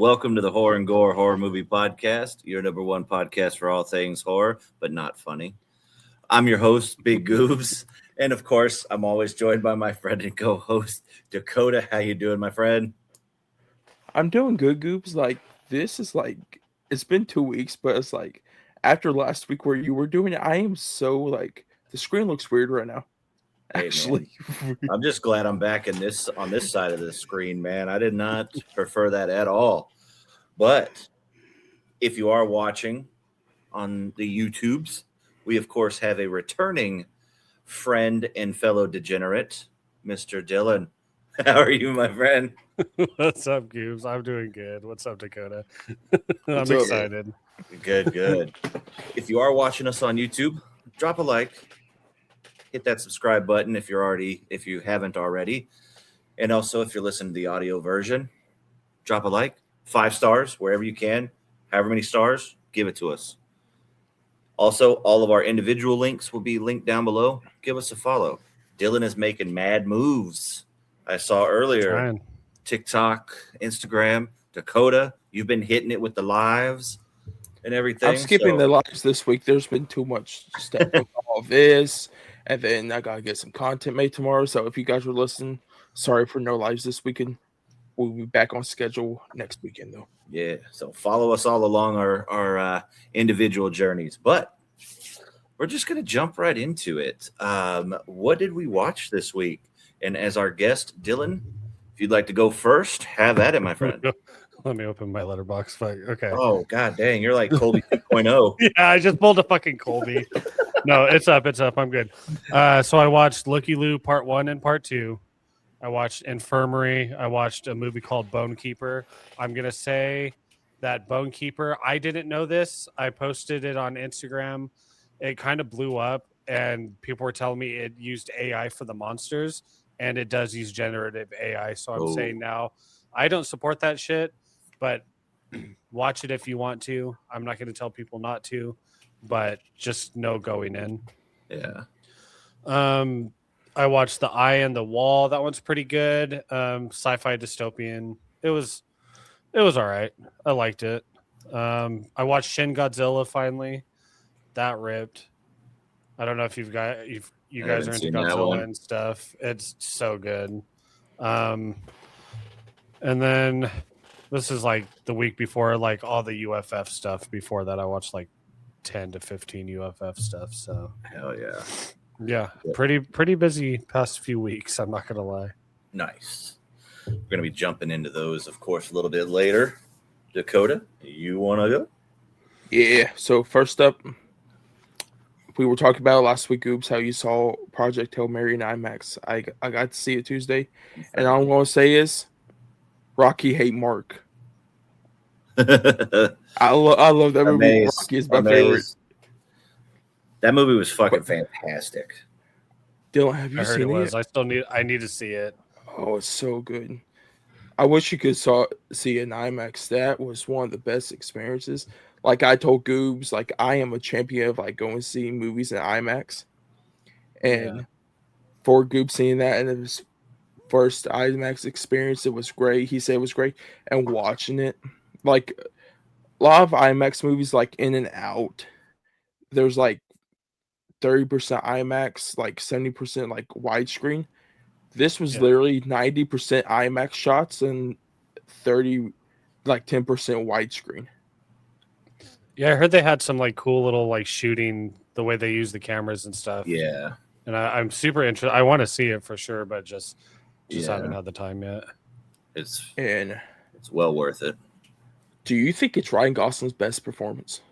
Welcome to the Horror and Gore Horror Movie Podcast, your number one podcast for all things horror, but not funny. I'm your host, Big Goobs, and of course, I'm always joined by my friend and co-host, Dakota. How you doing, my friend? I'm doing good, Goobs. It's been 2 weeks, but it's like after last week where you were doing it, I am so the screen looks weird right now. Hey, Actually, I'm just glad I'm back on this side of the screen, man. I did not prefer that at all. But if you are watching on the YouTubes, we of course have a returning friend and fellow degenerate, Mr. Dylan. How are you, my friend? What's up, Goobs? I'm doing good. What's up, Dakota? I'm What's up? excited. Good. If you are watching us on YouTube, drop a like. Hit that subscribe button if you haven't already. And also, if you're listening to the audio version, drop a like, 5 stars wherever you can. However many stars, give it to us. Also, all of our individual links will be linked down below. Give us a follow. Dylan is making mad moves. I saw earlier Trying. TikTok, Instagram, Dakota. You've been hitting it with the lives and everything. I'm skipping the lives this week. There's been too much stuff with all this, and then I gotta get some content made tomorrow. So if you guys were listening, sorry for no lives this weekend. We'll be back on schedule next weekend, though. Yeah, so follow us all along our individual journeys. But we're just going to jump right into it. What did we watch this week? And as our guest, Dylan, if you'd like to go first, have at it, my friend. Let me open my letterbox. Okay. Oh, god dang, you're like Colby 2.0. Yeah, I just pulled a fucking Colby. No, it's up. I'm good. So I watched Looky Loo Part 1 and Part 2. I watched Infirmary. I watched a movie called Bone Keeper. I'm going to say that Bone Keeper, I didn't know this. I posted it on Instagram. It kind of blew up, and people were telling me it used AI for the monsters, and it does use generative AI. So I'm saying now, I don't support that shit, but watch it if you want to. I'm not going to tell people not to, but just know going in. Yeah. I watched The Eye on the Wall. That one's pretty good. Sci-fi dystopian. It was all right. I liked it. I watched Shin Godzilla finally. That ripped. I don't know if you guys are into Godzilla and stuff. It's so good. And then this is like the week before, like all the UFF stuff. Before that, I watched like 10 to 15 UFF stuff. So Hell yeah. Yeah, pretty busy past few weeks. I'm not gonna lie. Nice. We're going to be jumping into those, of course, a little bit later. Dakota, you want to go? Yeah. So first up, we were talking about last week, Goobs, how you saw Project Hail Mary in IMAX. I got to see it Tuesday, and all I'm going to say is, Rocky hate Mark. I love that movie. Rocky is my favorite. That movie was fucking fantastic. Dylan, have you seen it? I need to see it. Oh, it's so good. I wish you could see it in IMAX. That was one of the best experiences. Like I told Goobs, like I am a champion of like going to see movies in IMAX. And for Goobs seeing that and his first IMAX experience, it was great. He said it was great. And watching it, like a lot of IMAX movies, like In and Out, there's like 30% IMAX, like 70% like widescreen. This was literally 90% IMAX shots and 10% widescreen. Yeah, I heard they had some like cool little like shooting, the way they use the cameras and stuff. Yeah. And I'm super interested. I want to see it for sure, but just haven't had the time yet. It's well worth it. Do you think it's Ryan Gosling's best performance?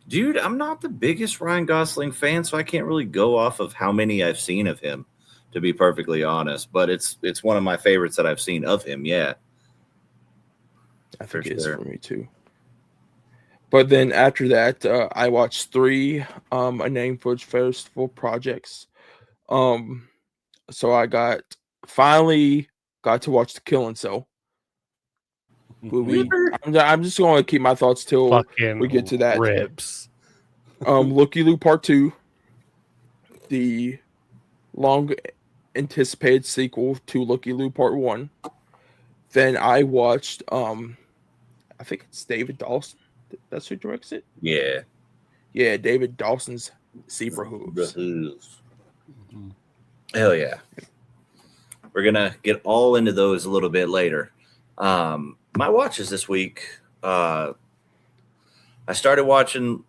Dude, I'm not the biggest Ryan Gosling fan, so I can't really go off of how many I've seen of him, to be perfectly honest. But it's one of my favorites that I've seen of him, yeah. I think it is for me too. But then after that, I watched 3 Unnamed Footage Festival projects. So I finally got to watch The Killing Cell movie. I'm just going to keep my thoughts till we get to that. Rips. Looky Loo Part 2, the long anticipated sequel to Looky Loo Part 1. Then I watched I think it's David Dawson. That's who directs it. Yeah. Yeah, David Dawson's Zebra Hooves. Mhm. Hell yeah. We're gonna get all into those a little bit later. My watches this week. I started watching,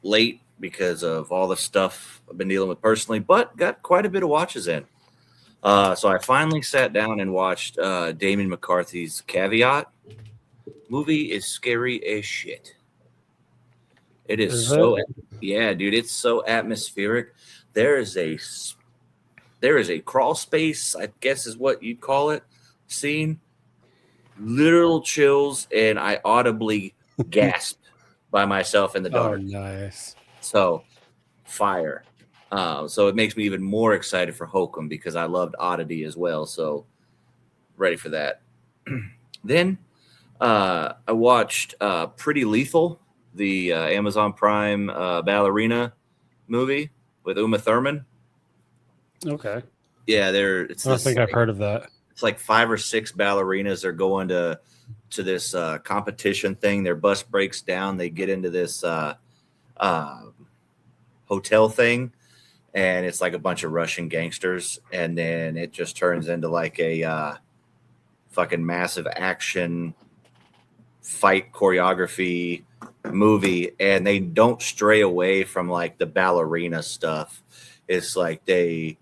late because of all the stuff I've been dealing with personally, but got quite a bit of watches in. So I finally sat down and watched Damien McCarthy's Caveat. Movie is scary as shit. It is so, yeah, dude. It's so atmospheric. There is a crawl space, I guess is what you'd call it, scene. Literal chills, and I audibly gasped by myself in the Oh, dark. nice. So, fire. So it makes me even more excited for Hokum because I loved Oddity as well. So, ready for that. Then I watched Pretty Lethal, the Amazon Prime ballerina movie with Uma Thurman. Okay. Yeah, I don't think I've heard of that. It's like 5 or 6 ballerinas. They're going to this competition thing. Their bus breaks down. They get into this hotel thing, and it's like a bunch of Russian gangsters. And then it just turns into like a fucking massive action fight choreography movie. And they don't stray away from like the ballerina stuff. It's like they're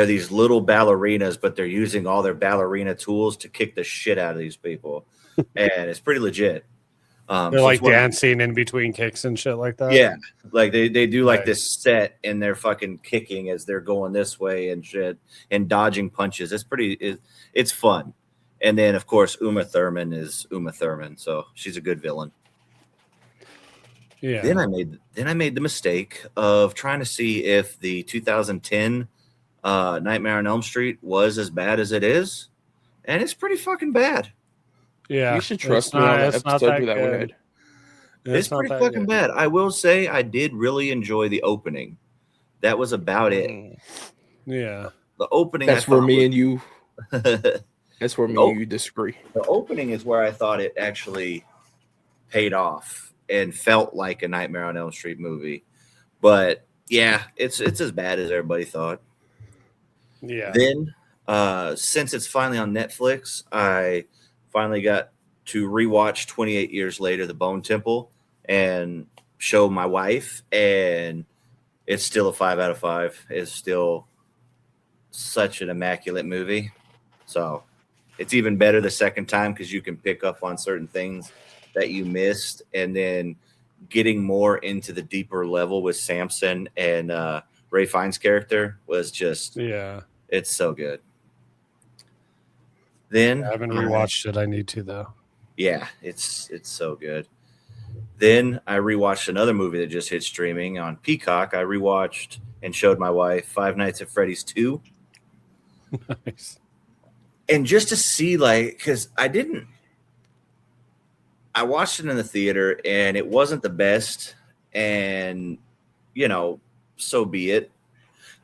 these little ballerinas, but they're using all their ballerina tools to kick the shit out of these people. And it's pretty legit. They're so like it's one- dancing in between kicks and shit like that. Yeah. Like they do like Nice. this set and they're fucking kicking as they're going this way and shit and dodging punches. It's fun. And then of course Uma Thurman is Uma Thurman. So she's a good villain. Yeah. Then I made the mistake of trying to see if the 2010 Nightmare on Elm Street was as bad as it is, and it's pretty fucking bad. Yeah. You should trust It's me on not- that it's not episode that that we good. had. It's not pretty that fucking good. bad. I will say I did really enjoy the opening. That was about it. Yeah. The opening. That's I where thought me was- and you. That's where me Oh. and you disagree. The opening is where I thought it actually paid off and felt like a Nightmare on Elm Street movie. But yeah, it's as bad as everybody thought. Yeah. Then, since it's finally on Netflix, I finally got to rewatch 28 Years Later, The Bone Temple, and show my wife, and it's still a 5 out of 5. It's still such an immaculate movie. So it's even better the second time because you can pick up on certain things that you missed, and then getting more into the deeper level with Samson and Ray Fiennes' character was just, Yeah. it's so good. Then I haven't rewatched it. I need to though. yeah, it's so good. Then I rewatched another movie that just hit streaming on Peacock. I rewatched and showed my wife Five Nights at Freddy's 2. Nice. And just to see, like, because I watched it in the theater and it wasn't the best, and so be it.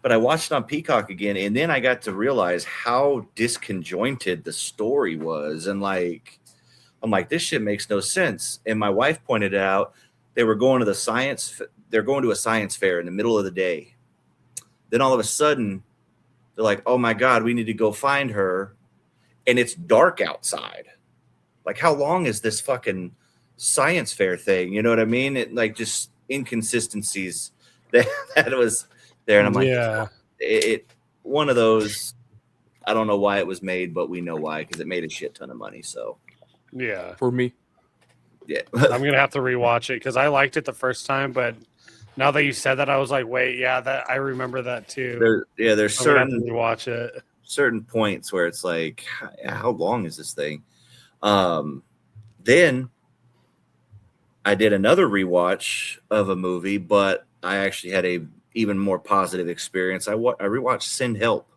But I watched it on Peacock again, and then I got to realize how disconjointed the story was, and like, I'm like, this shit makes no sense. And my wife pointed out they're going to a science fair in the middle of the day. Then all of a sudden, they're like, oh my God, we need to go find her. And it's dark outside. Like, how long is this fucking science fair thing? You know what I mean? It like just inconsistencies that was there. And I'm like, Yeah. it one of those, I don't know why it was made, but we know why, because it made a shit ton of money. So Yeah. For me, yeah. I'm gonna have to rewatch it because I liked it the first time, but now that you said that, I was like, wait, yeah, that I remember that too. There's I'm gonna have to certain rewatch it. certain points where it's like, how long is this thing? Then I did another rewatch of a movie, but I actually had a even more positive experience. I rewatched Send Help,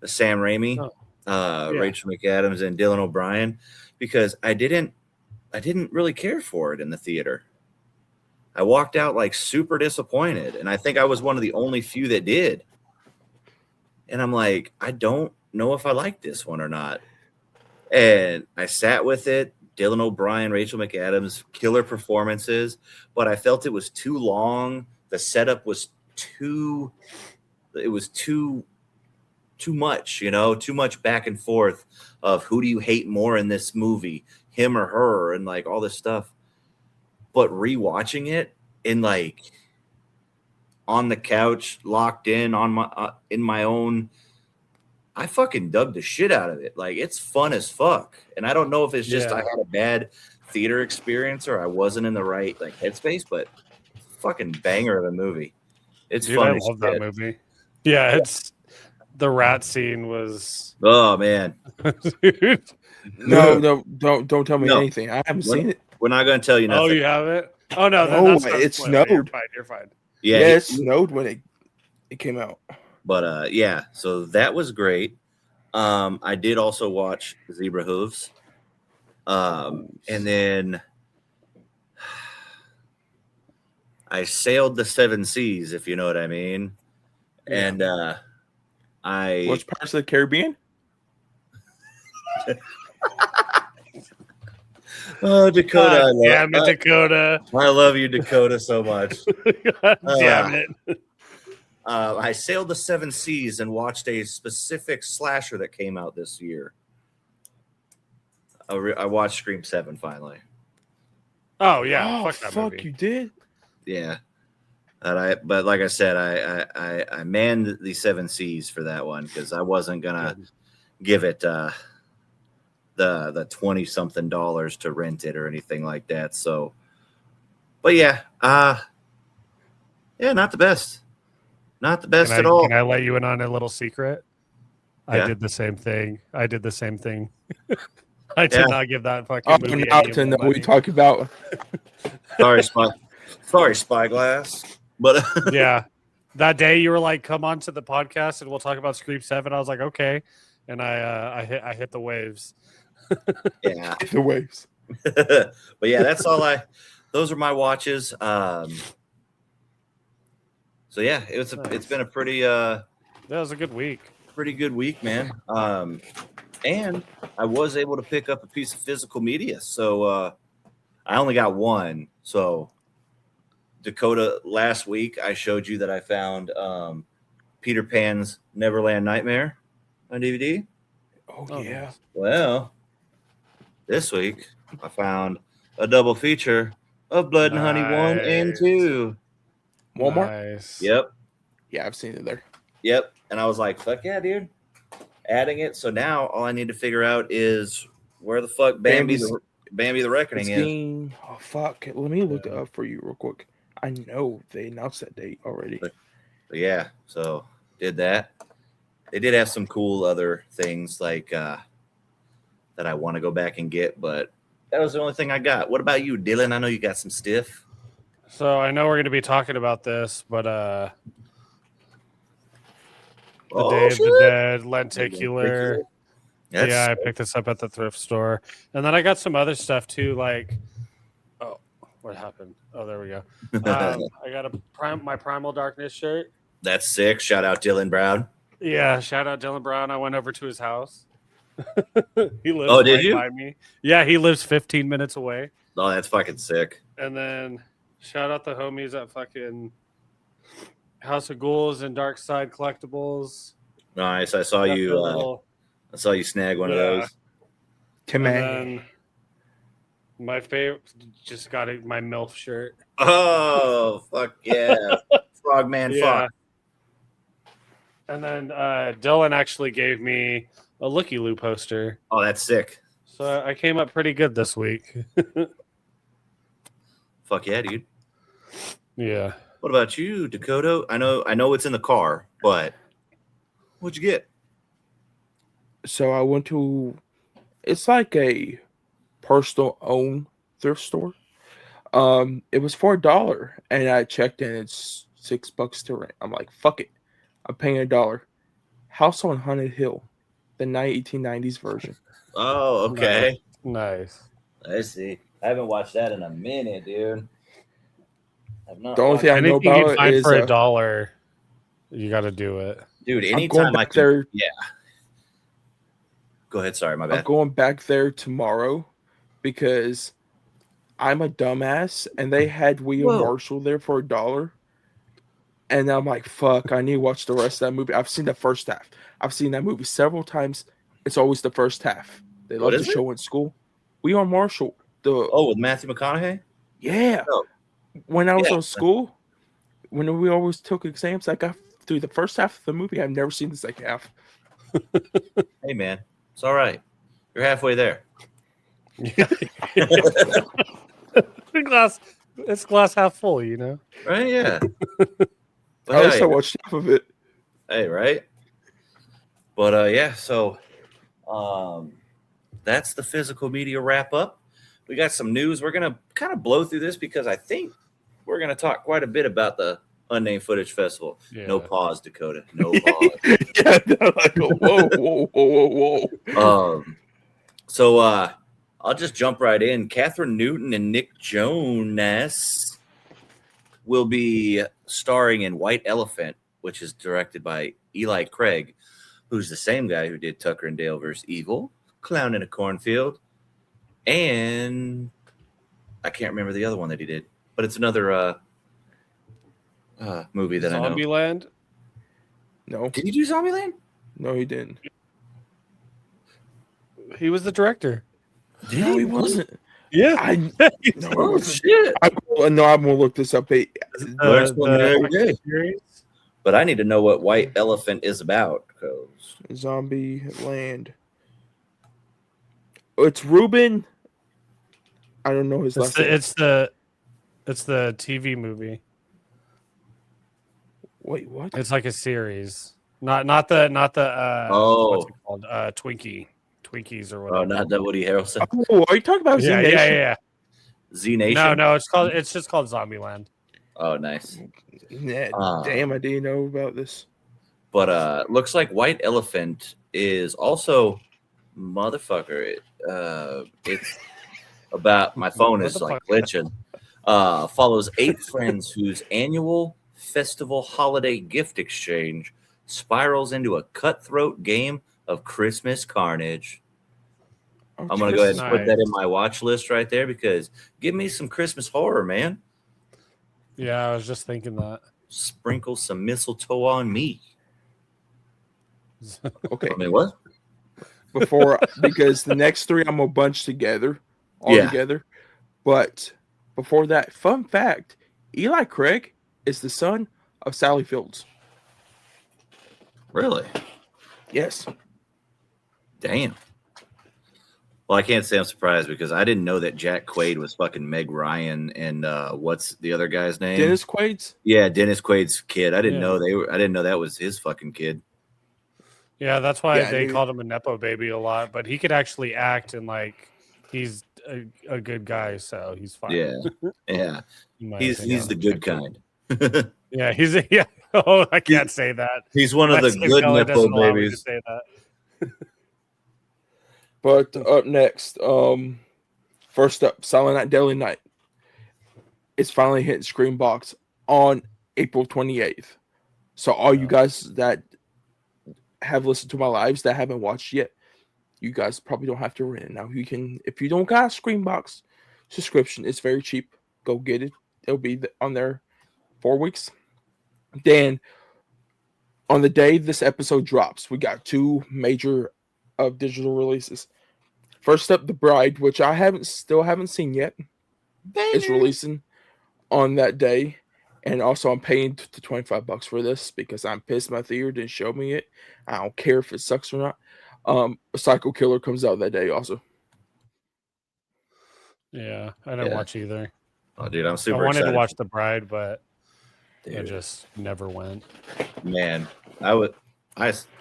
the Sam Raimi, Yeah. Rachel McAdams, and Dylan O'Brien, because I didn't really care for it in the theater. I walked out like super disappointed, and I think I was one of the only few that did. And I'm like, I don't know if I like this one or not. And I sat with it. Dylan O'Brien, Rachel McAdams, killer performances, but I felt it was too long. The setup was too much, too much back and forth of who do you hate more in this movie, him or her, and like all this stuff. But rewatching it in like on the couch, locked in on my in my own, I fucking dug the shit out of it. Like, it's fun as fuck. And I don't know if it's just I had a bad theater experience or I wasn't in the right like headspace, but fucking banger of a movie. It's fun. I love that movie. Yeah, it's the rat scene was. Oh man. No, don't tell me anything. I haven't seen it. We're not going to tell you nothing. Oh, you haven't? Oh no, no, it snowed. You're fine. Yeah, it snowed when it came out. But yeah, so that was great. I did also watch Zebra Hooves. And then I sailed the 7 seas, if you know what I mean. Yeah. And which parts of the Caribbean? Oh, Dakota. Damn it, Dakota. I love you, Dakota, so much. God damn it. I sailed the 7 seas and watched a specific slasher that came out this year. I watched Scream 7 finally. Oh yeah, Oh, fuck that fuck movie. you did. Yeah, but like I said, I manned the 7 seas for that one because I wasn't gonna give it the $20-something to rent it or anything like that. So, but yeah, not the best. Not the best at all. Can I let you in on a little secret? Yeah. I did the same thing. I did not give that fucking Oh, movie now any to know money. we talk about. Sorry, Spyglass. But Yeah, that day you were like, "Come on to the podcast and we'll talk about Scream 7." I was like, "Okay," and I hit the waves. yeah, The waves. but yeah, that's all those are my watches. So yeah, it's been a pretty That was a good week. pretty good week, man. And I was able to pick up a piece of physical media. So I only got one. So Dakota, last week I showed you that I found Peter Pan's Neverland Nightmare on DVD. Oh yeah. Well, this week I found a double feature of Blood and Honey 1 and 2. Walmart. Nice. Yep. Yeah, I've seen it there. Yep. And I was like, fuck yeah, dude. Adding it. So now all I need to figure out is where the fuck Bambi the Reckoning is. Oh fuck. Let me look it up for you real quick. I know they announced that date already. But yeah, so did that. They did have some cool other things like that I want to go back and get, but that was the only thing I got. What about you, Dylan? I know you got some stiff. So I know we're going to be talking about this, but the Day of the Dead Lenticular. Yeah, I picked this up at the thrift store, and then I got some other stuff too. Like, oh, what happened? Oh, there we go. I got my Primal Darkness shirt. That's sick. Shout out Dylan Brown. Yeah, shout out Dylan Brown. I went over to his house. He lives did you? by me. Yeah, he lives 15 minutes away. Oh, that's fucking sick. And then shout out the homies at fucking House of Ghouls and Dark Side Collectibles. Nice. I saw you. I saw you snag one of those. And then my favorite, just got my MILF shirt. Oh, fuck yeah. Frogman fuck. And then Dylan actually gave me a Looky Loo poster. Oh, that's sick. So I came up pretty good this week. Fuck yeah, dude. Yeah. What about you, Dakota? I know it's in the car, but what'd you get? So I went to, it's like a personal owned thrift store. It was for $1, and I checked and it's $6 to rent. I'm like, fuck it, I'm paying $1. House on Haunted Hill, the 1890s version. Oh, okay. Nice. I see. I haven't watched that in a minute, dude. I've not. The only thing I know Anything you about find is for $1, you got to do it. Dude, I'm going anytime I back can, there. yeah. Go ahead. Sorry, my I'm bad. going back there tomorrow because I'm a dumbass, and they had William Whoa. Marshall there for $1. And I'm like, fuck, I need to watch the rest of that movie. I've seen the first half. I've seen that movie several times. It's always the first half. They love What to is it? show in school. William Marshall. Oh, with Matthew McConaughey? Yeah. Oh. When I was Yeah. on school, when we always took exams, I got through the first half of the movie. I've never seen the second half. Hey, man. It's all right. You're halfway there. It's glass half full, you know. Right? Yeah. I But also hey, watched half of it. hey, right? But yeah, so that's the physical media wrap up. We got some news. We're gonna kind of blow through this because I think we're gonna talk quite a bit about the Unnamed Footage Festival. Yeah. No pause, Dakota. No pause. Yeah, they're like, whoa. So I'll just jump right in. Catherine Newton and Nick Jonas will be starring in White Elephant, which is directed by Eli Craig, who's the same guy who did Tucker and Dale vs. Evil, Clown in a Cornfield, and I can't remember the other one that he did, but it's another movie that I know. Zombieland. No, Did he do Zombieland? no, he didn't. He was the director. Did No, he wasn't. Yeah. No, he Oh wasn't. shit! No, I'm gonna look this up. Learn something every day. series. But I need to know what White Elephant is about. Cause Zombie Land. It's Ruben. I don't know his last name. It's the TV movie. Wait, what? It's like a series. Not the Oh. what's it called? Twinkies or whatever. oh, not that Woody Harrelson. Oh, are you talking about Z yeah, Nation? yeah. Z Nation. No, it's just called Zombieland. Oh, nice. Yeah, damn, I didn't know about this. But looks like White Elephant is also motherfucker. It's about my phone is like glitching. Follows 8 friends whose annual festival holiday gift exchange spirals into a cutthroat game of Christmas carnage. I'm gonna go ahead and put that in my watch list right there because give me some Christmas horror, man. Yeah, I was just thinking that. Sprinkle some mistletoe on me. Okay, I mean, what? because the next 3 I'm gonna bunch together, Yeah. together. But before that, fun fact: Eli Craig is the son of Sally Fields. Really? Yes. Damn. Well, I can't say I'm surprised because I didn't know that Jack Quaid was fucking Meg Ryan and what's the other guy's name? Dennis Quaid's. Yeah, Dennis Quaid's kid. I didn't Yeah. know I didn't know that was his fucking kid. Yeah, that's why Yeah, they dude. called him a nepo baby a lot. But he could actually act, and like he's a good guy, so he's fine. Yeah, yeah. in my He's opinion. the good kind. Yeah, yeah. Oh, I can't say that. He's one of My the skin good color nepo doesn't allow me to babies. say that. But up next, first up, Silent Night, Deadly Night. It's finally hitting Screenbox on April 28th. So all you guys that have listened to my lives that haven't watched yet, you guys probably don't have to rent it now. You can, if you don't got a Screenbox subscription, it's very cheap. Go get it. It'll be on there 4 weeks. Then on the day this episode drops, we got 2 major digital releases. First up, The Bride, which I still haven't seen yet. It's releasing on that day. And also I'm paying the $25 for this because I'm pissed my theater didn't show me it. I don't care if it sucks or not. Psycho Killer comes out that day also. Yeah, I didn't watch either. Oh, dude, I'm I super wanted excited. to watch The Bride, but I Dude, just never went. man, the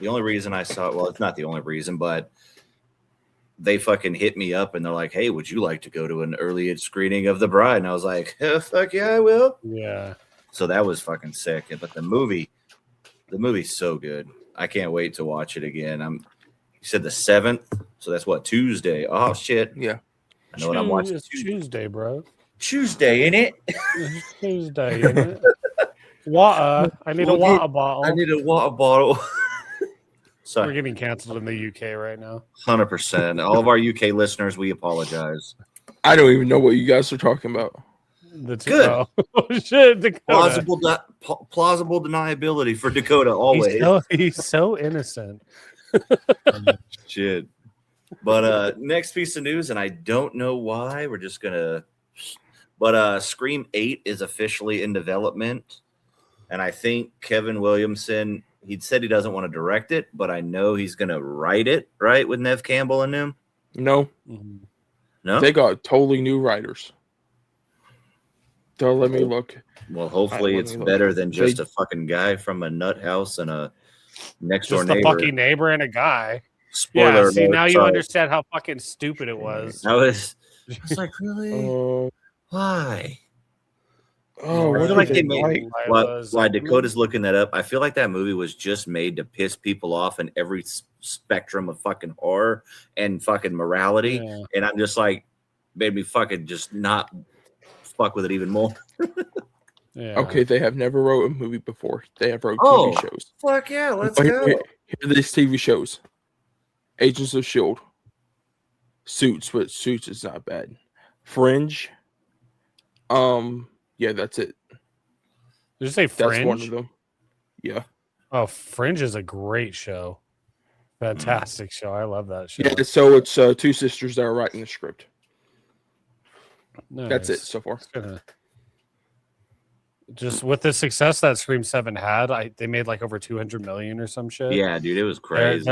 only reason I saw it, well, it's not the only reason, but they fucking hit me up and they're like, hey, would you like to go to an early screening of The Bride? And I was like, fuck yeah, I will. Yeah. So that was fucking sick. But the movie's so good. I can't wait to watch it again. You said the 7th, so that's what, Tuesday? Oh shit. Yeah. I know what I'm watching. It's Tuesday, bro. Tuesday, ain't it? It's Tuesday, isn't it? Water. I need a water bottle. I need a water bottle. We're getting canceled in the UK right now. 100%. All of our UK listeners, we apologize. I don't even know what you guys are talking about. Good. Oh shit, Dakota. Plausible deniability for Dakota always. He's so innocent. Shit. But next piece of news, and I don't know why, we're just gonna. But Scream 8 is officially in development, and I think Kevin Williamson. He said he doesn't want to direct it, but I know he's gonna write it, right, with Nev Campbell and them. No, no, they got totally new writers. Don't let me look. Well, hopefully it's better than just a fucking guy from a nut house and a next door neighbor. Just a fucking neighbor and a guy. Spoiler alert, see, now you sorry. understand how fucking stupid it was. I was like, really? Why? Oh, I what feel like they they made why Dakota's looking that up. I feel like that movie was just made to piss people off in every spectrum of fucking horror and fucking morality. Yeah. And I'm just like, made me fucking just not fuck with it even more. Yeah. Okay, they have never wrote a movie before. They have wrote TV shows. Fuck yeah, let's go. Here are these TV shows. Agents of S.H.I.E.L.D. Suits, but Suits is not bad. Fringe. Yeah, that's it. Did you say Fringe? That's one of them. Yeah. Oh, Fringe is a great show. Fantastic show. I love that show. Yeah, so it's two sisters that are writing the script. Nice. That's it so far. Just with the success that Scream 7 had, they made like over 200 million or some shit. Yeah, dude, it was crazy.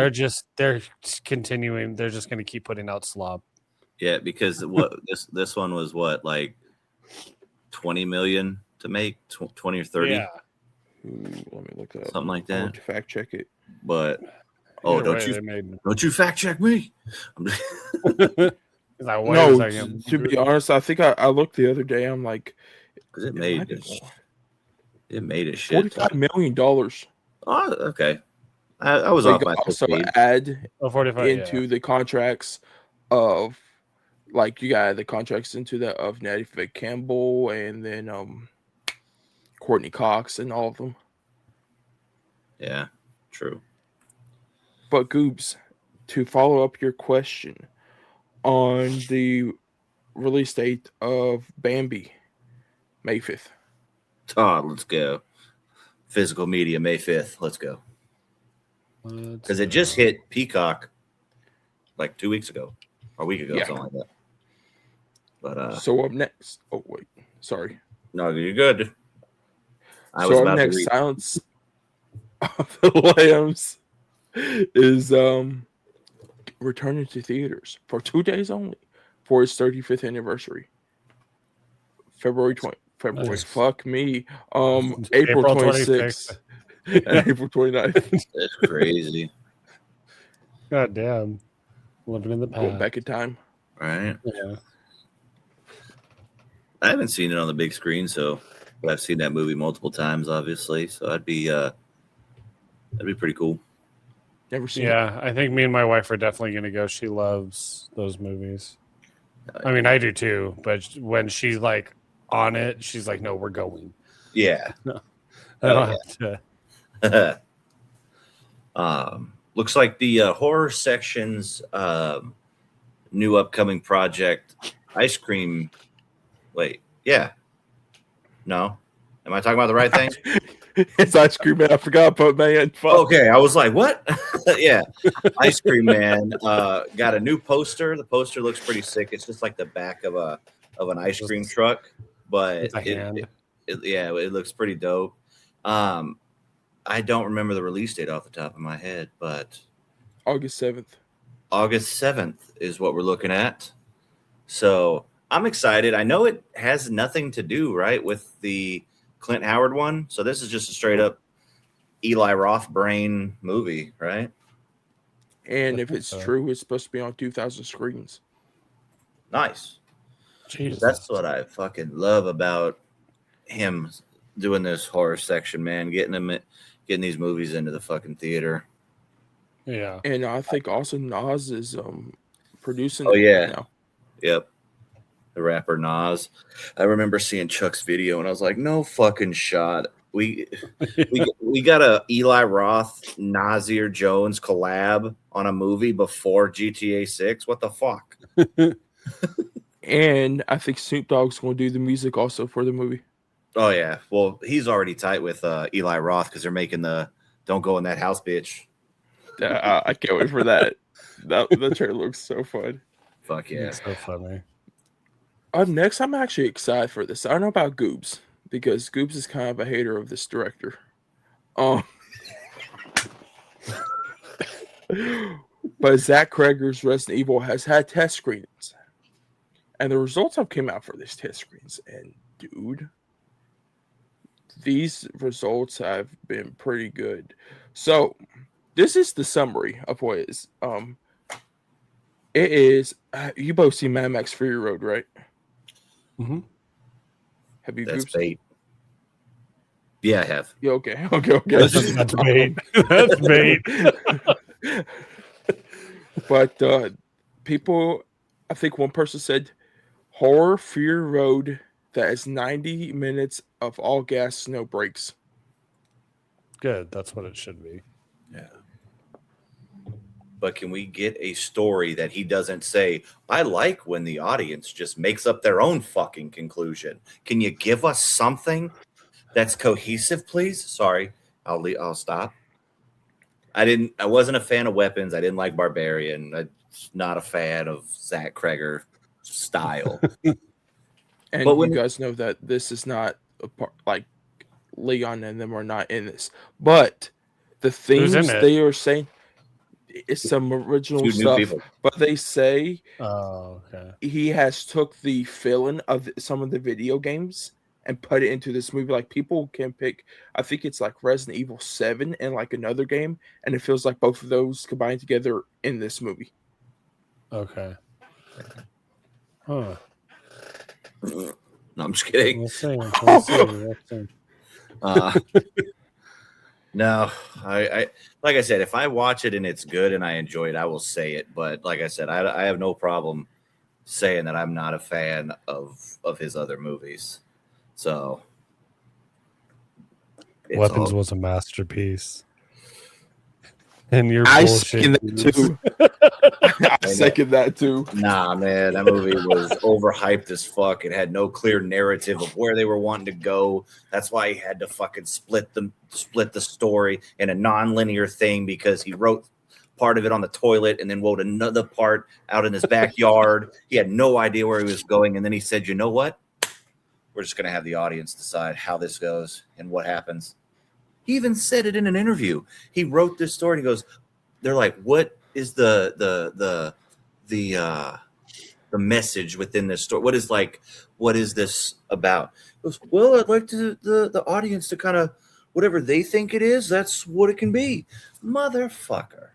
They're continuing. They're just going to keep putting out slop. Yeah, because this one was what, like 20 million to make, 20 or 30. Yeah. Ooh, let me look that up. Something like that. I want to fact check it. But don't you fact check me? No, to be honest, I think I looked the other day. I'm like, because it made a shit. $45 million. Oh, okay. I was off by also add into the contracts of, like, you got the contracts into that of Natty Campbell and then Courtney Cox and all of them. Yeah, true. But Goobs, to follow up your question on the release date of Bambi, May 5th. Todd, let's go. Physical media, May 5th. Let's go. Because it just hit Peacock like 2 weeks ago or a week ago, something like that. But so up next. Oh wait, sorry. No, you're good. So up next, Silence of the Lambs is returning to theaters for 2 days only for its 35th anniversary. February 20th. Nice. Fuck me. April 26th and April 29th. That's crazy. God damn. Living in the past. Going back in time. Right. Yeah. I haven't seen it on the big screen, but I've seen that movie multiple times, obviously. So that'd be pretty cool. Never seen it. Yeah, I think me and my wife are definitely going to go. She loves those movies. I mean, I do too, but when she's like on it, she's like, no, we're going. Yeah. No, I don't have to. Looks like the horror section's new upcoming project, Ice Cream. Wait, yeah. No. Am I talking about the right thing? It's Ice Cream Man. I forgot, but man. Fuck. Okay, I was like, what? Yeah. Ice Cream Man got a new poster. The poster looks pretty sick. It's just like the back of an ice cream truck, but it looks pretty dope. I don't remember the release date off the top of my head, but August 7th. August 7th is what we're looking at. So I'm excited. I know it has nothing to do, right, with the Clint Howard one. So this is just a straight up Eli Roth brain movie, right? And if it's true, it's supposed to be on 2,000 screens. Nice. Jesus. That's what I fucking love about him doing this horror section, man. Getting these movies into the fucking theater. Yeah. And I think also Nas is producing. Oh yeah. Now. Yep. The rapper Nas. I remember seeing Chuck's video and I was like, no fucking shot. We got a Eli Roth Nazir Jones collab on a movie before GTA 6. What the fuck? And I think Snoop Dogg's going to do the music also for the movie. Oh yeah. Well, he's already tight with Eli Roth because they're making the "Don't Go in That House, Bitch." I can't wait for that. The trailer looks so fun. Fuck yeah. It's so funny. Next, I'm actually excited for this. I don't know about Goobs because Goobs is kind of a hater of this director. But Zach Kreger's Resident Evil has had test screens, and the results have come out for these test screens. And dude, these results have been pretty good. So this is the summary of what it is. It is. You both seen Mad Max Fury Road, right? Mm-hmm. Have you? That's Goobs? bait. Yeah, I have. Yeah, okay. That's bait. That's bait. But people, I think one person said, Horror Fury Road that is 90 minutes of all gas, no brakes. Good. That's what it should be. Yeah. But can we get a story that he doesn't say, I like when the audience just makes up their own fucking conclusion? Can you give us something that's cohesive, please? Sorry, I'll stop. I wasn't a fan of Weapons. I didn't like Barbarian. I'm not a fan of Zach Kreger style. And But you when- guys know that this is not a part, like Leon and them are not in this. But the things in it? they are saying, it's some original Two new stuff. people. But they say Oh, okay. he has took the feeling of some of the video games and put it into this movie. Like people can pick, I think it's like Resident Evil 7 and like another game, and it feels like both of those combined together in this movie. Okay. Huh. No, I'm just kidding. We'll see. We'll see. We'll see. No, I like I said, if I watch it and it's good and I enjoy it, I will say it. But like I said, I have no problem saying that I'm not a fan of his other movies. So it's Weapons all- was a masterpiece. And you're I bullshit. second that too. I second that too. Nah, man, that movie was overhyped as fuck. It had no clear narrative of where they were wanting to go. That's why he had to fucking split the story in a non-linear thing because he wrote part of it on the toilet and then wrote another part out in his backyard. He had no idea where he was going, and then he said, "You know what? We're just gonna have the audience decide how this goes and what happens." He even said it in an interview. He wrote this story and he goes, "They're like, what is the message within this story? What is this about?" He goes, "Well, I'd like the audience to kind of whatever they think it is, that's what it can be." Motherfucker.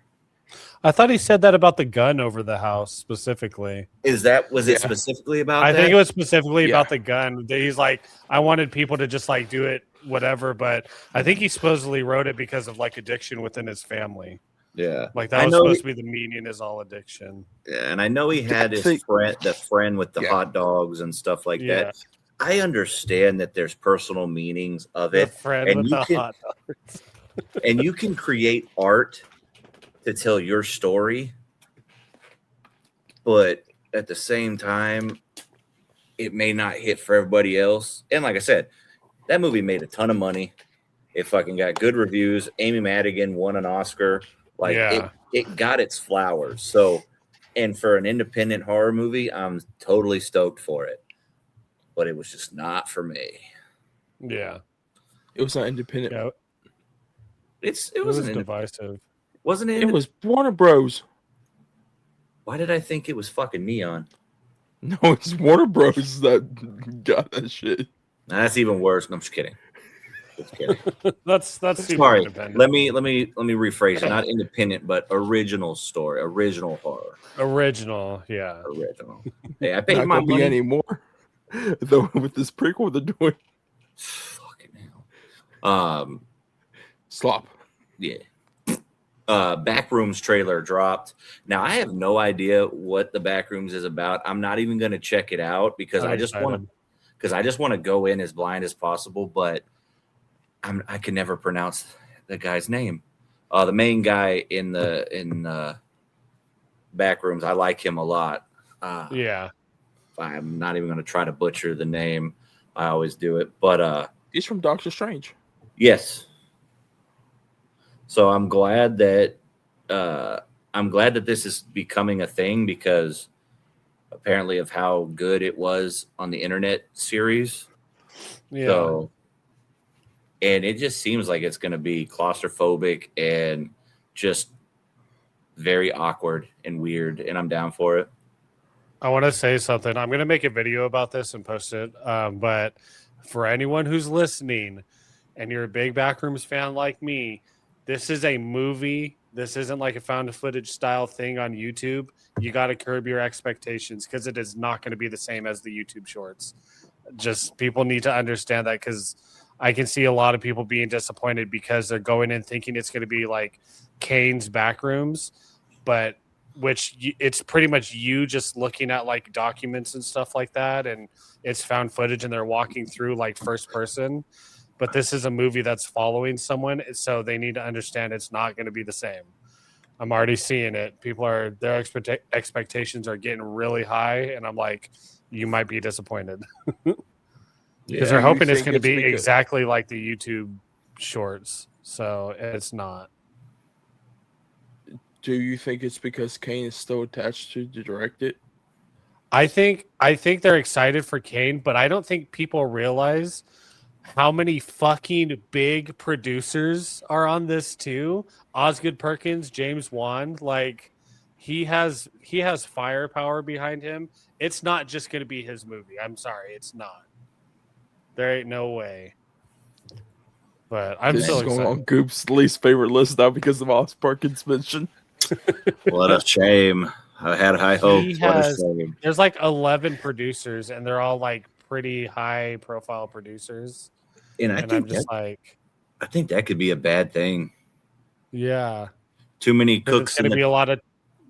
I thought he said that about the gun over the house specifically. Was it specifically about I that? think it was specifically Yeah. about the gun. He's like, I wanted people to just like do it, whatever. But I think he supposedly wrote it because of like addiction within his family. Yeah. Like that I was know supposed to be the meaning is all addiction. Yeah, and I know he had his think- friend with the Yeah. hot dogs and stuff like Yeah. that. I understand that there's personal meanings of The it, friend and with you the can- hot dogs. and you can create art to tell your story, but at the same time, it may not hit for everybody else. And like I said, that movie made a ton of money. It fucking got good reviews. Amy Madigan won an Oscar. Like Yeah. it got its flowers. So, and for an independent horror movie, I'm totally stoked for it. But it was just not for me. Yeah. It was not independent. Yeah. It It was wasn't divisive. wasn't it? It was Warner Bros. Why did I think it was fucking Neon? No, it's Warner Bros. that got that shit. Nah, that's even worse. No, I'm just kidding. Just kidding. That's super Sorry. independent. Let me rephrase it. Not independent, but original story, original horror, Original, yeah. original. Hey, I paid Not my gonna be money. anymore. Though with this prequel they're doing Fucking hell. slop. Yeah. Backrooms trailer dropped. Now I have no idea what the Backrooms is about. I'm not even going to check it out because I'm I just want to go in as blind as possible. But I can never pronounce the guy's name. The main guy in back rooms. I like him a lot. Yeah. I'm not even going to try to butcher the name. I always do it, but He's from Doctor Strange. yes. So I'm glad that this is becoming a thing because apparently of how good it was on the internet series. Yeah. So, and it just seems like it's going to be claustrophobic and just very awkward and weird, and I'm down for it. I want to say something. I'm going to make a video about this and post it. But for anyone who's listening and you're a big Backrooms fan like me, this is a movie. This isn't like a found footage style thing on YouTube. You got to curb your expectations because it is not going to be the same as the YouTube shorts. Just people need to understand that because I can see a lot of people being disappointed because they're going in thinking it's going to be like Kane's Backrooms, but it's pretty much you just looking at like documents and stuff like that, and it's found footage and they're walking through like first person. But this is a movie that's following someone, so they need to understand it's not going to be the same. I'm already seeing it. Their expectations are getting really high, and I'm like, you might be disappointed because they're hoping it's going to be exactly like the YouTube shorts. So it's not. Do you think it's because Kane is still attached to direct it? I think they're excited for Kane, but I don't think people realize how many fucking big producers are on this too. Osgood Perkins, James Wan, like he has firepower behind him. It's not just going to be his movie. I'm sorry, it's not. There ain't no way. But I'm still excited. Going on Goop's least favorite list now because of Osgood Perkins' mention. What a shame. I had high hopes. What a shame. There's like 11 producers, and they're all like pretty high profile producers. And I'm just like, I think that could be a bad thing. Yeah. Too many cooks. It's going to be a lot of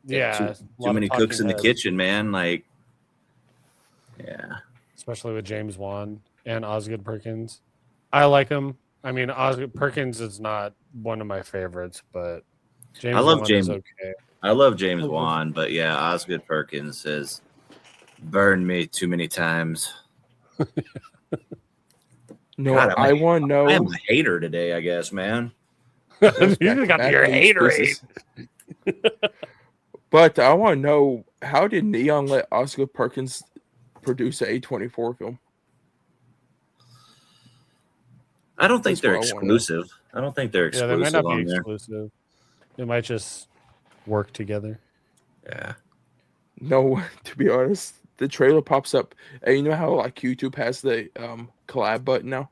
too many cooks in the kitchen, man. Like, yeah. Especially with James Wan and Osgood Perkins. I like him. I mean, Osgood Perkins is not one of my favorites, but I love Wan James. is okay. I love James Wan, but yeah, Osgood Perkins has burned me too many times. No, God, I want to know. I'm a hater today, I guess, man. You just got your haterade. But I want to know, how did Neon let Osgood Perkins produce an A24 film? I don't think they're exclusive. I don't think they're exclusive. Yeah, they might not be exclusive. They might just work together. Yeah. No, to be honest, the trailer pops up. And you know how like YouTube has the collab button now?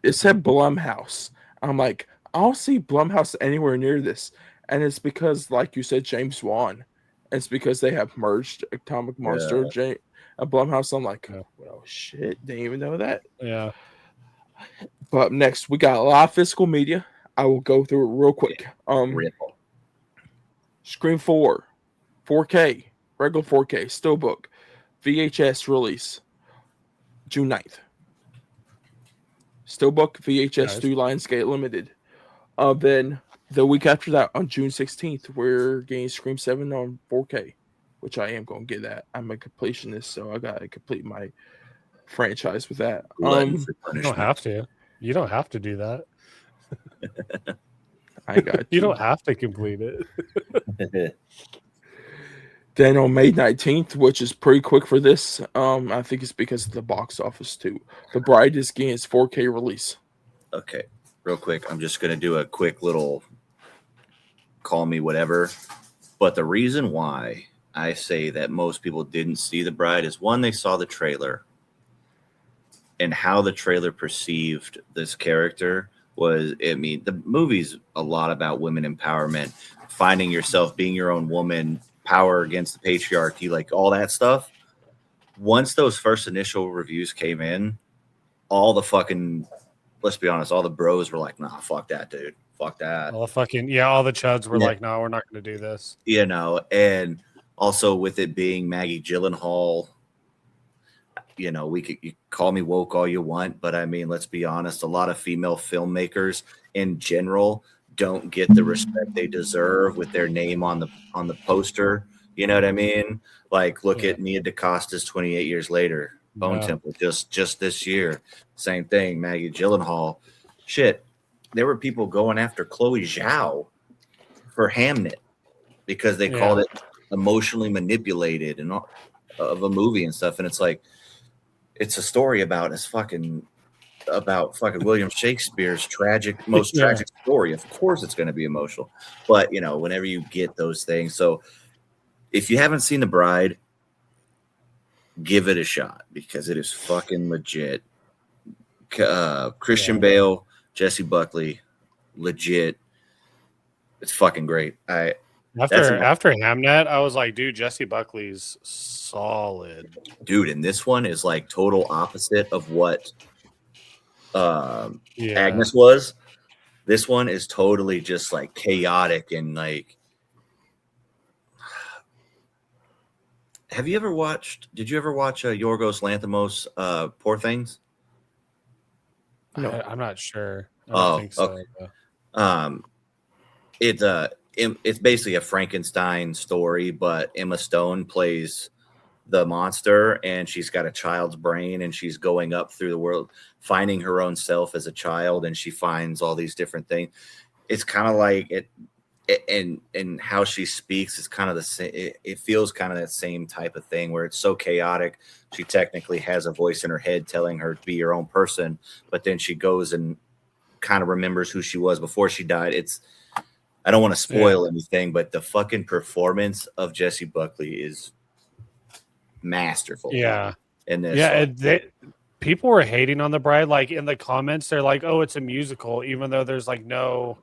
It said Blumhouse. I'm like, I don't see Blumhouse anywhere near this. And it's because, like you said, James Wan. It's because they have merged Atomic Monster and Blumhouse. I'm like, oh shit, didn't even know that. Yeah. But up next, we got a lot of physical media. I will go through it real quick. Scream 4, 4K, regular 4K, Steelbook, VHS release, June 9th. Steelbook, VHS through Lionsgate Limited. Then the week after that, on June 16th, we're getting Scream 7 on 4K, which I am going to get that. I'm a completionist, so I got to complete my franchise with that. You don't have to. You don't have to do that. I got you don't have to complete it. Then on May 19th, which is pretty quick for this, I think it's because of the box office too. The Bride is getting its 4K release. Okay, real quick. I'm just going to do a quick little call me whatever. But the reason why I say that most people didn't see The Bride is, one, they saw the trailer. And how the trailer perceived this character was, I mean, the movie's a lot about women empowerment, finding yourself, being your own woman, power against the patriarchy, like all that stuff. Once those first initial reviews came in, all the fucking, let's be honest, all the bros were like, nah, fuck that, dude. Fuck that. All the fucking, all the chuds were like, no, we're not going to do this. You know, and also with it being Maggie Gyllenhaal, you know, you call me woke all you want, but I mean, let's be honest, a lot of female filmmakers in general don't get the respect they deserve with their name on the poster. You know what I mean? Like, look at Nia DaCosta's 28 years later. Bone Temple just this year. Same thing. Maggie Gyllenhaal. Shit. There were people going after Chloe Zhao for Hamnet because they called it emotionally manipulated and all, of a movie and stuff. And it's like, it's a story about fucking William Shakespeare's most tragic story. Of course it's going to be emotional. But, you know, whenever you get those things. So if you haven't seen The Bride, give it a shot because it is fucking legit. Christian Bale, Jesse Buckley, legit. It's fucking great. After Hamnet, I was like, dude, Jesse Buckley's solid. Dude, and this one is like total opposite of what Agnes was. This one is totally just like chaotic and like. Did you ever watch Yorgos Lanthimos' Poor Things? No, I'm not sure. I don't think so. Okay. It's basically a Frankenstein story, but Emma Stone plays the monster, and she's got a child's brain, and she's going up through the world, finding her own self as a child, and she finds all these different things. It's kind of like it. And how she speaks is kind of the same. It feels kind of that same type of thing where it's so chaotic. She technically has a voice in her head telling her to be your own person, but then she goes and kind of remembers who she was before she died. I don't want to spoil anything, but the fucking performance of Jesse Buckley is masterful. Yeah. In this, people were hating on The Bride. Like in the comments, they're like, "Oh, it's a musical," even though there's like no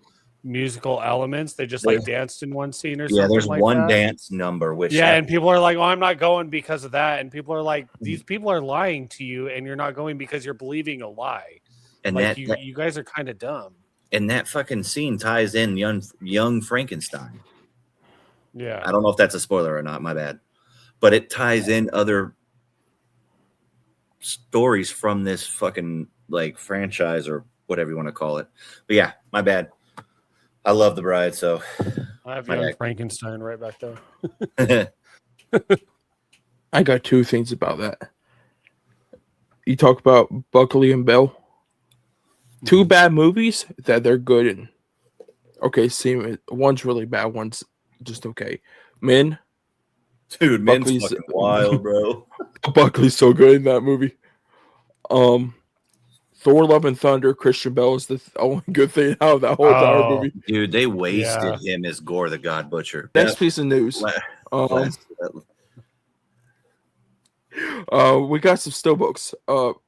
musical elements. They just like danced in one scene or something. Yeah, there's like one that. dance number, which and people are like, "Oh, I'm not going because of that." And people are like, "These people are lying to you, and you're not going because you're believing a lie." And like you guys are kind of dumb. And that fucking scene ties in young Frankenstein. Yeah, I don't know if that's a spoiler or not. My bad, but it ties in other stories from this fucking like franchise or whatever you want to call it. But yeah, my bad. I love The Bride, so I have young Frankenstein right back there. I got two things about that. You talk about Buckley and Bell. Two bad movies that they're good in. Okay, one's really bad, one's just okay. Men. Dude, Men's fucking wild, bro. Buckley's so good in that movie. Thor: Love and Thunder, Christian Bale is the only good thing out of that whole entire movie. Dude, they wasted him as Gore the God Butcher. Next piece of news. We got some steelbooks.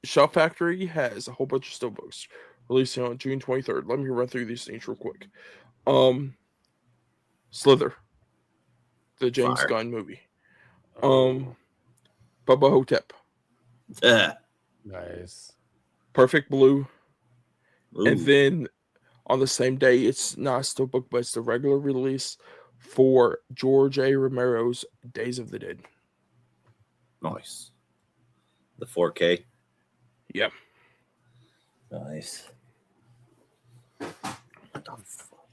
Shop Factory has a whole bunch of steelbooks releasing on June 23rd. Let me run through these things real quick. Slither, the James Gunn movie. Bubba Hotep. Nice. Perfect Blue. Ooh. And then on the same day, it's not a steelbook, but it's the regular release for George A. Romero's Days of the Dead. Nice. The 4K. Yep. Nice.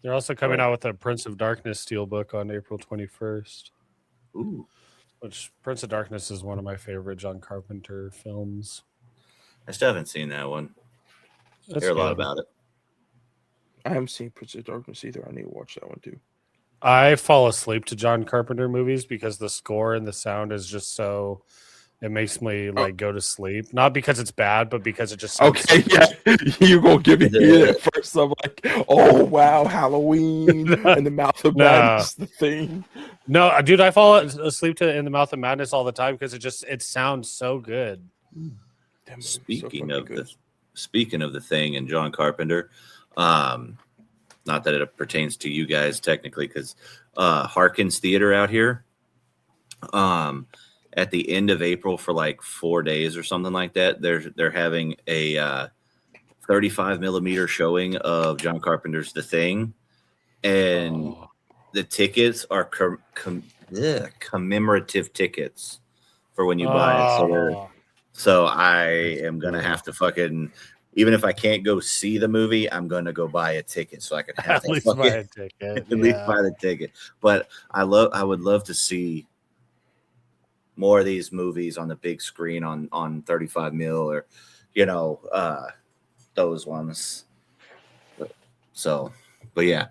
They're also coming out with a Prince of Darkness steelbook on April 21st. Ooh. Which Prince of Darkness is one of my favorite John Carpenter films. I still haven't seen that one. I hear a lot about it. I haven't seen Prince of Darkness either. I need to watch that one too. I fall asleep to John Carpenter movies because the score and the sound is just so. It makes me like go to sleep, not because it's bad, but because it just. Okay, you gonna give me it at first. I'm like, oh wow, Halloween and the Mouth of Madness, the thing. No, dude, I fall asleep to In the Mouth of Madness all the time because it sounds so good. Speaking of the Thing and John Carpenter, not that it pertains to you guys technically, because Harkins Theater out here, at the end of April for like 4 days or something like that, they're having a 35 millimeter showing of John Carpenter's The Thing, and the tickets are commemorative tickets for when you buy it. So I am gonna have to fucking, even if I can't go see the movie, I'm gonna go buy a ticket so I can have At least buy a ticket. at least buy the ticket. But I would love to see more of these movies on the big screen on 35 mil or those ones. So, but yeah.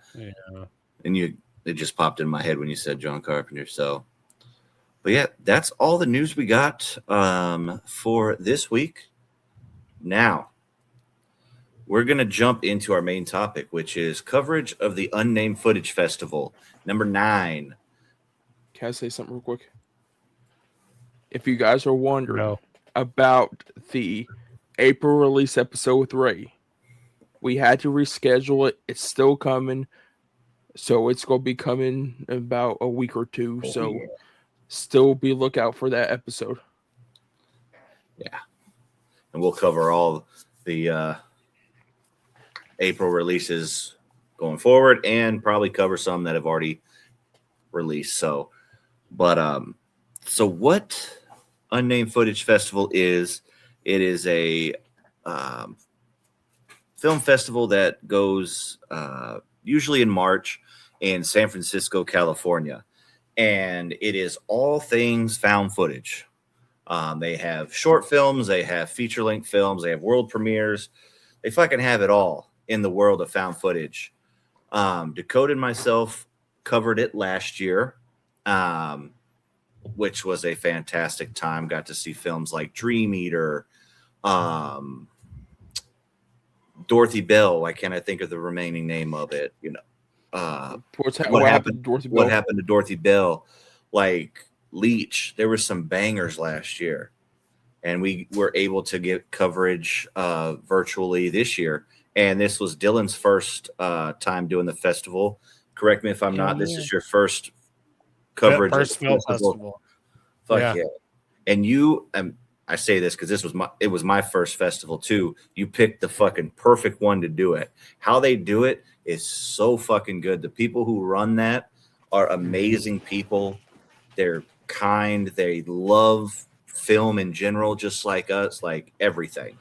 And it just popped in my head when you said John Carpenter. So, but yeah, that's all the news we got for this week. Now, we're going to jump into our main topic, which is coverage of the Unnamed Footage Festival, number 9. Can I say something real quick? If you guys are wondering about the April release episode with Ray, we had to reschedule it. It's still coming. So it's going to be coming in about a week or two. So still be lookout for that episode. Yeah. And we'll cover all the April releases going forward and probably cover some that have already released. So, but so what Unnamed Footage Festival is, it is a film festival that goes usually in March in San Francisco, California. And it is all things found footage. They have short films, they have feature-length films, they have world premieres. They fucking have it all in the world of found footage. Dakota and myself covered it last year, which was a fantastic time. Got to see films like Dream Eater, Dorothy Bell. Why can't I think of the remaining name of it? What happened to Dorothy Bell? Like Leech. There were some bangers last year, and we were able to get coverage virtually this year. And this was Dylan's first time doing the festival. Correct me if I'm not. This is your first coverage. First film festival. Fuck yeah. And you, I say this because it was my first festival too. You picked the fucking perfect one to do it. How they do it is so fucking good. The people who run that are amazing people. They're kind. They love film in general, just like us, like everything.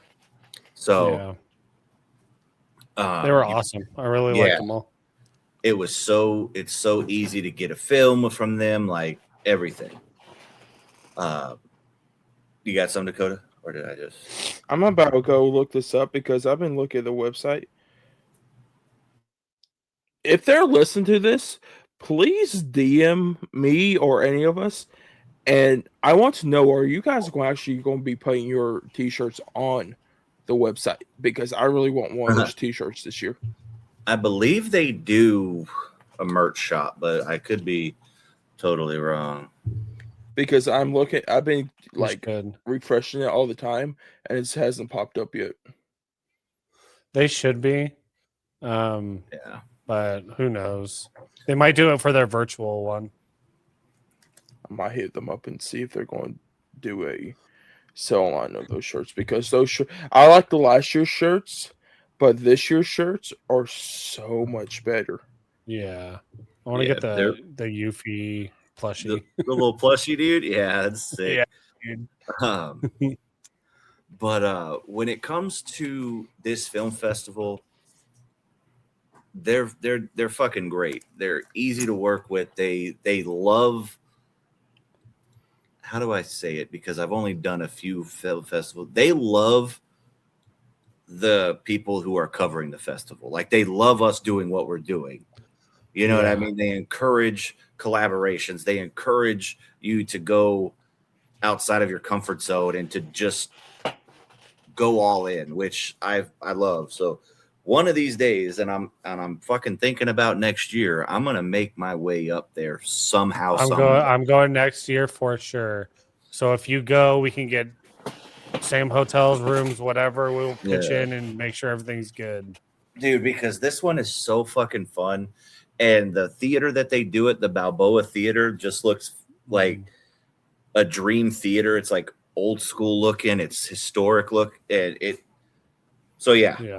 So they were awesome. I really liked them all. It's so easy to get a film from them, like everything. You got some, Dakota? Or did I just? I'm about to go look this up because I've been looking at the website. If they're listening to this, please DM me or any of us. And I want to know, are you guys actually going to be putting your t-shirts on the website? Because I really want one of those t-shirts this year. I believe they do a merch shop, but I could be totally wrong. Because I've been refreshing it all the time, and it just hasn't popped up yet. They should be. But who knows? They might do it for their virtual one. I might hit them up and see if they're going to do a sell line of those shirts, because I like the last year's shirts, but this year's shirts are so much better. Yeah. I want to get the Yuffie plushie. The little plushie, dude. Yeah, that's sick. Yeah, dude. But when it comes to this film festival, they're fucking great. They're easy to work with. They love. How do I say it? Because I've only done a few film festivals. They love the people who are covering the festival. Like, they love us doing what we're doing. You know what I mean? They encourage collaborations. They encourage you to go outside of your comfort zone and to just go all in, which I love. So one of these days, and I'm fucking thinking about next year, I'm gonna make my way up there somehow. I'm going next year for sure. So if you go, we can get same hotels, rooms, whatever. We'll pitch in and make sure everything's good, dude. Because this one is so fucking fun, and the theater that they do it, the Balboa Theater, just looks like a dream theater. It's like old school looking. It's historic look, and it. So yeah.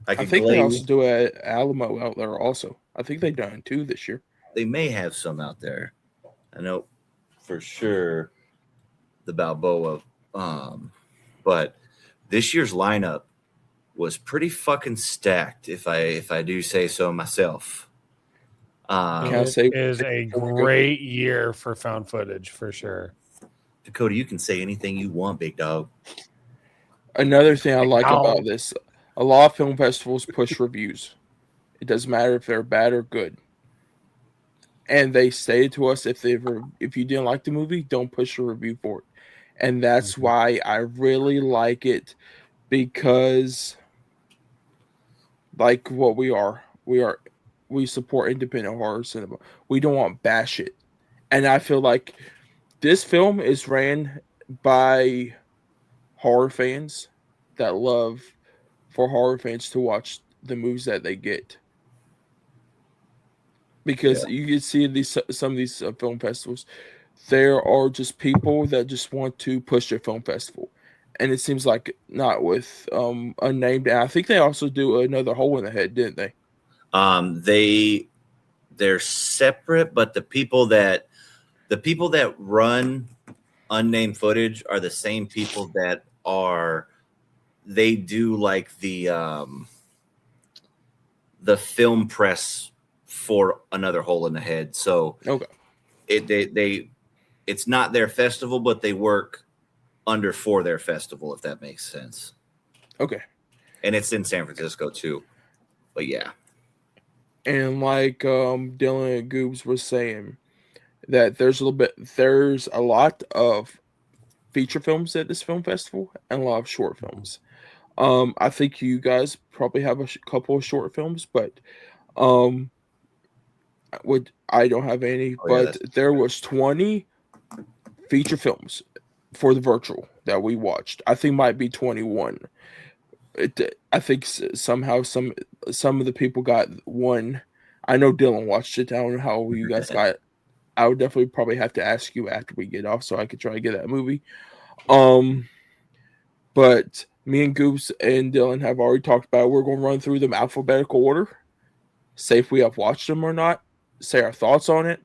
I think they also do it at Alamo out there also. I think they've done 2 this year. They may have some out there. I know for sure the Balboa But this year's lineup was pretty fucking stacked, if I do say so myself. Can I It say is a great year for found footage for sure. Dakota, you can say anything you want, big dog. another thing I like Ow. about this? A lot of film festivals push reviews. It doesn't matter if they're bad or good. And they stated to us if you didn't like the movie, don't push a review for it. And that's why I really like it, because like what we support independent horror cinema. We don't want bash it. And I feel like this film is ran by horror fans that love for horror fans to watch the movies that they get. Because you can see some of these film festivals, there are just people that just want to push their film festival, and it seems like not with Unnamed. And I think they also do another Hole in the Head, didn't they? They're separate, but the people that run Unnamed Footage are the same people that they do like the film press for another Hole in the Head. So Okay. It's not their festival, but they work for their festival, if that makes sense. Okay. And it's in San Francisco too. But yeah. And like Dylan and Goobs was saying, that there's a lot of feature films at this film festival and a lot of short films. I think you guys probably have a couple of short films, but I don't have any. But there was 20 feature films for the virtual that we watched. I think might be 21. I think somehow some of the people got one. I know Dylan watched it. I don't know how you guys got it. I would definitely probably have to ask you after we get off so I could try to get that movie. But me and Goose and Dylan have already talked about it. We're going to run through them alphabetical order, say if we have watched them or not, say our thoughts on it,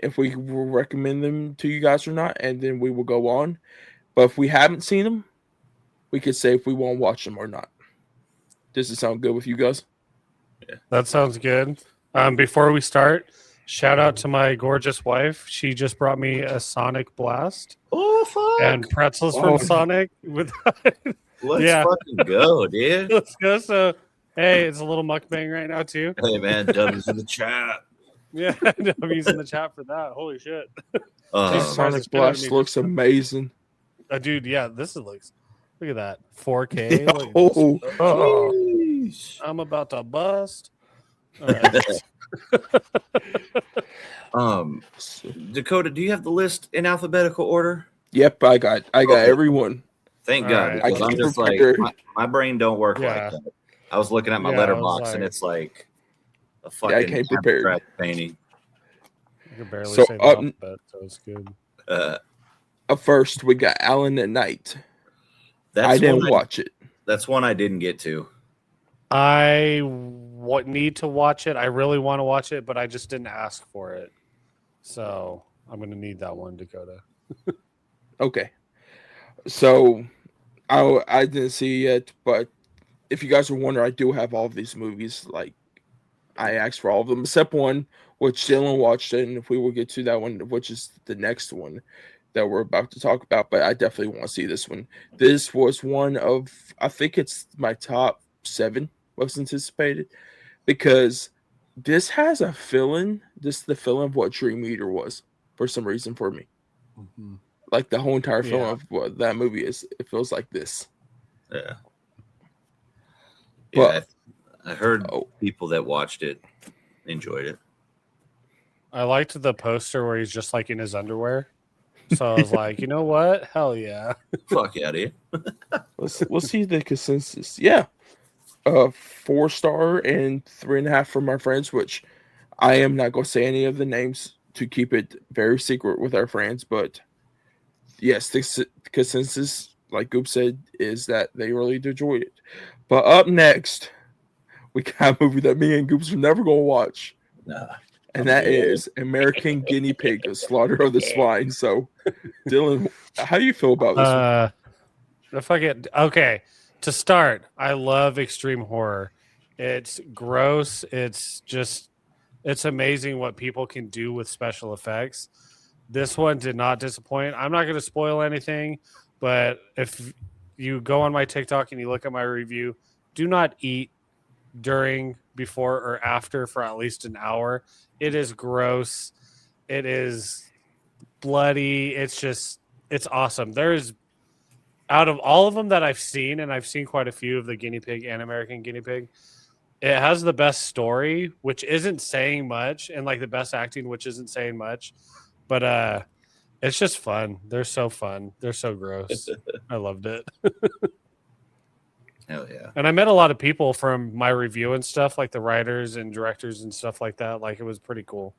if we will recommend them to you guys or not, and then we will go on. But if we haven't seen them, we could say if we won't watch them or not. Does it sound good with you guys? Yeah. That sounds good. Before we start, shout out to my gorgeous wife. She just brought me a Sonic Blast. Oh, fuck. And pretzels from Sonic. Let's fucking go, dude. Let's go. So, hey, it's a little mukbang right now, too. Hey, man, W's in the chat. Yeah, W's in the chat for that. Holy shit. Sonic Blast looks amazing. Dude, yeah, look at that. 4K. Yeah, I'm about to bust. Dakota, do you have the list in alphabetical order? Yep, I got everyone. Thank God. Right. I'm just like my brain don't work like that. I was looking at my letterbox and it's like a fucking I came prepared. painting. I can barely say the alphabet, so it's good. Up first, we got Alan at Night. I didn't watch it. That's one I didn't get to. I need to watch it. I really want to watch it, but I just didn't ask for it. So I'm going to need that one, Dakota. Okay. So I didn't see it, but if you guys are wondering, I do have all of these movies. Like, I asked for all of them except one, which Dylan watched it, and if we will get to that one, which is the next one that we're about to talk about, but I definitely want to see this one. This was one of, I think it's my top 7 most anticipated, because this has a feeling, the feeling of what Dream Eater was for some reason for me. Mm-hmm. Like the whole entire film of what that movie is, it feels like this. Yeah. But, I heard people that watched it enjoyed it. I liked the poster where he's just like in his underwear. So I was like, you know what? Hell yeah. Fuck yeah, dude. Let's see the consensus. Yeah. 4-star and 3.5 from my friends, which I am not going to say any of the names to keep it very secret with our friends. But yes, the consensus, like Goop said, is that they really enjoyed it. But up next, we got a movie that me and Goops are never going to watch. Nah. And that is American Guinea Pig, The Slaughter of the Swine. So Dylan, how do you feel about this one? Okay. To start, I love extreme horror. It's gross. It's amazing what people can do with special effects. This one did not disappoint. I'm not going to spoil anything, but if you go on my TikTok and you look at my review, do not eat during, before, or after for at least an hour. It is gross. It is bloody. It's awesome. There's, out of all of them that I've seen, and I've seen quite a few of the guinea pig and American guinea pig, it has the best story, which isn't saying much, and like the best acting, which isn't saying much, but it's just fun. They're so fun. They're so gross. I loved it. Hell yeah. And I met a lot of people from my review and stuff, like the writers and directors and stuff like that. Like, it was pretty cool.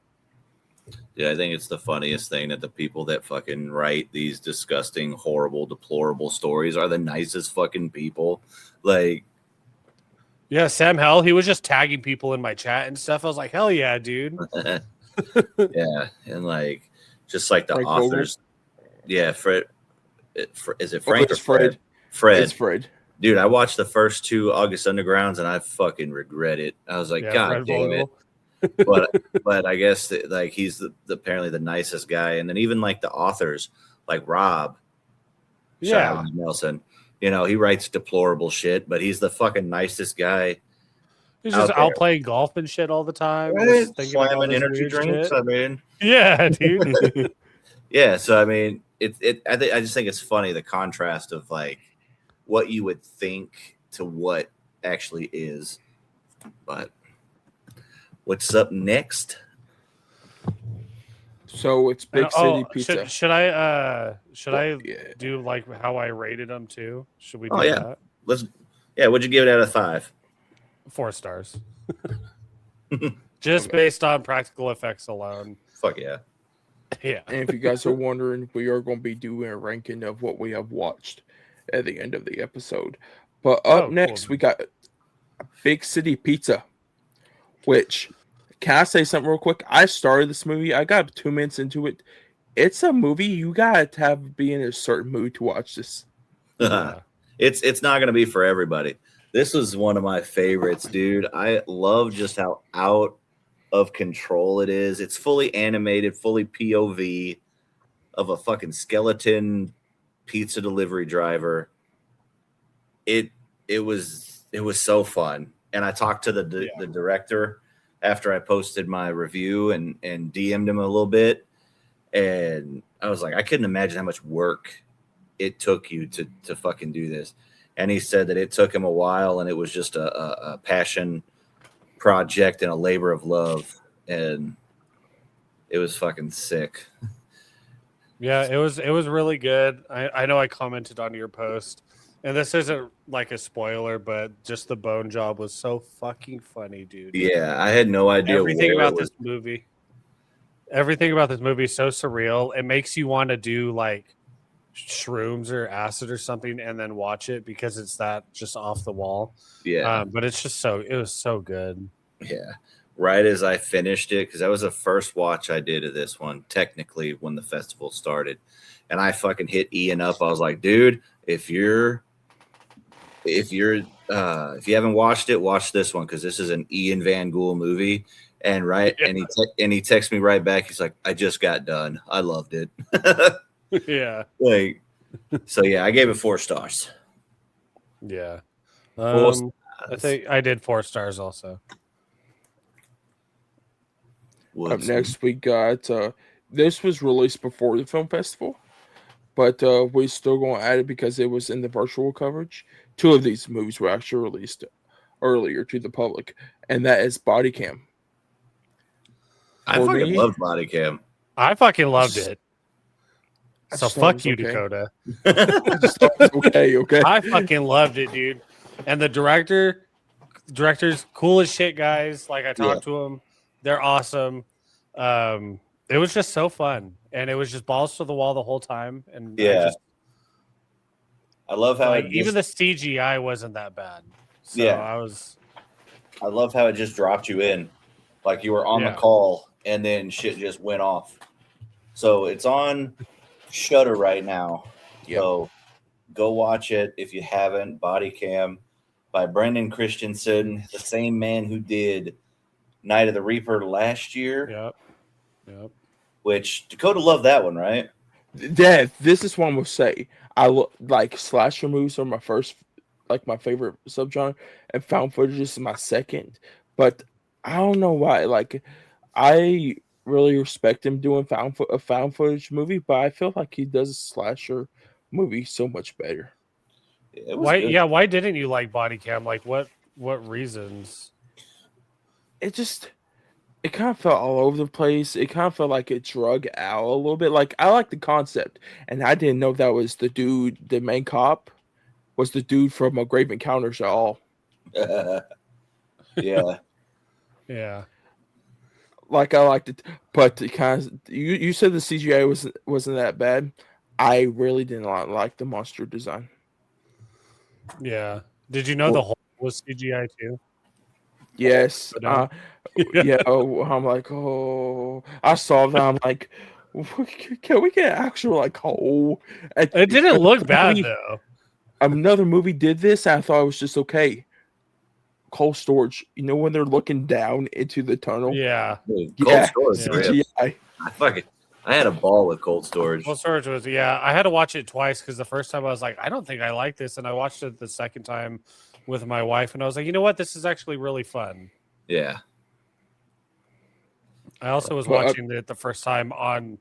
Yeah, I think it's the funniest thing that the people that fucking write these disgusting, horrible, deplorable stories are the nicest fucking people. Like, yeah, Sam Hell, he was just tagging people in my chat and stuff. I was like, hell yeah, dude. yeah, and like, just like the Frank authors. Yeah, Fred. Is it Frank or Fred? Fred. It's Fred. Dude, I watched the first 2 August Undergrounds and I fucking regret it. I was like, Yeah, God Fred damn Vogel. it. But I guess that, like, he's apparently the nicest guy. And then even like the authors, like Rob, Yeah. Nelson, you know, he writes deplorable shit, but he's the fucking nicest guy. He's just out playing golf and shit all the time. Right? Just thinking about all Slamming this energy weird drinks. shit. I mean, Yeah, dude. yeah. So I mean, I just think it's funny, the contrast of like what you would think to what actually is. But what's up next? So it's Big City Pizza. Should I Yeah. do like how I rated them too? Should we do Oh, yeah. that? What'd you give it out of 5? 4 stars. Just based on practical effects alone. Fuck yeah. Yeah. And if you guys are wondering, we are going to be doing a ranking of what we have watched at the end of the episode. But up next, we got Big City Pizza, which, can I say something real quick? I started this movie. I got 2 minutes into it. It's a movie you got to be in a certain mood to watch this. Yeah. It's not going to be for everybody. This was one of my favorites, dude. I love just how out of control it is. It's fully animated, fully POV of a fucking skeleton pizza delivery driver. It was so fun. And I talked to the director after I posted my review and DM'd him a little bit. And I was like, I couldn't imagine how much work it took you to fucking do this. And he said that it took him a while and it was just a passion project and a labor of love. And it was fucking sick. Yeah, it was really good. I know I commented on your post, and this isn't like a spoiler, but just the bone job was so fucking funny, dude. Yeah, I had no idea. Everything about this movie is so surreal. It makes you want to do like shrooms or acid or something and then watch it because it's that just off the wall. Yeah. But it was so good. Yeah. Right as I finished it, because that was the first watch I did of this one, technically, when the festival started. And I fucking hit Ian up. I was like, dude, if you haven't watched it, watch this one, because this is an Ian Van Gool movie. And he texted me right back. He's like, I just got done. I loved it. Yeah. Like, so yeah, I gave it 4 stars. Yeah. 4 stars. I think I did 4 stars also. Up next, we got this was released before the film festival, but we're still going to add it because it was in the virtual coverage. 2 of these movies were actually released earlier to the public, and that is Body Cam. I fucking loved Body Cam. I fucking loved it. So fuck you, Dakota. Okay. I fucking loved it, dude. And the director's cool as shit, guys. Like, I talked to them. They're awesome. It was just so fun. And it was just balls to the wall the whole time. And I love how even the CGI wasn't that bad. So I love how it just dropped you in. Like you were on the call and then shit just went off. So it's on Shudder right now. Yep. So go watch it if you haven't. Body Cam by Brendan Christensen, the same man who did Night of the Reaper last year. Yep. Which Dakota loved that one, right? Dad, this is what I'm gonna say. Like slasher movies are my first, like my favorite subgenre, and found footage is my second. But I don't know why. Like, I really respect him doing a found footage movie, but I feel like he does a slasher movie so much better. It was Why? good. Yeah. Why didn't you like Body Cam? Like, what reasons? It kind of felt all over the place. It kind of felt like it drug out a little bit. Like, I like the concept, and I didn't know that was the dude, the main cop, was the dude from a Grave Encounters at all. Yeah. Yeah. Like, I liked it, but it kind of you said the CGI wasn't that bad. I really didn't like the monster design. Yeah. Did you know the whole was CGI too? Yes. Yeah. Yeah. I'm like, oh, I saw that. I'm like, can we get actual like hole? It didn't look bad though. Another movie did this. And I thought it was just okay. Cold Storage. You know when they're looking down into the tunnel? Yeah. Dude, Cold Storage. Yeah. I had a ball with Cold Storage. Cold Storage was I had to watch it twice because the first time I was like, I don't think I like this, and I watched it the second time with my wife, and I was like, you know what, this is actually really fun. Yeah. I also was watching it the first time on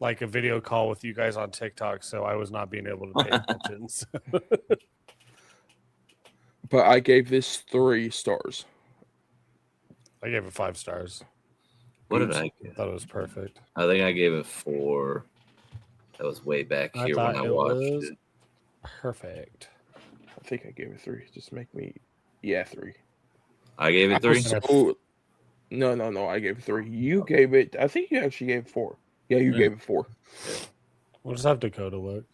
like a video call with you guys on TikTok, so I was not being able to pay attention. So. But I gave this 3 stars. I gave it 5 stars. What did I I give? thought it was perfect. I think I gave it 4. That was way back here when I watched it. Perfect. I think I gave it 3. Just make me, 3. I gave it 3. No. I gave it 3. You gave it. I think you actually gave it 4. Yeah, you gave it 4. We'll just have Dakota look.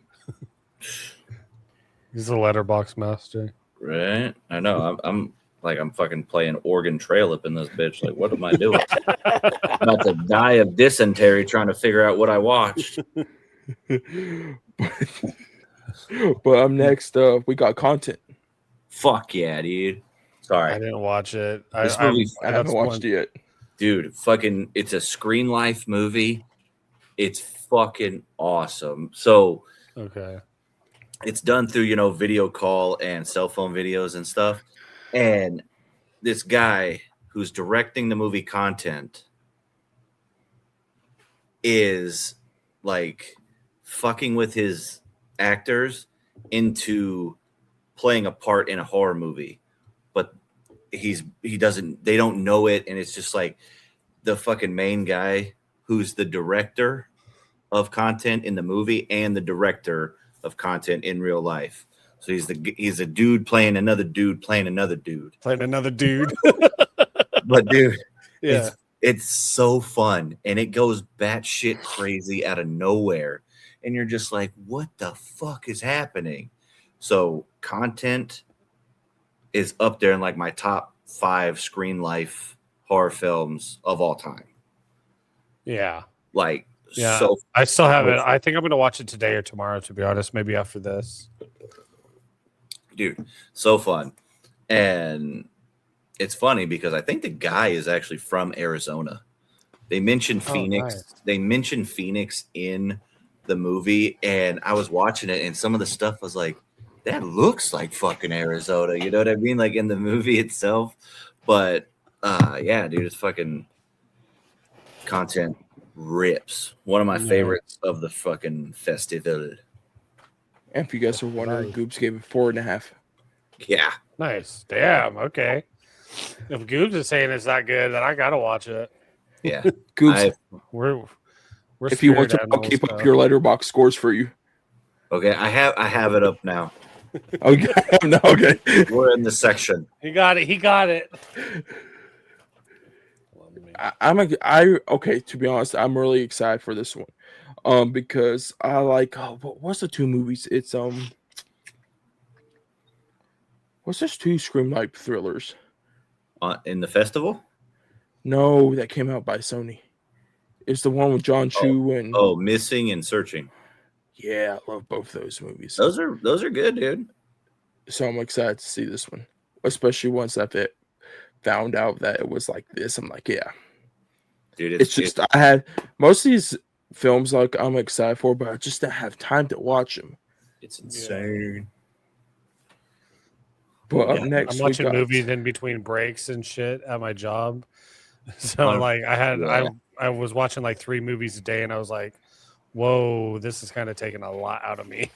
He's a letterbox master. Right? I know. I'm fucking playing Oregon Trail up in this bitch. Like, what am I doing? I'm about to die of dysentery trying to figure out what I watched. But next, we got content. Fuck yeah, dude. Sorry. I didn't watch it. This movie, I haven't watched it yet. Dude, fucking, it's a Screen Life movie. It's fucking awesome. So, okay. It's done through, video call and cell phone videos and stuff. And this guy who's directing the movie content is like fucking with his actors into playing a part in a horror movie, but they don't know it. And it's just like the fucking main guy who's the director of content in the movie and the director of content in real life. So he's a dude playing another dude playing another dude. Playing another dude. But dude, yeah. It's so fun, and it goes batshit crazy out of nowhere. And you're just like, what the fuck is happening? So content is up there in like my top 5 Screen Life horror films of all time. Yeah. Like, yeah. So I still have it. I think I'm going to watch it today or tomorrow, to be honest. Maybe after this. Dude, so fun. And it's funny because I think the guy is actually from Arizona. They mentioned Phoenix. Nice. They mentioned Phoenix in the movie, and I was watching it, and some of the stuff was like, that looks like fucking Arizona. You know what I mean? Like in the movie itself. But yeah, dude, it's fucking content rips. One of my favorites of the fucking festival. And if you guys are wondering, Goobs gave it 4.5. Yeah. Nice. Damn. Okay. If Goobs is saying it's that good, then I gotta watch it. Yeah. Goobs, we're if you want to, I'll keep up your letterbox scores for you. Okay, I have it up now. Okay. No, okay. We're in the section. He got it. Okay, to be honest, I'm really excited for this one. Because I like what's the 2 movies? It's what's those 2 Scream-like thrillers? In the festival? No, that came out by Sony. It's the one with John Chu and Missing and Searching. Yeah, I love both those movies. Those are good, dude. So I'm excited to see this one, especially once I found out that it was like this. I'm like, yeah, Dude, it's just I had most of these films like I'm excited for, but I just didn't have time to watch them. it's insane. But up Yeah, next, I'm watching movies in between breaks and shit at my job. So Oh, like yeah. I was watching like 3 movies a day, and I was like, whoa, this is kind of taking a lot out of me.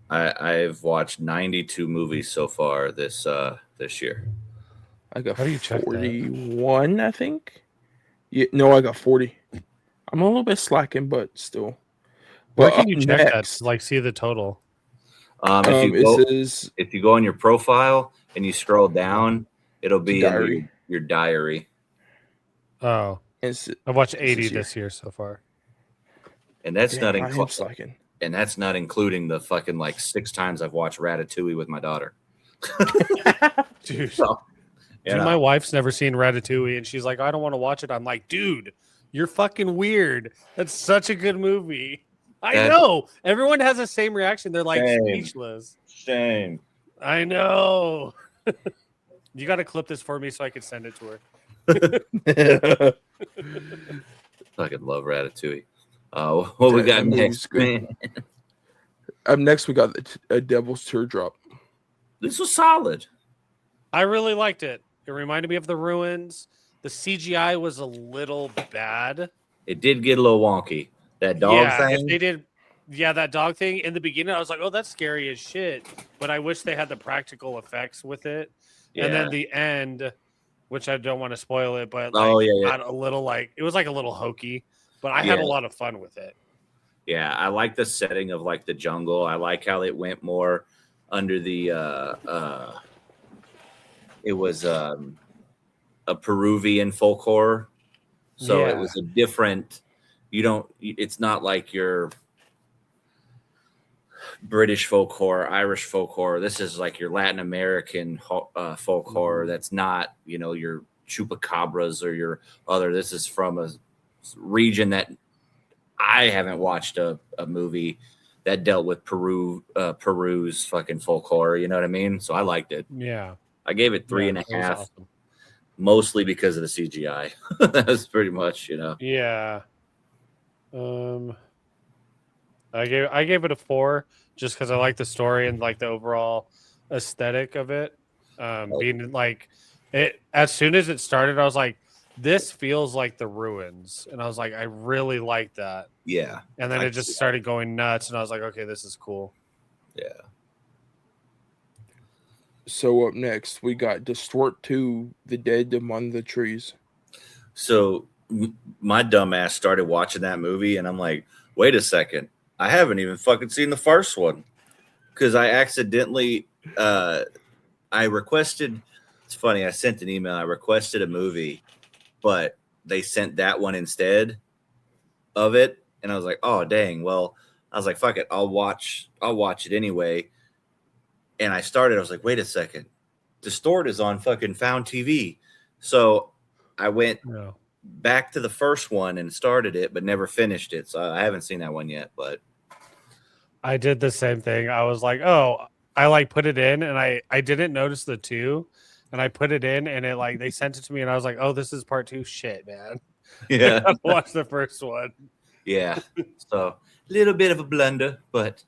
I've watched 92 movies so far this year. I got How do you check that? 41, I think. Yeah, no, I got 40. I'm a little bit slacking, but still. Where But can you check next, that to, like, see the total? If you go on your profile and you scroll down, it'll be diary. in your diary. Oh, I've watched 80 this year so far. And that's not I am including. slacking. And that's not including the fucking like 6 times I've watched Ratatouille with my daughter. Dude, So, you know, my wife's never seen Ratatouille, and she's like, I don't want to watch it. I'm like, dude, you're fucking weird. That's such a good movie. I know. Everyone has the same reaction. They're like speechless. shame. I know. You got to clip this for me so I can send it to her. Fucking love Ratatouille. What we got next, man? Up next, we got a Devil's Teardrop. This was solid. I really liked it. It reminded me of The Ruins. The CGI was a little bad. It did get a little wonky. That dog thing. If they did, that dog thing in the beginning, I was like, oh, that's scary as shit. But I wish they had the practical effects with it. Yeah. And then the end, which I don't want to spoil it, but got a little it was like a little hokey. But I had a lot of fun with it. Yeah, I like the setting of like the jungle. I like how it went more under the it was a Peruvian folk horror. So it was a different it's not like your British folk horror, Irish folk horror. This is like your Latin American folk horror. That's not, your chupacabras or your other. This is from a region that I haven't watched a movie that dealt with Peru's fucking folk horror. You know what I mean? So I liked it. Yeah. I gave it 3.5, awesome. Mostly because of the CGI. That was pretty much, Yeah. I gave it a 4 just because I like the story and like the overall aesthetic of it. Being like it as soon as it started, I was like, this feels like The Ruins. And I was like, I really like that. Yeah. And then it just started going nuts, and I was like, okay, this is cool. Yeah. So up next, we got Distort 2, The Dead Among the Trees. So my dumbass started watching that movie, and I'm like, wait a second. I haven't even fucking seen the first one. Because I accidentally, I requested, it's funny, I sent an email, I requested a movie, but they sent that one instead of it. And I was like, oh, dang. Well, I was like, fuck it. I'll watch it anyway. And I was like, wait a second. Distort is on fucking Found TV. So I went back to the first one and started it, but never finished it. So I haven't seen that one yet, but I did the same thing. I was like, oh, I put it in, and I didn't notice the 2. And I put it in, and it they sent it to me, and I was like, "Oh, this is part 2." Shit, man. Yeah, I watched the first one. Yeah, so a little bit of a blunder, but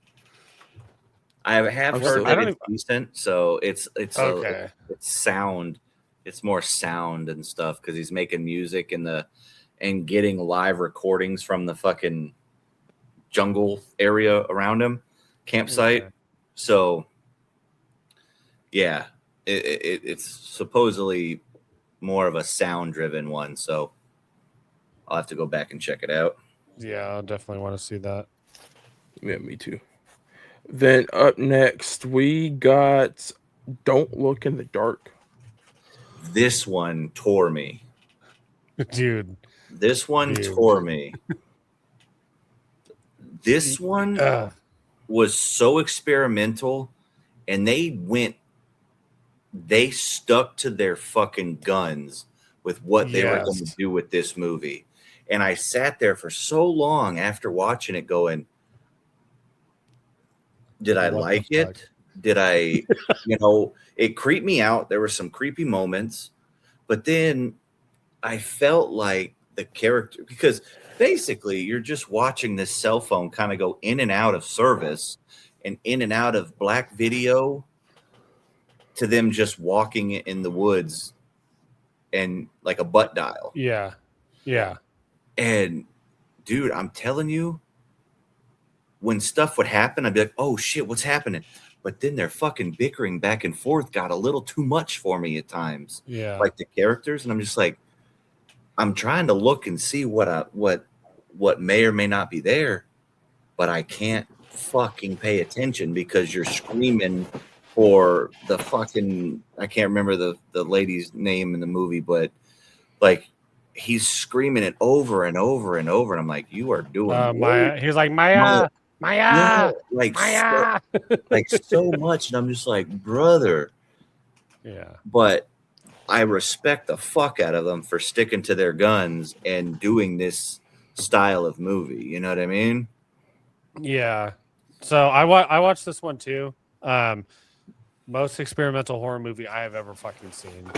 I have heard that it's decent. So it's okay. It's sound. It's more sound and stuff because he's making music and getting live recordings from the fucking jungle area around him, campsite. Okay. So yeah. It's supposedly more of a sound-driven one, so I'll have to go back and check it out. Yeah, I'll definitely want to see that. Yeah, me too. Then up next, we got Don't Look in the Dark. This one tore me. Dude. This one tore me. This one was so experimental, and they stuck to their fucking guns with what they were going to do with this movie. And I sat there for so long after watching it going, Did I What the like fuck? it? Did I, it creeped me out. There were some creepy moments, but then I felt like the character, because basically you're just watching this cell phone kind of go in and out of service and in and out of black video to them just walking in the woods and like a butt dial. Yeah. Yeah. And dude, I'm telling you, when stuff would happen, I'd be like, oh shit, what's happening? But then their fucking bickering back and forth got a little too much for me at times. Yeah. Like the characters, and I'm just like, I'm trying to look and see what may or may not be there, but I can't fucking pay attention because you're screaming for the fucking, I can't remember the lady's name in the movie, but like he's screaming it over and over and over, and I'm like, you are doing Maya. He's like, Maya. yeah, like Maya. so much, and I'm just like, brother. Yeah. But I respect the fuck out of them for sticking to their guns and doing this style of movie. You know what I mean? Yeah. So I watched this one too. Most experimental horror movie I have ever fucking seen.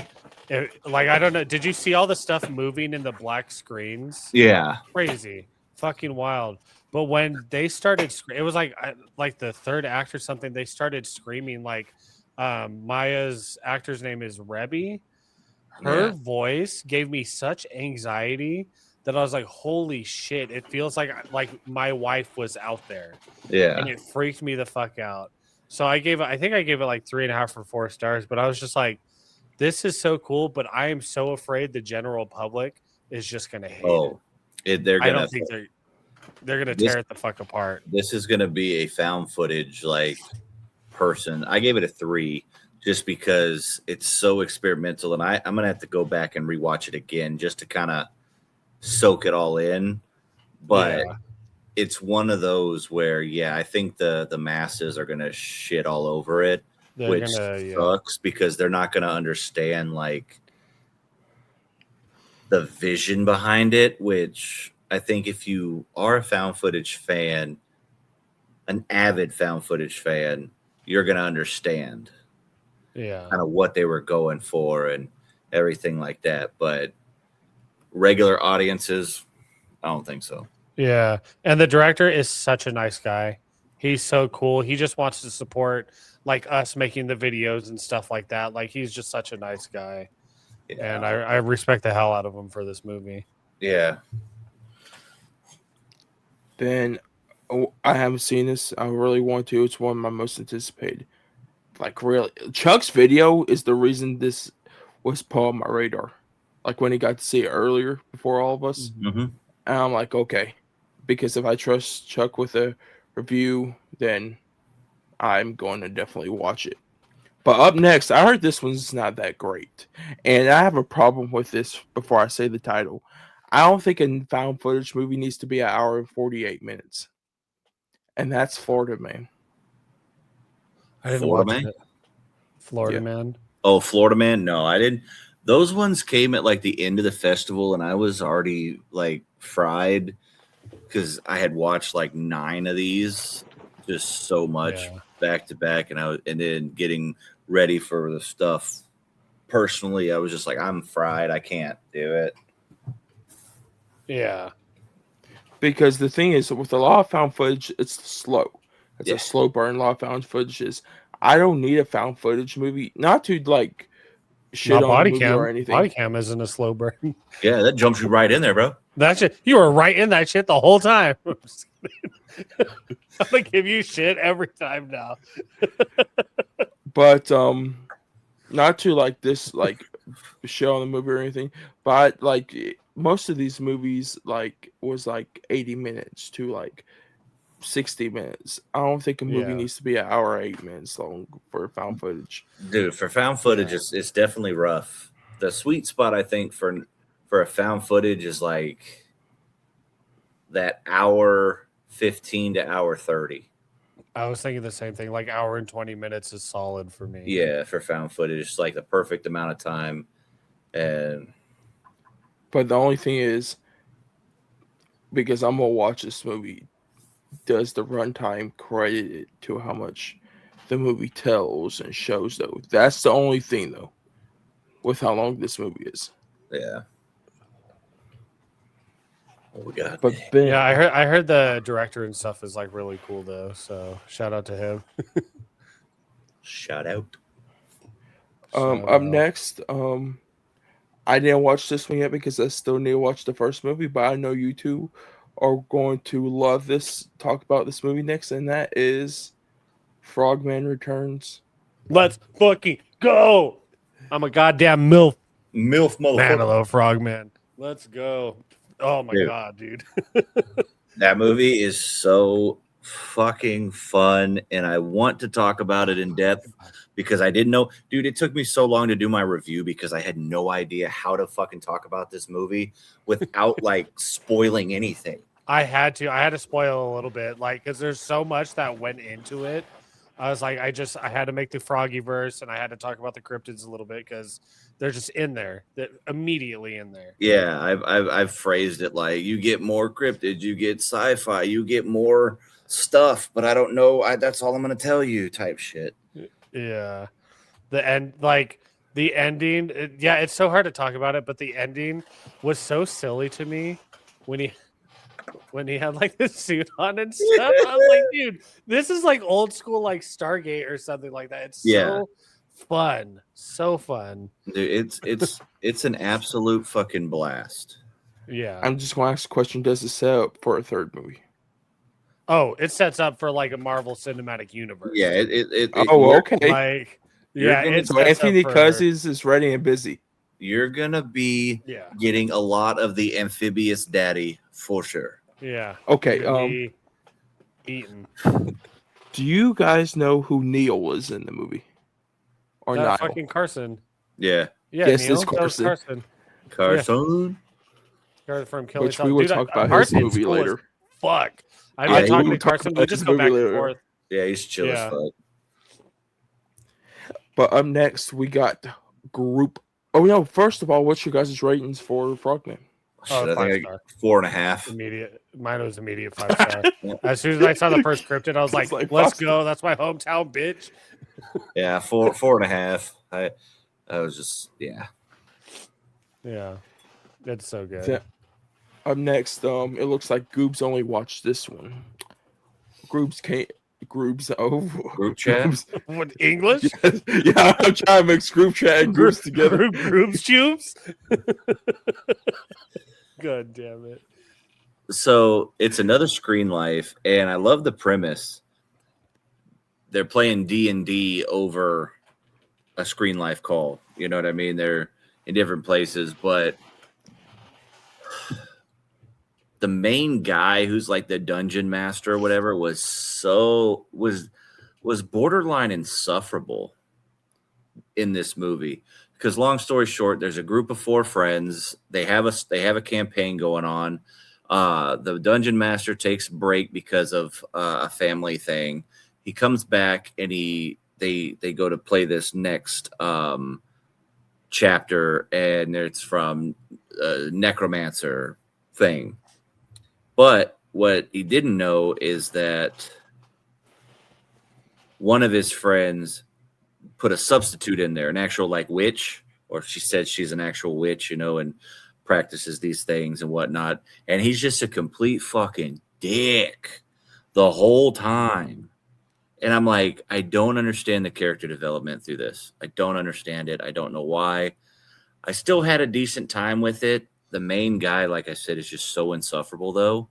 Like, I don't know. Did you see all the stuff moving in the black screens? Yeah. Crazy. Fucking wild. But when they started, it was like the third act or something. They started screaming like, Maya's actor's name is Rebby. Her voice gave me such anxiety that I was like, holy shit, it feels like my wife was out there. Yeah. And it freaked me the fuck out. So I think I gave it like 3.5 or 4 stars, but I was just like, this is so cool, but I am so afraid the general public is just gonna hate it. I don't think they're gonna tear it the fuck apart. This is gonna be a found footage like person. I gave it a 3 just because it's so experimental, and I'm gonna have to go back and rewatch it again just to kind of soak it all in. But it's one of those where, I think the masses are gonna shit all over it, which sucks because they're not gonna understand like the vision behind it. Which I think if you are a found footage fan, an avid found footage fan, you're gonna understand kind of what they were going for and everything like that. But regular audiences, I don't think so. Yeah. And the director is such a nice guy. He's so cool. He just wants to support like us making the videos and stuff like that. Like, he's just such a nice guy. Yeah. And I respect the hell out of him for this movie. Yeah. Then I haven't seen this. I really want to. It's one of my most anticipated. Like, really, Chuck's video is the reason this was put on my radar. Like, when he got to see it earlier before all of us. Mm-hmm. And I'm like, okay. Because if I trust Chuck with a review, then I'm going to definitely watch it. But up next, I heard this one's not that great. And I have a problem with this before I say the title. I don't think a found footage movie needs to be an hour and 48 minutes. And that's Florida Man. I didn't Florida watch Man? it. Florida Man. Oh, Florida Man? No, I didn't. Those ones came at like the end of the festival, and I was already like fried because I had watched like 9 of these, just so much back to back, and then getting ready for the stuff. Personally, I was just like, I'm fried. I can't do it. Yeah. Because the thing is, with a lot of found footage, it's slow. It's a slow burn. A lot of found footage is. I don't need a found footage movie, not to like shit on the movie or anything. Body cam isn't a slow burn. Yeah, that jumps you right in there, bro. That shit, you were right in that shit the whole time. I'm gonna give you shit every time now. But not to like this like show on the movie or anything, but like most of these movies like was like 80 minutes to like 60 minutes. I don't think a movie needs to be an hour 8 minutes long for found footage. Dude, for found footage, it's definitely rough. The sweet spot, I think, for a found footage is like that hour 15 to hour 30. I was thinking the same thing. Like, hour and 20 minutes is solid for me. Yeah, for found footage, it's like the perfect amount of time. And but the only thing is, because I'm gonna watch this movie does the runtime credit to how much the movie tells and shows, though. That's the only thing, though, with how long this movie is. Yeah. What we got? But Ben, Yeah, I heard the director and stuff is like really cool though. So shout out to him. Shout out. Shout up out. next, I didn't watch this one yet because I still need to watch the first movie, but I know you two are going to love this. Talk about this movie next, and that is Frogman Returns. Let's fucking go. I'm a goddamn MILF. MILF Man, motherfucker. hello, Frogman. Let's go. Oh my Dude. god, dude. That movie is so fucking fun, and I want to talk about it in depth because I didn't know. Dude, it took me so long to do my review because I had no idea how to fucking talk about this movie without like spoiling anything. I had to spoil a little bit, like, because there's so much that went into it. I was like, I had to make the Froggy verse, and I had to talk about the cryptids a little bit because they're just in there, that immediately in there. Yeah, I've phrased it like you get more cryptids, you get sci-fi, you get more stuff, but I don't know. That's all I'm gonna tell you, type shit. Yeah, the end, like the ending. Yeah, it's so hard to talk about it, but the ending was so silly to me when he had like the suit on and stuff. I was like, dude, this is like old school, like Stargate or something like that. It's so fun, so fun. Dude, it's an absolute fucking blast. Yeah. I'm just going to ask a question. Does it set up for a third movie? Oh, it sets up for like a Marvel Cinematic Universe. Yeah, Okay. Like, You're yeah, gonna- it's So Anthony Cousins is ready and busy. You're gonna be Yeah, getting a lot of the amphibious daddy for sure. yeah. Okay. Be eaten. Do you guys know who Neil is in the movie? Or That not? fucking Carson. Yeah, Yeah, Yes, Neil. it's That was Carson. Carson. Carson from Killing Which we will talk about his movie later. Fuck. I've Yeah, been talking we to will talk Carson. about We his just go movie back and later. forth. Yeah, he's chill Yeah. as fuck. But up next, we got group. Oh no! First of all, what's your guys' ratings for Frogman? Shit, I 5 think star. 4.5. Immediate. Mine was immediate 5 star. As soon as I saw the first cryptid, I was like, It's like, "Let's fuck. go! That's my hometown, bitch." Yeah, 4.5. I was just Yeah, it's so good. Yeah. Up next, it looks like Goobs only watched this one. Group chat. Group chat? What, English? Yeah, I'm trying to mix group chat and groups together. Groups tubes. God damn it! So it's another Screen Life, and I love the premise. They're playing D&D over a Screen Life call. You know what I mean? They're in different places, but the main guy who's like the dungeon master or whatever was borderline insufferable in this movie. Because long story short, there's a group of 4 friends. They have a campaign going on. The dungeon master takes a break because of a family thing. He comes back and they go to play this next chapter, and it's from necromancer thing. But what he didn't know is that one of his friends put a substitute in there, an actual like witch, or she said she's an actual witch, you know, and practices these things and whatnot. And he's just a complete fucking dick the whole time. And I'm like, I don't understand the character development through this. I don't understand it. I don't know why. I still had a decent time with it. The main guy, like I said, is just so insufferable, though.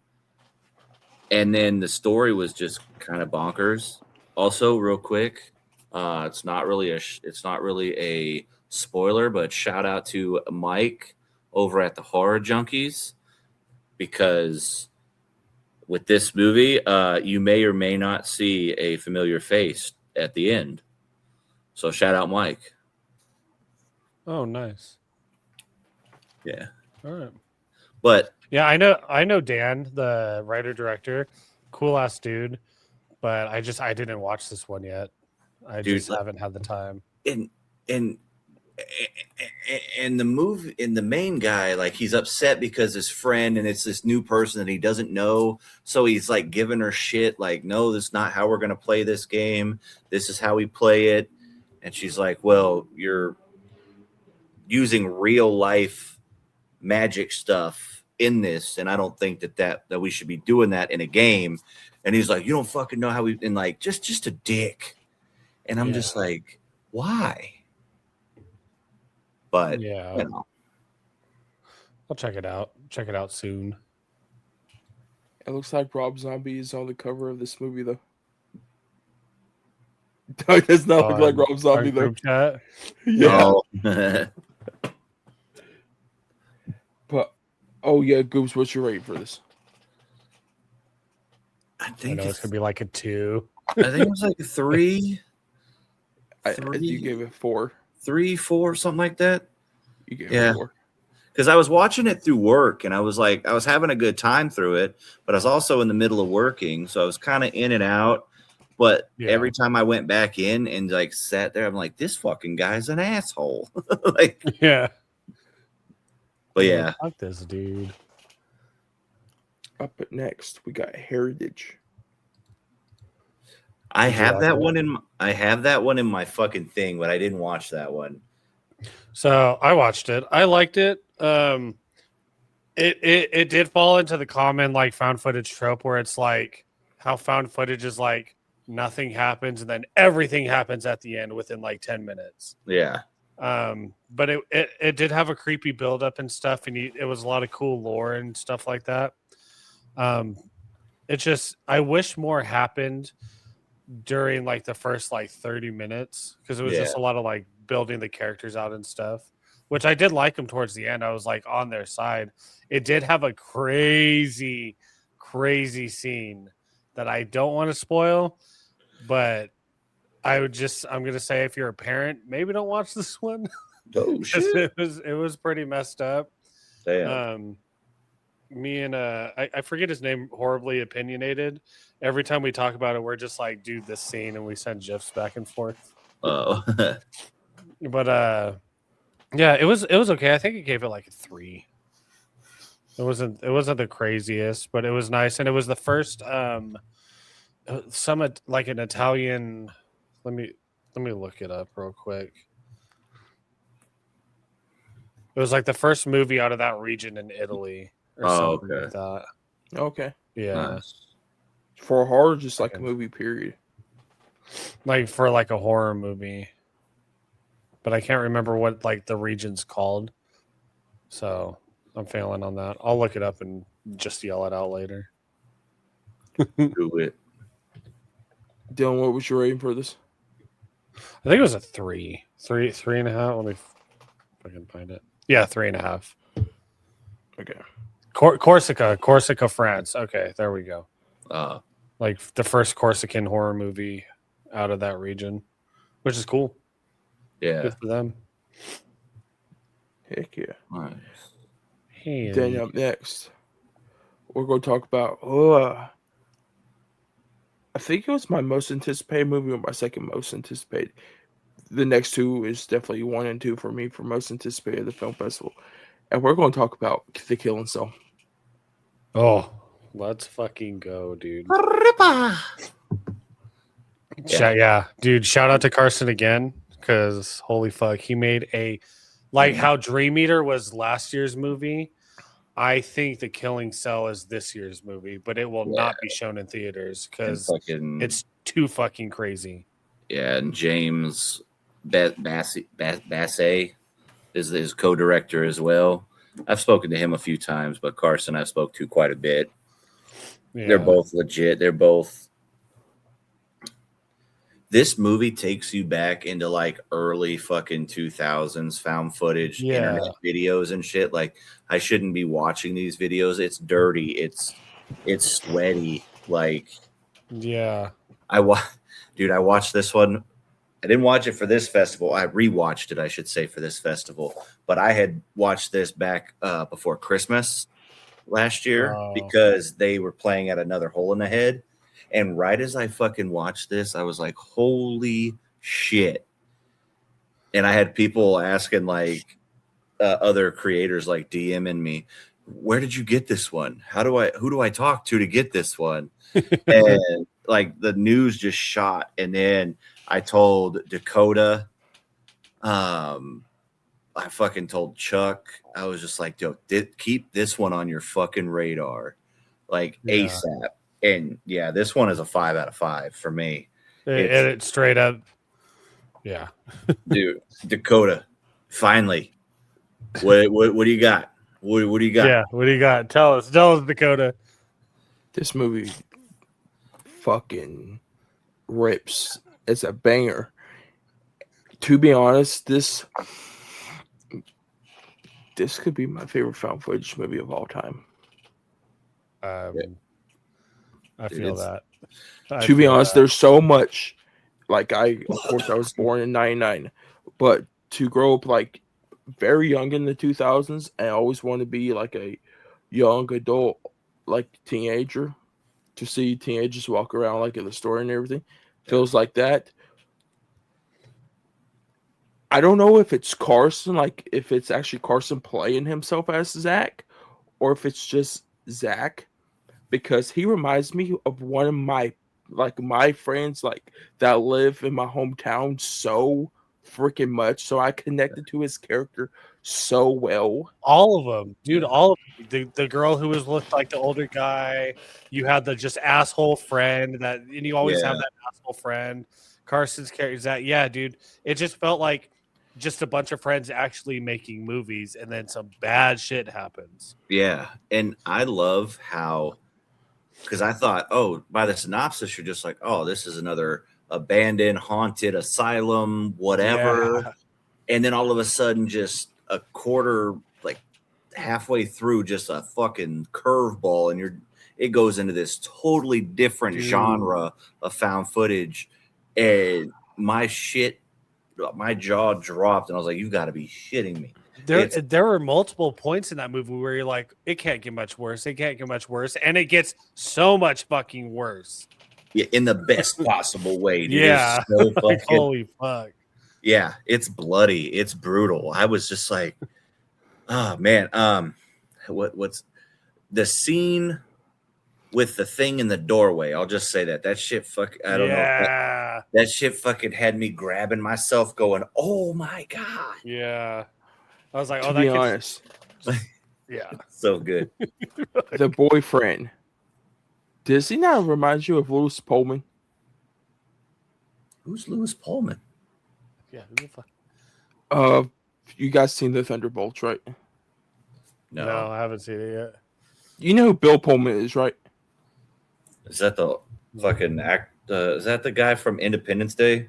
And then the story was just kind of bonkers. Also, real quick, it's not really a spoiler, but shout out to Mike over at the Horror Junkies, because with this movie, you may or may not see a familiar face at the end. So shout out Mike. Oh, nice. Yeah. All right. But Yeah, I know Dan, the writer director, cool ass dude, but I didn't watch this one yet. I Dude, just haven't had the time. and and the main guy, like, he's upset because his friend, and it's this new person that he doesn't know, so he's like giving her shit, like, no, this is not how we're gonna play this game, this is how we play it. And she's like, well, you're using real life magic stuff in this, and I don't think that we should be doing that in a game. And he's like, you don't fucking know how we, and like, just a dick. And I'm just like, why? But yeah, you know. I'll check it out. Check it out soon. It looks like Rob Zombie is on the cover of this movie, though. It does not look like Rob Zombie, though. Group chat. Yeah. No. But, oh yeah, Goobs, what's your rating for this? I I think know it's gonna be like a 2. I think it was like a 3. You gave it 4. 3, 4, something like that. You gave it 4. Because I was watching it through work, and I was like, I was having a good time through it, but I was also in the middle of working, so I was kind of in and out. But every time I went back in and like sat there, I'm like, this fucking guy's an asshole. Like, Yeah. but yeah, Fuck this dude. Up at next, we got Heritage. I Did you have like that it? one in. I have that one in my fucking thing, but I didn't watch that one. So I watched it. I liked it. It did fall into the common like found footage trope where it's like how found footage is like nothing happens and then everything happens at the end within like 10 minutes. Yeah, But it did have a creepy buildup and stuff, and it was a lot of cool lore and stuff like that. It's just I wish more happened during like the first like 30 minutes because it was just a lot of like building the characters out and stuff, which I did like them towards the end. I was like on their side. It did have a crazy scene that I don't want to spoil, but I'm gonna say if you're a parent, maybe don't watch this one. oh shit, it was pretty messed up. damn. Me and I forget his name, horribly opinionated. Every time we talk about it, we're just like, dude, this scene, and we send gifs back and forth. Oh, But yeah, it was okay. I think it gave it like a 3. It wasn't the craziest, but it was nice, and it was the first some like an Italian. Let me look it up real quick. It was like the first movie out of that region in Italy or something like that. Okay. Yeah. nice. For horror, just like a movie, period. Like for like a horror movie. But I can't remember what like the region's called. So I'm failing on that. I'll look it up and just yell it out later. Do it. Dylan, what was your rating for this? I think it was a 3. 3.5. Let me fucking find it. Yeah, 3.5. Okay. Corsica, France. Okay, there we go. Like the first Corsican horror movie out of that region, which is cool. Yeah. Good for them. Heck yeah. Nice. Hey, Then up next, we're going to talk about, I think it was my most anticipated movie or my second most anticipated. The next two is definitely 1 and 2 for me for most anticipated of the film festival. And we're going to talk about The Killing Cell. Oh, let's fucking go, dude. Yeah. Dude, shout out to Carson again, because holy fuck, he made a like how Dream Eater was last year's movie. I think The Killing Cell is this year's movie, but it will not be shown in theaters because it's too fucking crazy. Yeah, and James Bassey is his co-director as well. I've spoken to him a few times, but Carson I've spoke to quite a bit. Yeah. They're both legit. They're both. This movie takes you back into like early fucking 2000s found footage, internet videos and shit. Like, I shouldn't be watching these videos. It's dirty. It's sweaty. Like, yeah. I watched this one. I didn't watch it for this festival. I rewatched it, I should say, for this festival. But I had watched this back before Christmas last year because they were playing at another Hole in the Head. And right as I fucking watched this, I was like, holy shit. and I had people asking like other creators like DMing me, where did you get this one? Who do I talk to get this one? And like the news just shot, and then I told Dakota, I fucking told Chuck, I was just like, yo, keep this one on your fucking radar, like ASAP. And yeah, this one is a 5 out of 5 for me. It's straight up. Yeah. Dude, Dakota, finally. What do you got? What do you got? Yeah, what do you got? Tell us, Dakota. This movie fucking rips. It's a banger. To be honest, this could be my favorite found footage movie of all time. I feel that. To be honest, there's so much. Like of course, I was born in '99, but to grow up like very young in the 2000s, I always want to be like a young adult, like teenager. To see teenagers walk around like in the store and everything, feels like that. I don't know if it's Carson, like if it's actually Carson playing himself as Zach, or if it's just Zach, because he reminds me of one of my friends like that live in my hometown so freaking much. So I connected to his character so well. All of them, dude. All of them. The girl who looked like the older guy. You had the just asshole friend and you always have that asshole friend. Carson's character is that, yeah, dude. It just felt like just a bunch of friends actually making movies, and then some bad shit happens. Yeah, and I love how, because I thought, oh, by the synopsis, you're just like, oh, this is another abandoned, haunted asylum, whatever. Yeah. And then all of a sudden, just a quarter, like halfway through, just a fucking curveball, and it goes into this totally different genre of found footage, and my jaw dropped, and I was like, "You got to be shitting me!" There were multiple points in that movie where you're like, "It can't get much worse. It can't get much worse," and it gets so much fucking worse. Yeah, in the best possible way. Dude. Yeah, so fucking, holy fuck. Yeah, it's bloody. It's brutal. I was just like, oh man. What's the scene with the thing in the doorway? I'll just say that shit I don't know. That shit fucking had me grabbing myself going, oh my God. Yeah. I was like, to be honest. Yeah. So good. The boyfriend. Does he not remind you of Lewis Pullman? Who's Lewis Pullman? Yeah. Who the fuck? You guys seen the Thunderbolts, right? No, I haven't seen it yet. You know who Bill Pullman is, right? Is that the fucking act? Is that the guy from Independence Day?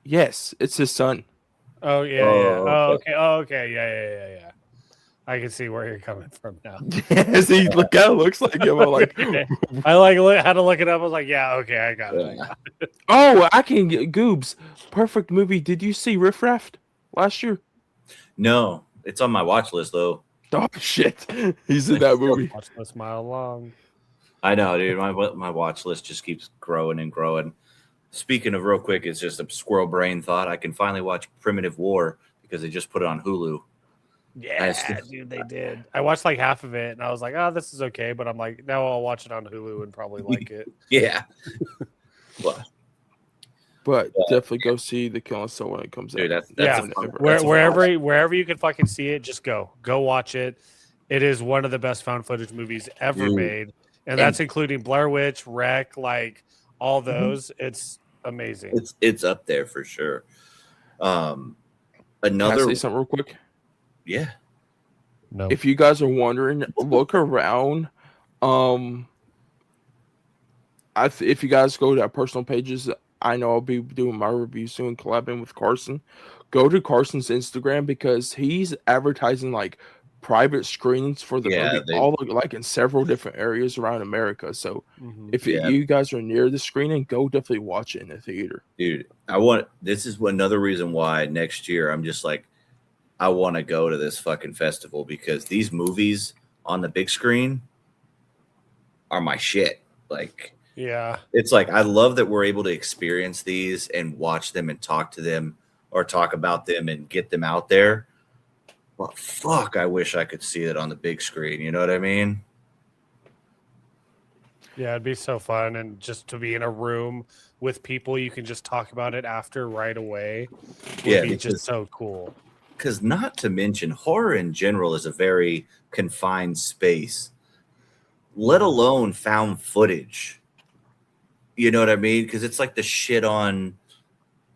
Yes, it's his son. Oh yeah, yeah. Oh okay. Yeah. I can see where you're coming from now. Yes, he kind of looks like him. I'm like, I had to look it up. I was like, yeah, okay, I got it. Oh, I can get Goobs. Perfect movie. Did you see Riff Raft last year? No, it's on my watch list though. Oh shit, he's in that movie. Watch this mile long. I know, dude. My watch list just keeps growing and growing. Speaking of real quick, it's just a squirrel brain thought. I can finally watch Primitive War because they just put it on Hulu. Yeah, dude, they did. I watched like half of it, and I was like, "Oh, this is okay," but I'm like, now I'll watch it on Hulu and probably like it. Yeah, but definitely go see The Killing Soul when it comes out. Dude, wherever you can fucking see it, just go watch it. It is one of the best found footage movies ever made, and that's including Blair Witch, Wreck, like all those. It's amazing. It's up there for sure. Can I say something real quick? Yeah. No. If you guys are wondering, look around. If you guys go to our personal pages, I know I'll be doing my review soon, collabing with Carson. Go to Carson's Instagram because he's advertising like private screenings for the movie, all like in several different areas around America. So if you guys are near the screening, go definitely watch it in the theater. Dude, this is another reason why next year I'm just like, I want to go to this fucking festival because these movies on the big screen are my shit. Like, yeah, it's like I love that we're able to experience these and watch them and talk to them or talk about them and get them out there. Well, fuck, I wish I could see it on the big screen. You know what I mean? Yeah, it'd be so fun, and just to be in a room with people you can just talk about it after right away would be just so cool. Because not to mention, horror in general is a very confined space, let alone found footage. You know what I mean? Because it's like the shit on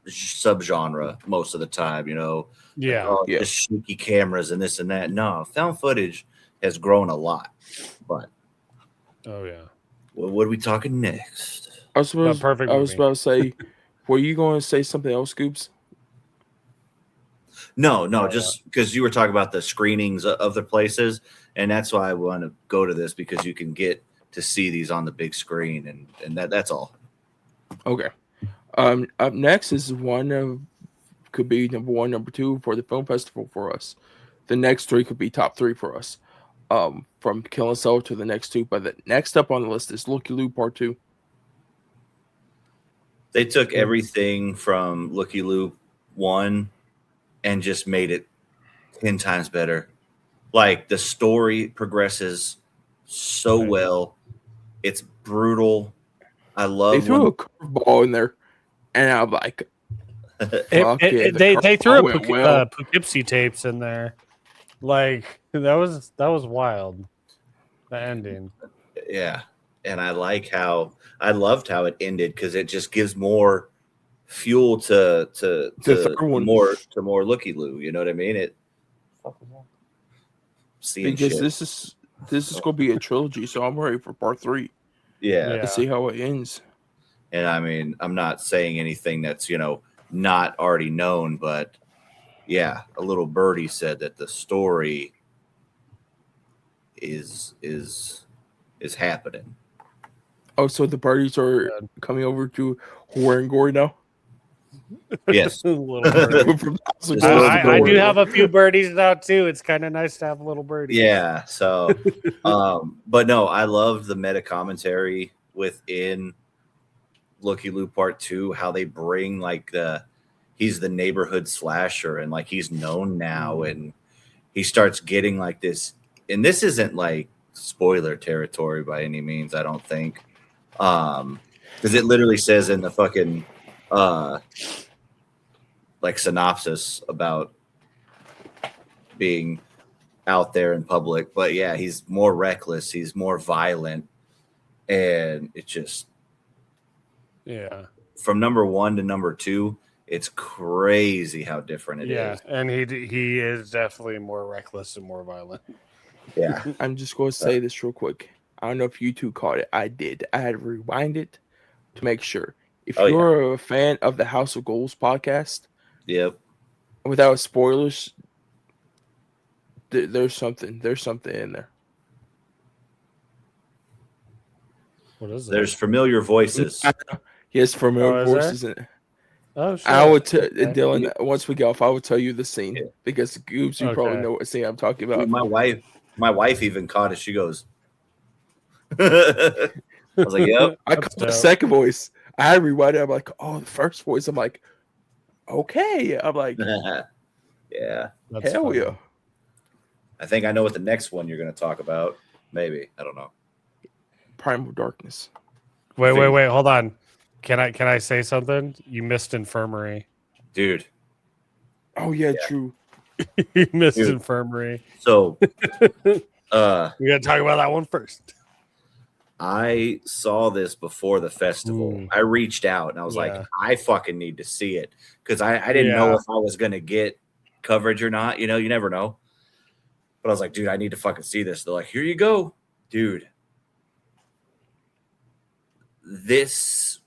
subgenre most of the time, you know? Yeah. Like, the shaky cameras and this and that. No, found footage has grown a lot. But oh yeah. Well, what are we talking next? I was about to say, were you going to say something else, Scoops? No, just because you were talking about the screenings of the places, and that's why I want to go to this, because you can get to see these on the big screen, and that's all. Okay. Up next is could be number 1, number 2 for the film festival for us. The next 3 could be top 3 for us. From Kill and Cell to the next 2, but the next up on the list is Looky Loo Part 2. They took everything from Looky Loo 1 and just made it 10 times better. Like, the story progresses so well. It's brutal. I love they threw a curveball in there, and I'm like, they threw Poughkeepsie tapes in there. Like, that was wild. The ending. Yeah. And I loved how it ended, because it just gives more fuel to more Looky Loo. You know what I mean? This is going to be a trilogy, so I'm ready for part 3. Yeah. To see how it ends. And I mean, I'm not saying anything that's, not already known, but yeah, a little birdie said that the story is happening. Oh, so the birdies are coming over to Horror and Gore now? Yes. I do have a few birdies now too. It's kind of nice to have a little birdie. Yeah. So, but no, I loved the meta commentary within Looky Loo Part 2. How they bring he's the neighborhood slasher, and like he's known now, and he starts getting like this. And this isn't like spoiler territory by any means, I don't think, because it literally says in the fucking synopsis about being out there in public. But yeah, he's more reckless, he's more violent, and it just from number 1 to number 2, it's crazy how different it is. Yeah, and he is definitely more reckless and more violent. Yeah. I'm just going to say this real quick. I don't know if you two caught it. I did. I had to rewind it to make sure. If you're a fan of the House of Ghouls podcast, yep, without spoilers, there's something in there. What is it? There's familiar voices. Yes, familiar voices in it. Oh, sure. I would Dylan, once we get off, I will tell you the scene, because Goobs, you probably know what scene I'm talking about. Dude, my wife even caught it. She goes, I was like, yep. I caught the second voice. I had to rewind it. I'm like, oh, the first voice. I'm like, okay. I'm like, yeah. That's hell funny. yeah. I think I know what the next one you're going to talk about. Maybe. I don't know. Primal Darkness. Wait. Hold on. Can I say something? You missed Infirmary. Dude. Oh, yeah. True. You missed Infirmary. So, we got to talk about that one first. I saw this before the festival. I reached out and I was like, I fucking need to see it, because I didn't know if I was going to get coverage or not. You never know. But I was like, dude, I need to fucking see this. They're like, here you go, dude. This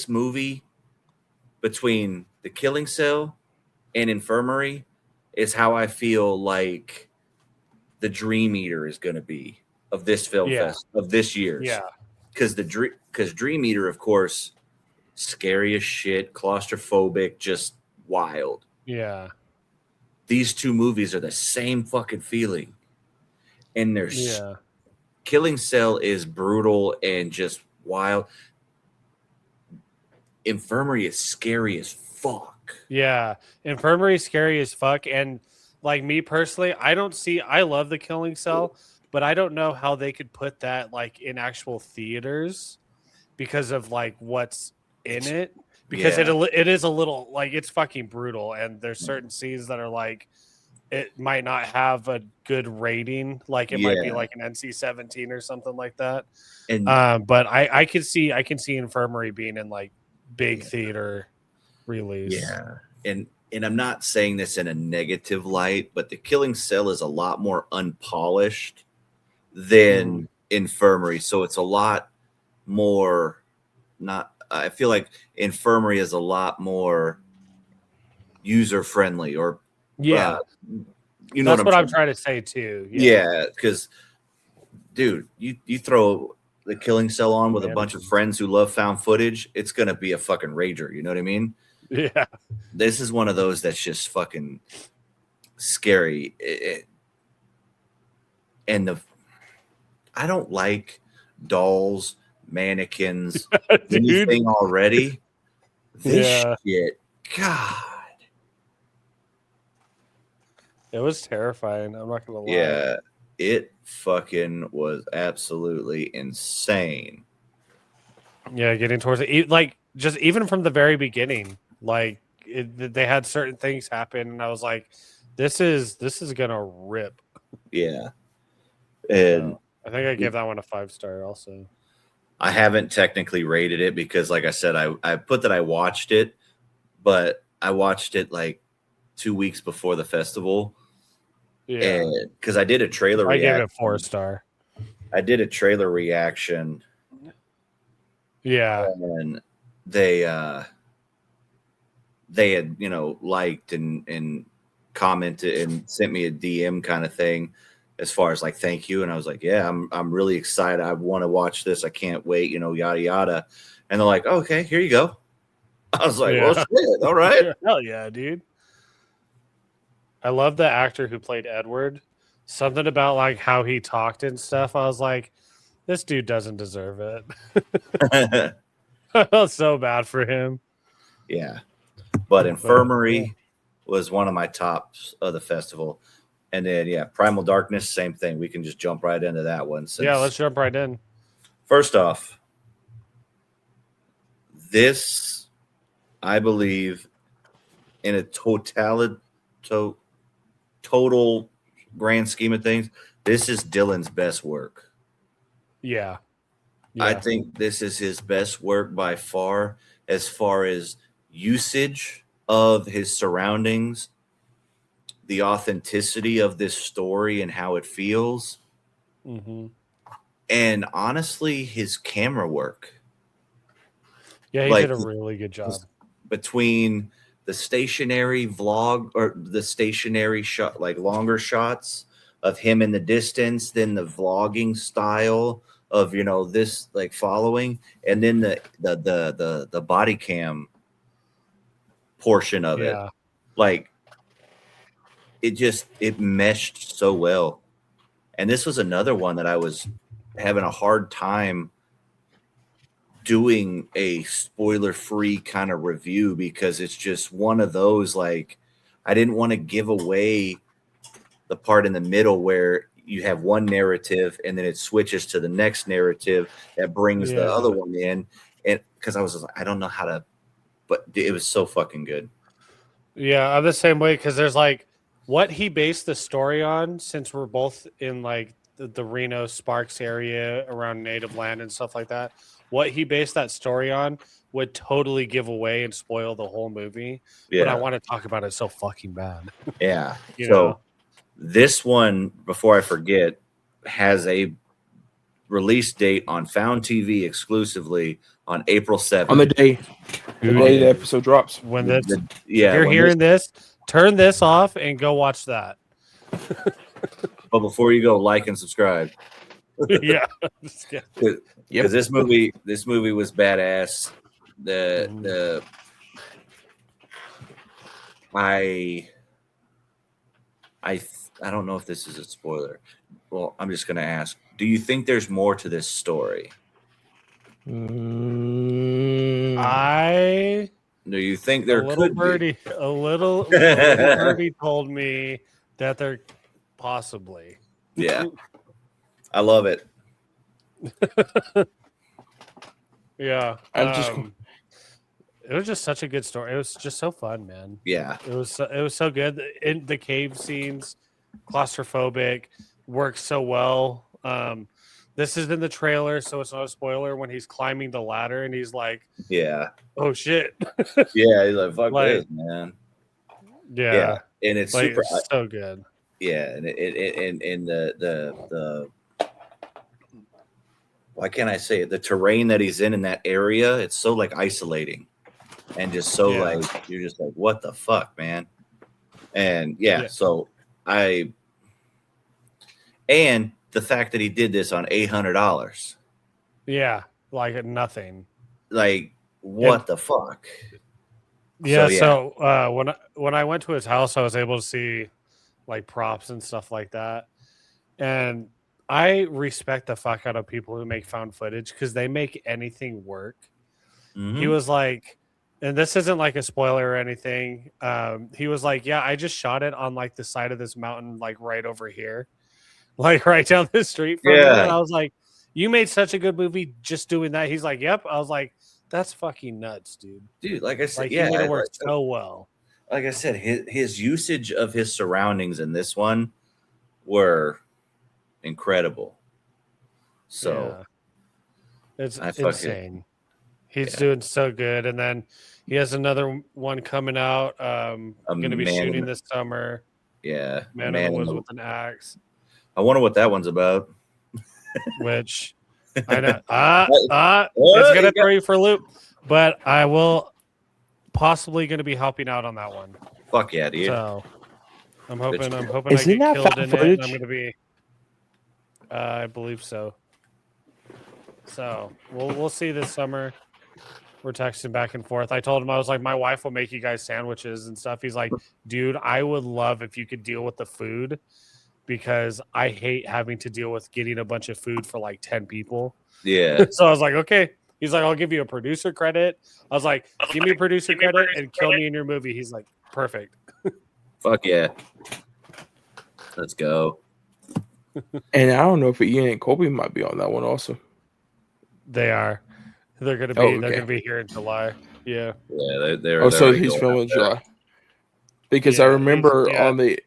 movie, between The Killing Cell and Infirmary, is how I feel like the Dream Eater is going to be of this film fest of this year's. Yeah, because Dream Eater, of course, scary as shit, claustrophobic, just wild. Yeah. These two movies are the same fucking feeling, and Killing Cell is brutal and just wild. Infirmary is scary as fuck. Yeah, Infirmary is scary as fuck. And like me personally, I love the Killing Cell, but I don't know how they could put that like in actual theaters because of like what's in it. Because Yeah. it is a little like it's fucking brutal, and there's certain scenes that are like it might not have a good rating, like it might be Yeah. like an NC-17 or something like that. And But I can see Infirmary being in like big theater release. yeah, and I'm not saying this in a negative light, but the Killing Cell is a lot more unpolished than Infirmary, so it's a lot more not. I feel like Infirmary is a lot more user friendly, or Yeah, you know that's what I'm trying to say too. Yeah, because dude, you throw the Killing Cell on with a Man. bunch of friends who love found footage, it's gonna be a fucking rager. You know what I mean? Yeah. This is one of those that's just fucking scary. I don't like dolls, mannequins, anything already. This shit, God. It was terrifying. I'm not gonna lie. Yeah, it fucking was absolutely insane. Yeah, getting towards it, like just even from the very beginning, like they had certain things happen, and I was like, "This is gonna rip." Yeah, and I think I gave that one a 5-star. Also, I haven't technically rated it because, like I said, I put that I watched it, but I watched it like 2 weeks before the festival. yeah, Because I did a trailer I gave reaction. it 4-star. I did a trailer reaction. Yeah, And they had, liked and commented and sent me a DM kind of thing as far as like thank you. And I was like, yeah, I'm really excited. I want to watch this. I can't wait, yada yada. And they're like, oh, okay, here you go. I was like, well, shit, all right. Hell yeah, dude. I love the actor who played Edward. Something about like how he talked and stuff. I was like, this dude doesn't deserve it. I felt so bad for him. Yeah. But Infirmary was one of my tops of the festival. And then, Primal Darkness, same thing. We can just jump right into that one. Let's jump right in. First off, this, I believe, in a total grand scheme of things, this is Dylan's best work. Yeah. I think this is his best work by far as usage of his surroundings, the authenticity of this story and how it feels. Mm-hmm. And honestly, his camera work. Yeah, he did a really good job. Between the stationary vlog or the stationary shot, like longer shots of him in the distance, then the vlogging style of this like following, and then the body cam portion of it, like it meshed so well. And this was another one that I was having a hard time doing a spoiler-free kind of review because it's just one of those, like, I didn't want to give away the part in the middle where you have one narrative and then it switches to the next narrative that brings the other one in. And because I was like, I don't know how to, but it was so fucking good. Yeah, I'm the same way because there's like what he based the story on, since we're both in like the Reno Sparks area around native land and stuff like that. What he based that story on would totally give away and spoil the whole movie. Yeah. But I want to talk about it so fucking bad. Yeah. So this one, before I forget, has a release date on Found TV exclusively on April 7th. On the day the episode drops. When this, you're hearing this, turn this off and go watch that. But before you go, like and subscribe. Yeah. Because this movie was badass. I don't know if this is a spoiler. Well, I'm just gonna ask. Do you think there's more to this story? I Do you think A there little could birdie, a little birdie told me that they're possibly. be? Yeah, I love it. Yeah. I'm just It was just such a good story. It was just so fun, man. Yeah, It was so good. In the cave scenes, claustrophobic, works so well. This is in the trailer, so it's not a spoiler. When he's climbing the ladder and he's like, yeah, "Oh shit!" yeah. He's like, "Fuck Like, this, man." Yeah, And it's like super. it's so good. Yeah, and the why can't I say it? The terrain that he's in that area, it's so like isolating, and just so Yeah. like you're just like, what the fuck, man? And Yeah. so and the fact that he did this on $800, Yeah, like nothing. like what the fuck? Yeah. So, yeah. So when I went to his house, I was able to see like props and stuff like that, and I respect the fuck out of people who make found footage because they make anything work. He was like, and this isn't like a spoiler or anything. He was like, yeah, I just shot it on like the side of this mountain, like right over here, like right down the street from Yeah. me. And I was like, you made such a good movie just doing that. He's like, yep. I was like, that's fucking nuts, dude. Like I said, Like, yeah, he made it work so well. like I said, his usage of his surroundings in this one were incredible. So yeah. It's I fucking- insane. He's doing so good, and then he has another one coming out. Going to be Man in shooting the- this summer. yeah, Man Man in the in Woods the- with an axe, I wonder what that one's about. which I know. What? It's gonna You got- throw you for a loop, but I will possibly going to be helping out on that one. Fuck yeah, dude. So I'm hoping I Isn't get that killed found in it. And footage? I'm going to be. I believe so. So we'll see this summer. We're texting back and forth. I told him, I was like, my wife will make you guys sandwiches and stuff. He's like, dude, I would love if you could deal with the food because I hate having to deal with getting a bunch of food for like 10 people. Yeah. So I was like, okay. He's like, I'll give you a producer credit. I was like, give me a producer credit and kill me in your movie. He's like, perfect. Fuck yeah. Let's go. And I don't know if Ian and Colby might be on that one also. They are. They're gonna be. Oh, okay. They're gonna be here in July. Yeah. Yeah, they're. Oh, they're so already he's going filming out in there. July. Because Yeah, I remember he's- yeah. on the.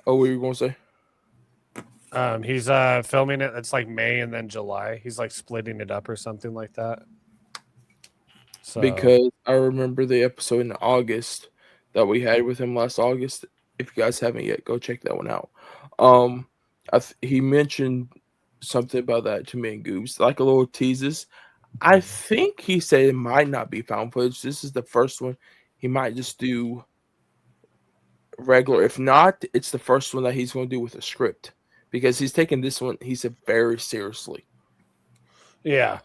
Oh, what were you going to say? He's filming it. It's like May and then July. He's like splitting it up or something like that. So Because I remember the episode in August that we had with him last August. If you guys haven't yet, go check that one out. He mentioned something about that to me and Goobs, like a little teases. I think he said it might not be found footage. This is the first one. He might just do regular. If not, it's the first one that he's going to do with a script because he's taking this one, he said, very seriously. yeah,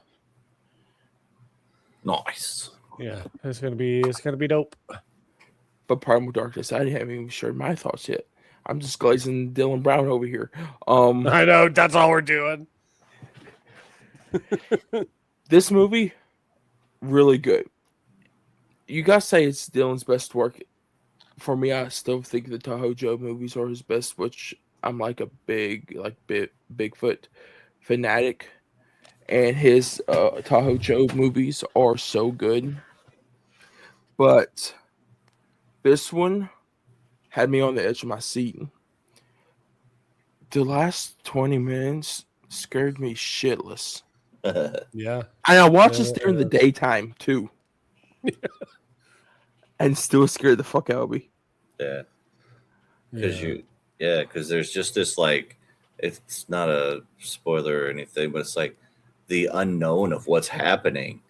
Nice. yeah, it's gonna be dope. But Primal Darkness, I haven't even shared my thoughts yet. I'm just glazing Dylan Brown over here. I know that's all we're doing. This movie, really good. You guys say it's Dylan's best work. For me, I still think the Tahoe Joe movies are his best, which I'm like a Bigfoot fanatic. And his Tahoe Joe movies are so good. But this one had me on the edge of my seat. The last 20 minutes scared me shitless. Yeah, And I watched this during the daytime too. And still scared the fuck out of me. Yeah. Because there's just this like, it's not a spoiler or anything, but it's like the unknown of what's happening.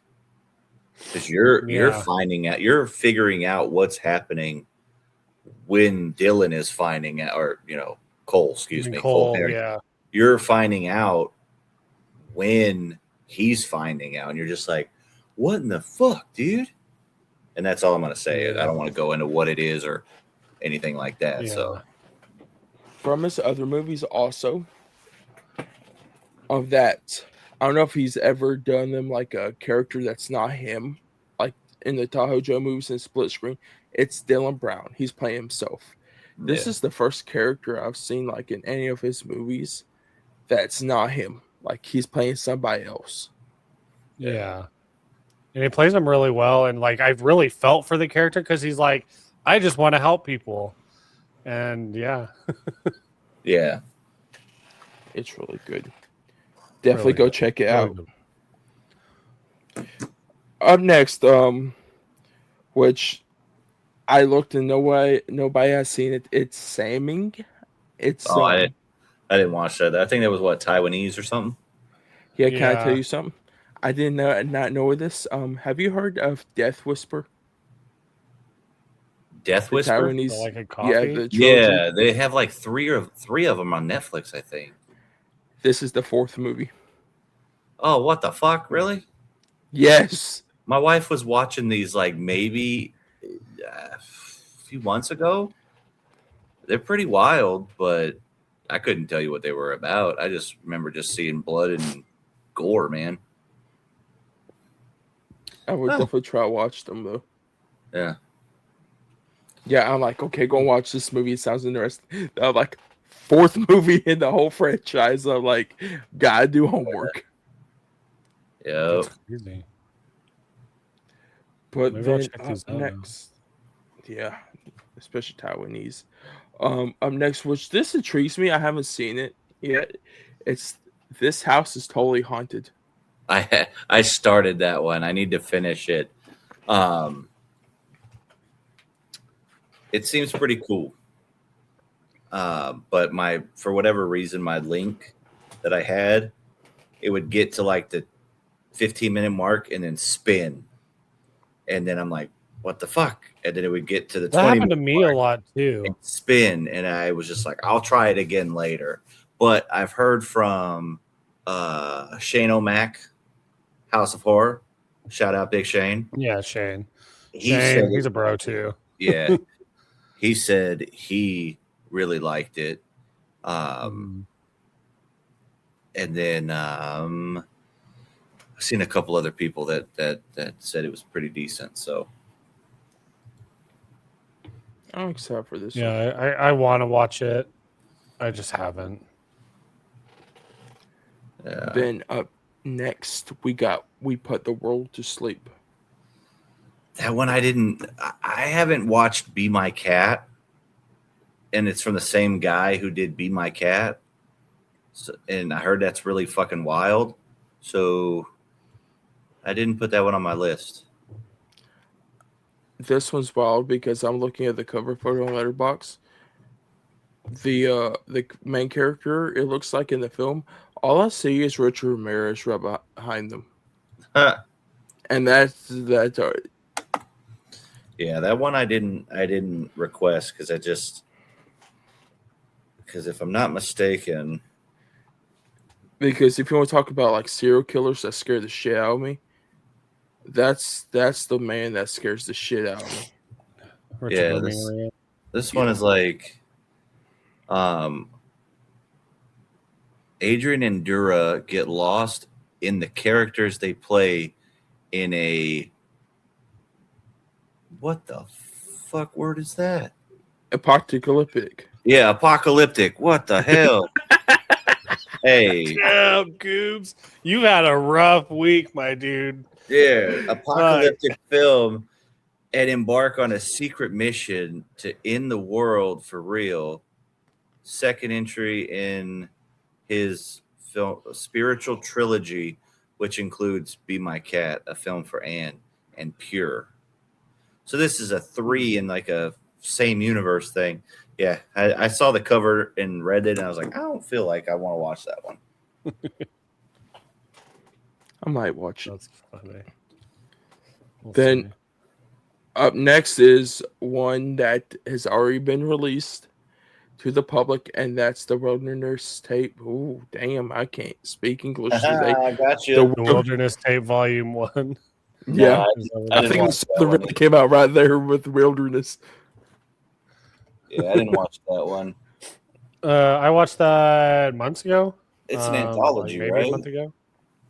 Because you're finding out, you're figuring out what's happening when Dylan is finding out, or Cole, excuse me, Cole, Perry. yeah, You're finding out when he's finding out, and you're just like, what in the fuck, dude? And that's all I'm gonna say. I don't want to go into what it is or anything like that. Yeah. So From his other movies also, of that, I don't know if he's ever done them like a character that's not him. Like in the Tahoe Joe movies and split screen, it's Dylan Brown. He's playing himself. This is the first character I've seen like in any of his movies that's not him. Like he's playing somebody else. Yeah. And he plays him really well. And like I've really felt for the character because he's like, I just want to help people. And yeah. Yeah. It's really good. Definitely Really go good. check it Really out. good. Up next, which I looked and nobody has seen it. It's Samming. It's I didn't watch that. I think that was what, Taiwanese or something. yeah. Can I Yeah. tell you something? I didn't not know this. Have you heard of Death Whisper? Death The Whisper. Taiwanese, So like a coffee? yeah, the trilogy. Yeah, they have like three of them on Netflix, I think. This is the fourth movie. Oh, what the fuck? Really? Yes. My wife was watching these like maybe a few months ago. They're pretty wild, but I couldn't tell you what they were about. I just remember just seeing blood and gore, man. I would Oh. definitely try to watch them though. Yeah. Yeah, I'm like, okay, go and watch this movie. It sounds interesting. I'm like, fourth movie in the whole franchise. I'm like, gotta do homework. Yeah. That's crazy. But Maybe I'll then check up these out now. next, yeah, especially Taiwanese. Up next, which this intrigues me. I haven't seen it yet. It's This House is Totally Haunted. I started that one. I need to finish it. It seems pretty cool. But for whatever reason, my link that I had, it would get to like the 15-minute mark and then spin. And then I'm like, what the fuck? And then it would get to the That 20 happened to me a lot too. and spin. And I was just like, I'll try it again later. But I've heard from Shane O'Mac, House of Horror. Shout out Big Shane. Yeah, Shane. Said He's a bro too. Yeah. He said he really liked it. And then I've seen a couple other people that said it was pretty decent. So I'm excited for this one. Yeah, I want to watch it. I just haven't. yeah. Then up next, we Put the World to Sleep. That one I haven't watched Be My Cat, and it's from the same guy who did Be My Cat. So, and I heard that's really fucking wild. So I didn't put that one on my list. This one's wild because I'm looking at the cover photo on Letterboxd. The main character, it looks like in the film, all I see is Richard Ramirez right behind them, and that's Yeah, that one I didn't request because if I'm not mistaken, because if you want to talk about like serial killers that scare the shit out of me, that's the man that scares the shit out of me. Richard Yeah, Ramirez. this one is like Adrian and Dura get lost in the characters they play in a what the fuck word is that? Apocalyptic. Yeah, apocalyptic. What the hell? Hey, Damn, Goobs. You've had a rough week, my dude. yeah, apocalyptic film and embark on a secret mission to end the world for real. Second entry in his film spiritual trilogy, which includes Be My Cat, a film for Anne, and Pure. So this is a 3 in like a same universe thing. Yeah, I saw the cover and read it, and I was like, I don't feel like I want to watch that one. I might watch it. That's funny. We'll Then- see. Up next is one that has already been released to the public, and that's the Wilderness Tape. Ooh, damn, I can't speak English today. I got The- The Wilderness Tape Volume 1. Yeah, I I didn't think watch it's that the one. that came out right there with Wilderness. Yeah, I didn't watch that one. I watched that months ago. It's an like anthology, maybe right? a month ago.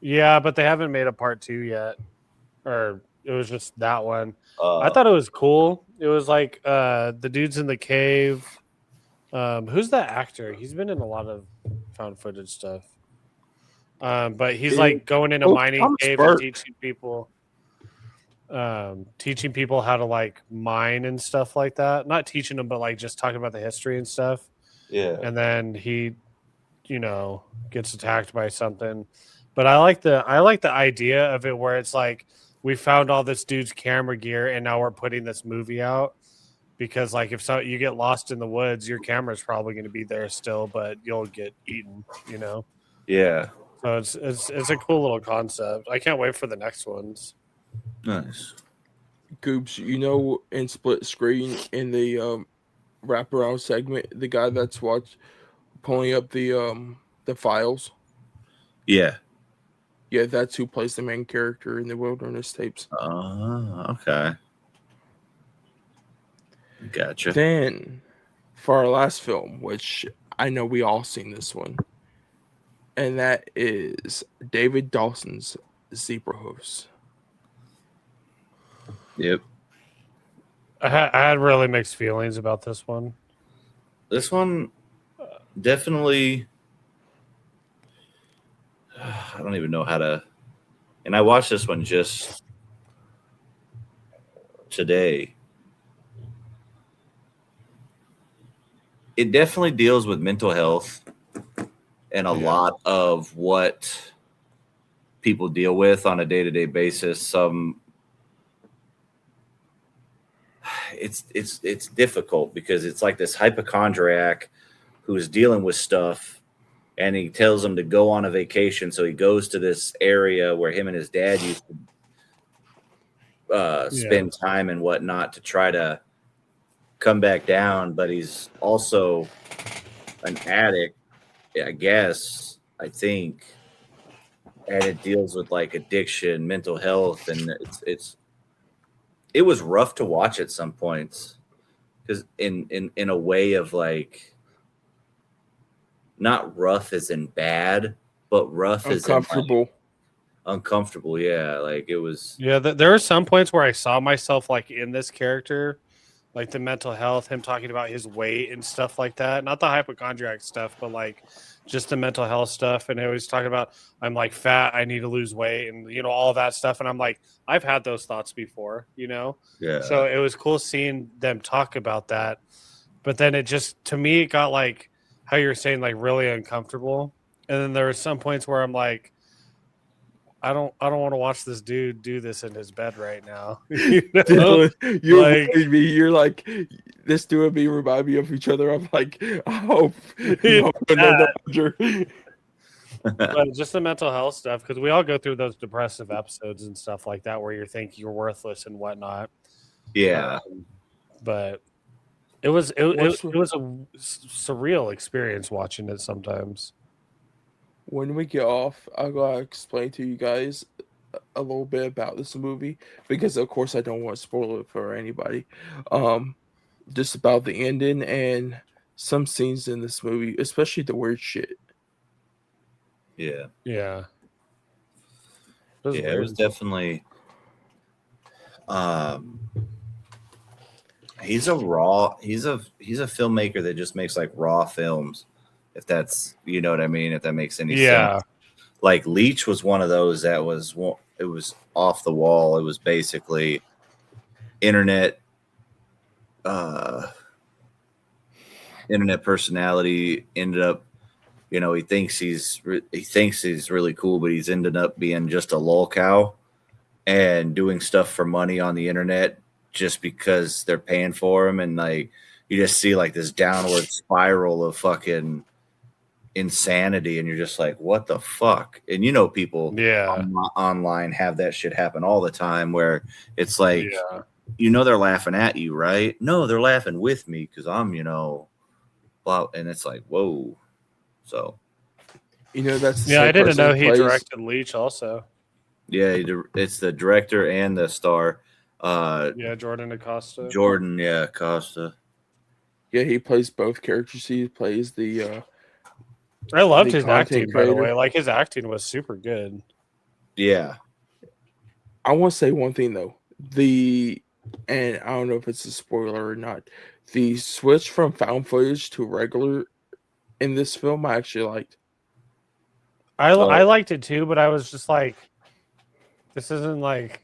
Yeah, but they haven't made a part 2 yet. Or It was just that one. Uh, I thought it was cool. It was like the dudes in the cave. Who's that actor? He's been in a lot of found footage stuff. But he's like going in a mining Thomas cave Burke. and teaching people how to like mine and stuff like that. Not teaching them, but like just talking about the history and stuff. yeah. And then he, gets attacked by something. But I like the idea of it where it's like we found all this dude's camera gear and now we're putting this movie out. Because like if you get lost in the woods, your camera's probably going to be there still, but you'll get eaten, Yeah. So it's a cool little concept. I can't wait for the next ones. Nice. Goops, in split screen in the wraparound segment, the guy that's pulling up the files. Yeah. Yeah, that's who plays the main character in the Wilderness Tapes. Okay. Gotcha. Then, for our last film, which I know we all seen this one, and that is David Dawson's Zebra Hoofs. Yep. I had really mixed feelings about this one. This one definitely. I don't even know how to. And I watched this one just today. It definitely deals with mental health and a lot of what people deal with on a day-to-day basis. It's difficult because it's like this hypochondriac who's dealing with stuff, and he tells him to go on a vacation. So he goes to this area where him and his dad used to spend time and whatnot to try to come back down. But he's also an addict, I guess, I think. And it deals with like addiction, mental health, and it was rough to watch at some points because in a way of like, not rough as in bad, but rough as in like, uncomfortable. Yeah, like it was. Yeah, there are some points where I saw myself like in this character, like the mental health, him talking about his weight and stuff like that. Not the hypochondriac stuff, but like just the mental health stuff. And he was talking about, I'm like fat, I need to lose weight, and all that stuff. And I'm like, I've had those thoughts before, Yeah. So it was cool seeing them talk about that. But then it just, to me, it got like how you're saying, like really uncomfortable. And then there were some points where I'm like, I don't want to watch this dude do this in his bed right now. You're Like, you're like, this two and me remind me of each other. I'm like, I hope but just the mental health stuff, because we all go through those depressive episodes and stuff like that where you think you're worthless and whatnot. Yeah. But it was a surreal experience watching it sometimes. When we get off, I'm going to explain to you guys a little bit about this movie because, of course, I don't want to spoil it for anybody. Just about the ending and some scenes in this movie, especially the weird shit. Yeah. Yeah. It was definitely. He's a filmmaker that just makes like raw films. If that's, you know what I mean, if that makes any sense. Like Leech was one of those that it was off the wall. It was basically internet personality ended up, he thinks he's really cool, but he's ended up being just a lol cow and doing stuff for money on the internet just because they're paying for him. And like, you just see like this downward spiral of fucking insanity, and you're just like, what the fuck? And people online have that shit happen all the time where it's like, they're laughing at you, right? No, they're laughing with me because I'm blah, and it's like, whoa. So that's I didn't know he directed Leech also. Yeah, it's the director and the star. Jordan Acosta. Acosta. Yeah, he plays both characters. He plays the I loved his acting, creator. by the way. Like, his acting was super good. Yeah. I want to say one thing though. And I don't know if it's a spoiler or not. The switch from found footage to regular in this film, I actually liked. I liked it too, but I was just like, this isn't like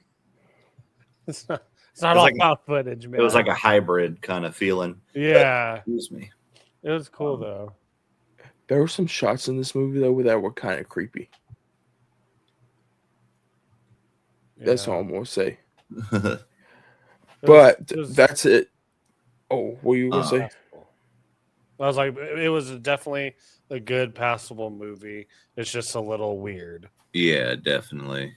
it's not all like found footage, man. It was like a hybrid kind of feeling. Yeah, Excuse me. it was cool though. There were some shots in this movie though that were kind of creepy. That's all I'm gonna say. But that's it. Oh, what were you gonna say? I was like, it was definitely a good, passable movie. It's just a little weird. Yeah, definitely.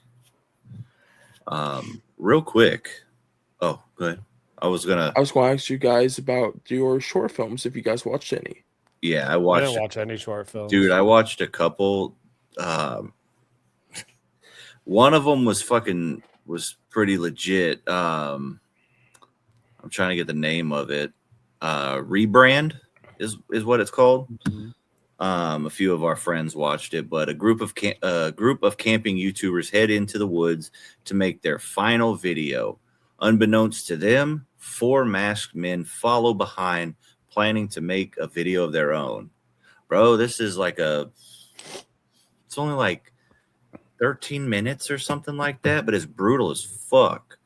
Real quick. Oh, go ahead. I was gonna ask you guys about your short films if you guys watched any. Yeah, I didn't watch any short films. Dude, I watched a couple. One of them was pretty legit. I'm trying to get the name of it. Rebrand is what it's called. Mm-hmm. A few of our friends watched it, but a group of camping YouTubers head into the woods to make their final video. Unbeknownst to them, 4 masked men follow behind, planning to make a video of their own. Bro, this is it's only like 13 minutes or something like that, but it's brutal as fuck.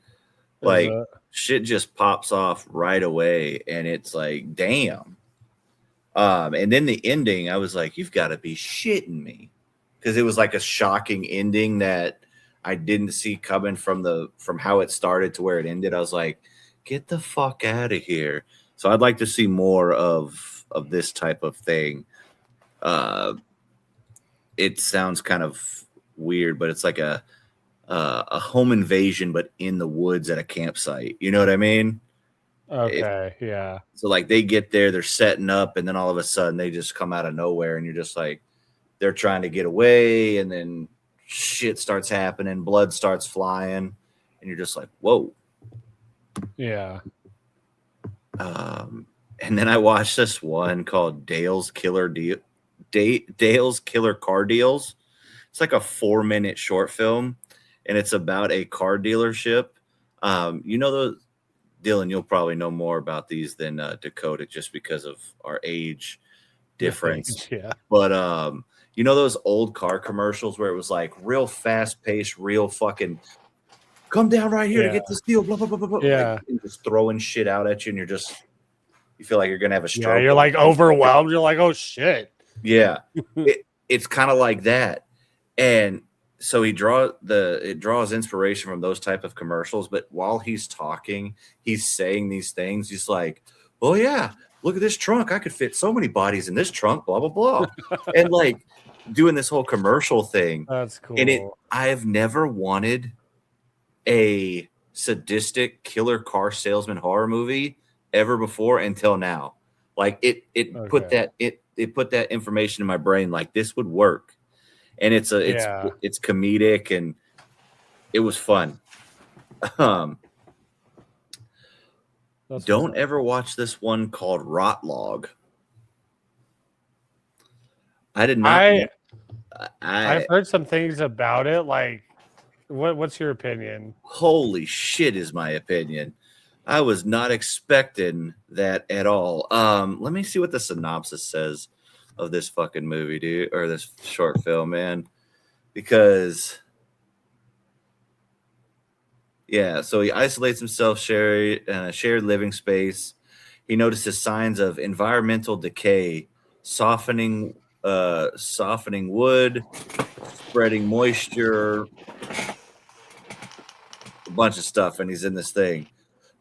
Like, shit just pops off right away, and it's like, damn. And then the ending, I was like, you've got to be shitting me. Because it was like a shocking ending that I didn't see coming from how it started to where it ended. I was like, get the fuck out of here. So I'd like to see more of this type of thing. It sounds kind of weird, but it's like a home invasion, but in the woods at a campsite. You know what I mean? Okay, yeah. So like they get there, they're setting up, and then all of a sudden they just come out of nowhere, and you're just like, they're trying to get away, and then shit starts happening, blood starts flying, and you're just like, whoa. Yeah. And then I watched this one called Dale's Killer Car Deals. It's like a 4-minute short film, and it's about a car dealership. Dylan, you'll probably know more about these than Dakota just because of our age difference. Yeah. But those old car commercials where it was like real fast paced, real fucking come down right here to get this deal, blah, blah, blah, blah, blah. Yeah. Like, and just throwing shit out at you, and you feel like you're gonna have a stroke. Yeah, you're like overwhelmed. You're like, oh shit. Yeah. It's kind of like that. And so it draws inspiration from those type of commercials, but while he's talking, he's saying these things. He's like, oh yeah, look at this trunk. I could fit so many bodies in this trunk, blah, blah, blah. And like doing this whole commercial thing. That's cool. And I have never wanted a sadistic killer car salesman horror movie ever before until now. Like it put that information in my brain, like this would work. And it's comedic, and it was fun. Don't ever watch this one called Rot Log. I did not. I've heard some things about it. Like, what's your opinion? Holy shit, is my opinion. I was not expecting that at all. Let me see what the synopsis says of this fucking movie, dude, or this short film, man. Because, yeah, so he isolates himself, shared living space. He notices signs of environmental decay, softening wood, spreading moisture, a bunch of stuff, and he's in this thing.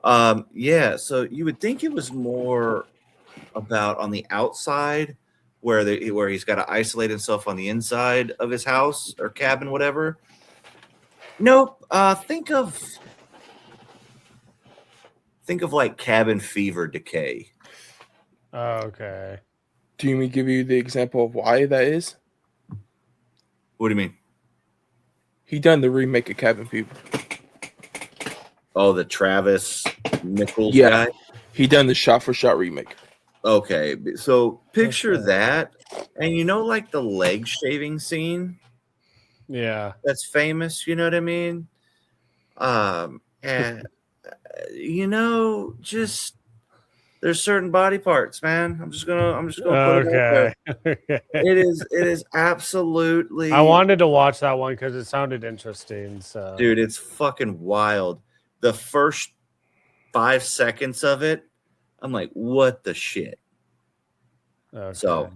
So you would think it was more about on the outside, where he's got to isolate himself on the inside of his house or cabin, whatever. Nope. Think of like cabin fever decay. Okay. Do you mean give you the example of why that is? What do you mean? He done the remake of Cabin Fever. Oh, the Travis Nichols guy? He done the shot-for-shot remake. Okay, so picture that, and like the leg shaving scene? Yeah. That's famous, you know what I mean? And just there's certain body parts, man. I'm just gonna put it out there. Okay. It is absolutely. I wanted to watch that one because it sounded interesting. So, dude, it's fucking wild. The first 5 seconds of it, I'm like, what the shit? okay. So,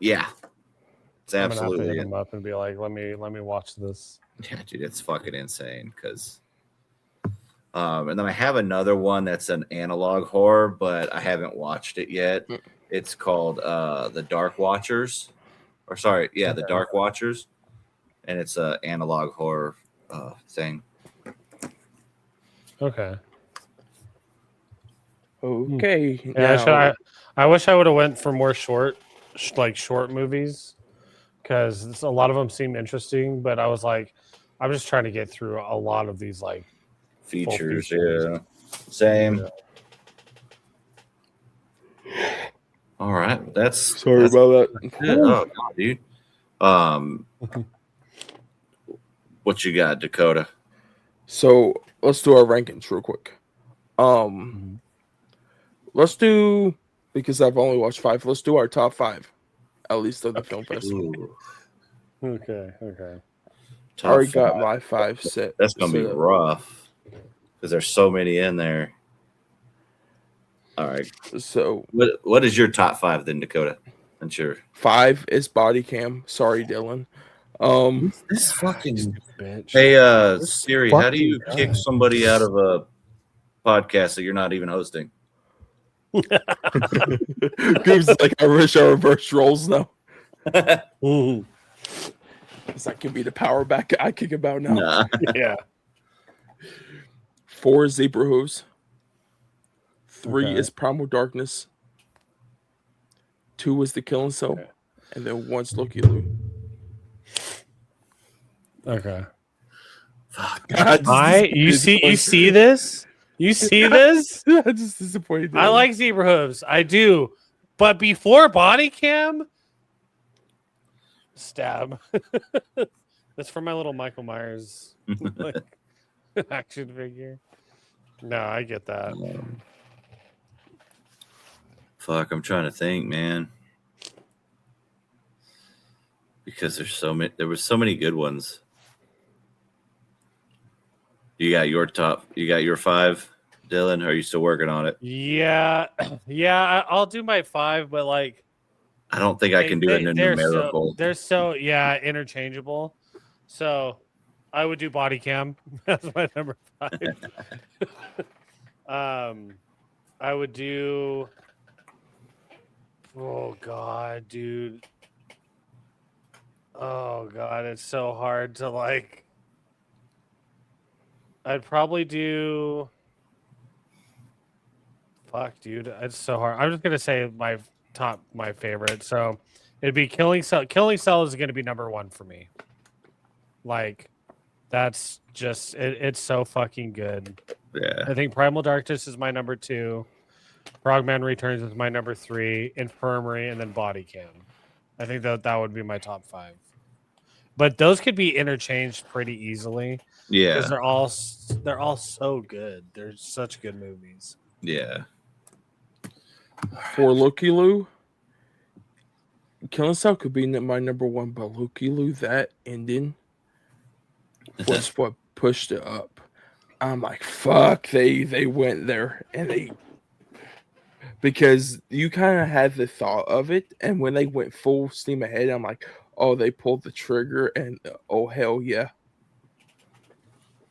yeah, it's I'm gonna have to absolutely. hit him up and be like, let me watch this. Yeah, dude, it's fucking insane. Because, and then I have another one that's an analog horror, but I haven't watched it yet. It's called The Dark Watchers, or sorry, yeah, The Dark Watchers, and it's a analog horror thing. Okay. Yeah, I wish I would have went for more short movies because a lot of them seem interesting. But I was like, I'm just trying to get through a lot of these like features. Yeah, same. Yeah. All right, sorry about that. Oh, God, dude. What you got, Dakota? So let's do our rankings real quick. Let's do, because I've only watched 5. Let's do our top 5, at least of the film festival. Ooh. Okay. I already got my 5 set. That's gonna be rough because there's so many in there. All right. So what is your top 5 then, Dakota? I'm sure 5 is body cam. Sorry, Dylan. This fucking bitch. Hey, Siri, how do you kick somebody out of a podcast that you're not even hosting? Gives like I wish I reverse roles now. Because I can be the power back I kick about now. Nah. Yeah. 4 is Zebra Hooves. 3 is Primal Darkness. 2 is The Killing Cell. And then 1's Loki Lou. Okay. God, you see this? You see this? I'm just disappointed. I like Zebra Hooves. I do. But before body cam, stab. That's for my little Michael Myers action figure. No, I get that. Fuck, I'm trying to think, man. Because there was so many good ones. You got your 5, Dylan? Or are you still working on it? Yeah, I'll do my 5, but like I don't think I can do it in numerical. They're so interchangeable. So I would do body cam. That's my number 5. I would do. Oh God, dude. Oh God, it's so hard to like. I'd probably do. Fuck, dude, it's so hard. I'm just gonna say my favorite. So it'd be Killing Cell. Killing Cell is gonna be number 1 for me. Like, that's just it's so fucking good. Yeah. I think Primal Darkness is my number 2. Frogman Returns is my number 3. Infirmary, and then Body Cam. I think that would be my top 5. But those could be interchanged pretty easily. Yeah. Because they're all so good. They're such good movies. Yeah. For Loki Lou, Killing Cell could be my number 1, but Loki Lou, that ending was what pushed it up. I'm like, fuck, they went there, and because you kind of had the thought of it, and when they went full steam ahead, I'm like, oh, they pulled the trigger, and oh, hell yeah.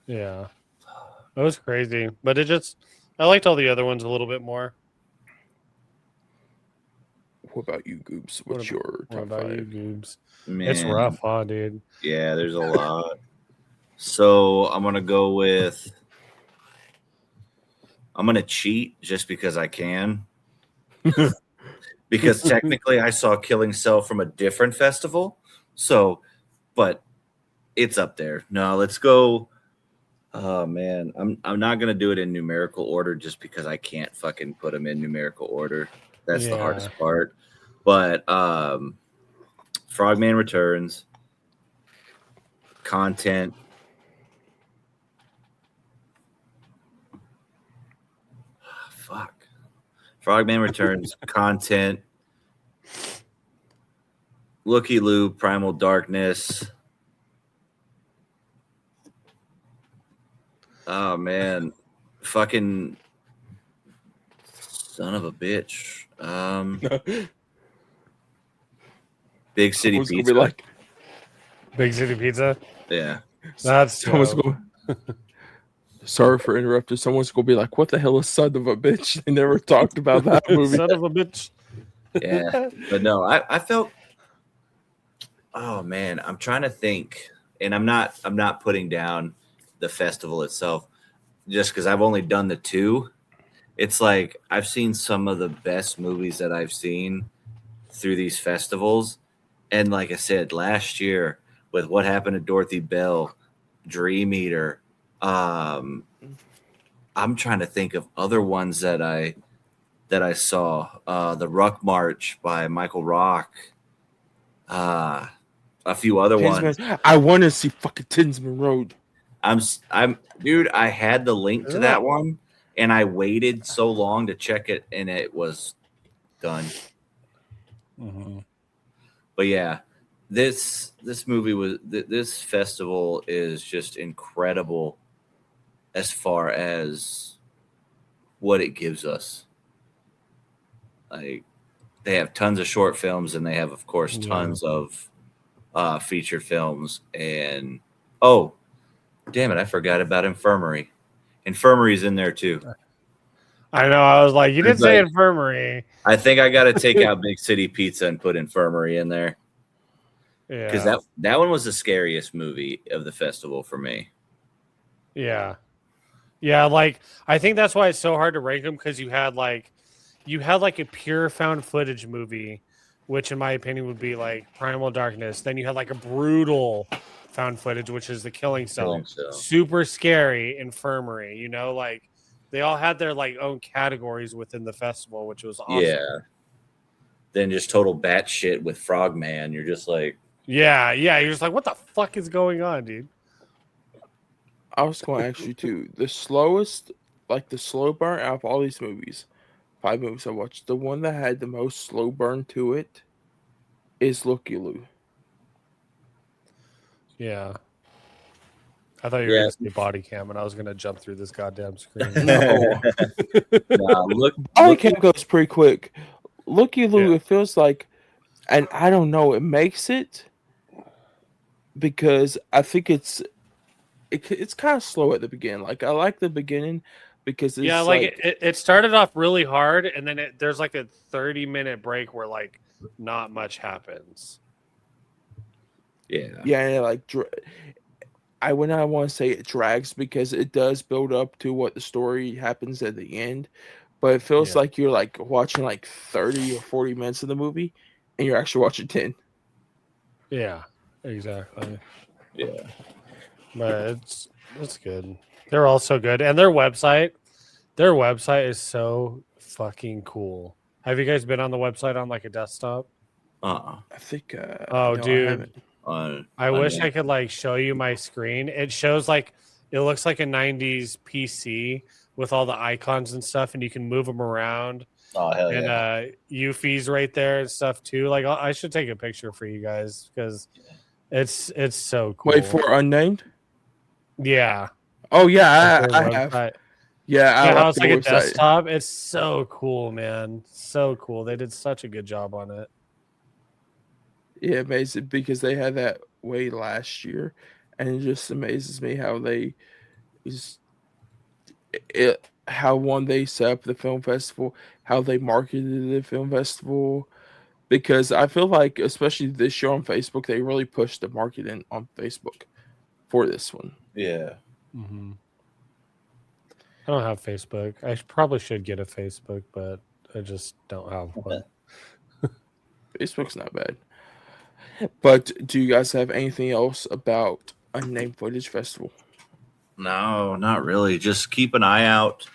Yeah. It was crazy. But I liked all the other ones a little bit more. What about you, Goobs? What's your top 5? You, Goobs? Man. It's rough, huh, dude? Yeah, there's a lot. So I'm going to go with... I'm going to cheat just because I can. Because technically I saw Killing Cell from a different festival. So, but it's up there. No, let's go... Oh man, I'm not gonna do it in numerical order just because I can't fucking put them in numerical order. That's the hardest part. But Frogman Returns, Content, Frogman Returns, Content, Looky Loo, Primal Darkness. Oh man, fucking son of a bitch. Big City Someone's Pizza. gonna be like, Big City Pizza. Yeah. That's someone's dope. going. Sorry for interrupting. Someone's gonna be like, "What the hell is son of a bitch?" They never talked about that movie. Son of a bitch. Yeah. But no, I felt. Oh man, I'm trying to think, and I'm not putting down the festival itself, just because I've only done the 2. It's like I've seen some of the best movies that I've seen through these festivals, and like I said last year with What Happened to Dorothy Bell, Dream Eater. I'm trying to think of other ones that I saw. The Ruck March by Michael Rock. A few other ones. I want to see fucking Tinsman Road. Dude, I had the link to that one and I waited so long to check it and it was done. Mm-hmm. But yeah, this movie was this festival is just incredible as far as what it gives us. Like they have tons of short films and they have of course tons of feature films and oh damn it, I forgot about Infirmary. Infirmary's in there too. I know. I was like, you didn't say Infirmary. I think I got to take out Big City Pizza and put Infirmary in there. Yeah. Because that one was the scariest movie of the festival for me. Yeah. Yeah, like I think that's why it's so hard to rank them because you had like a pure found footage movie, which in my opinion would be like Primal Darkness. Then you had like a brutal found footage, which is The Killing Cell. Super scary Infirmary, you know, like they all had their like own categories within the festival, which was awesome. Yeah. Then just total batshit with Frogman. You're just like, yeah. You're just like, what the fuck is going on, dude? I was going to ask you too. The slowest, like the slow burn out of all these movies, 5 movies I watched, the one that had the most slow burn to it is Looky Loo. Yeah. I thought you were going to say Body Cam, and I was going to jump through this goddamn screen. No. Body Cam goes pretty quick. Looky Loo, it feels like, and I don't know, it makes it because I think it's kind of slow at the beginning. Like I like the beginning because it's it started off really hard, and then there's like a 30-minute break where like not much happens. Yeah, and like I want to say it drags because it does build up to what the story happens at the end, but it feels like you're like watching like 30 or 40 minutes of the movie, and you're actually watching 10. Yeah, exactly. Yeah. But it's good. They're all so good. And their website is so fucking cool. Have you guys been on the website on like a desktop? I think dude. I wish I could like show you my screen. It shows like it looks like a 90s PC with all the icons and stuff, and you can move them around. Oh hell and, yeah. And Eufy's right there and stuff too. Like I should take a picture for you guys because it's so cool. Wait for Unnamed? Yeah. Oh yeah, I have. Yeah, how it's like a desktop. It's so cool, man. So cool. They did such a good job on it. Yeah, amazing because they had that way last year, and it just amazes me how they how one they set up the film festival, how they marketed the film festival. Because I feel like, especially this year on Facebook, they really pushed the marketing on Facebook for this one. Yeah. Mm-hmm. I don't have Facebook. I probably should get a Facebook, but I just don't have one. Facebook's not bad. But do you guys have anything else about Unnamed Footage Festival? No, not really. Just keep an eye out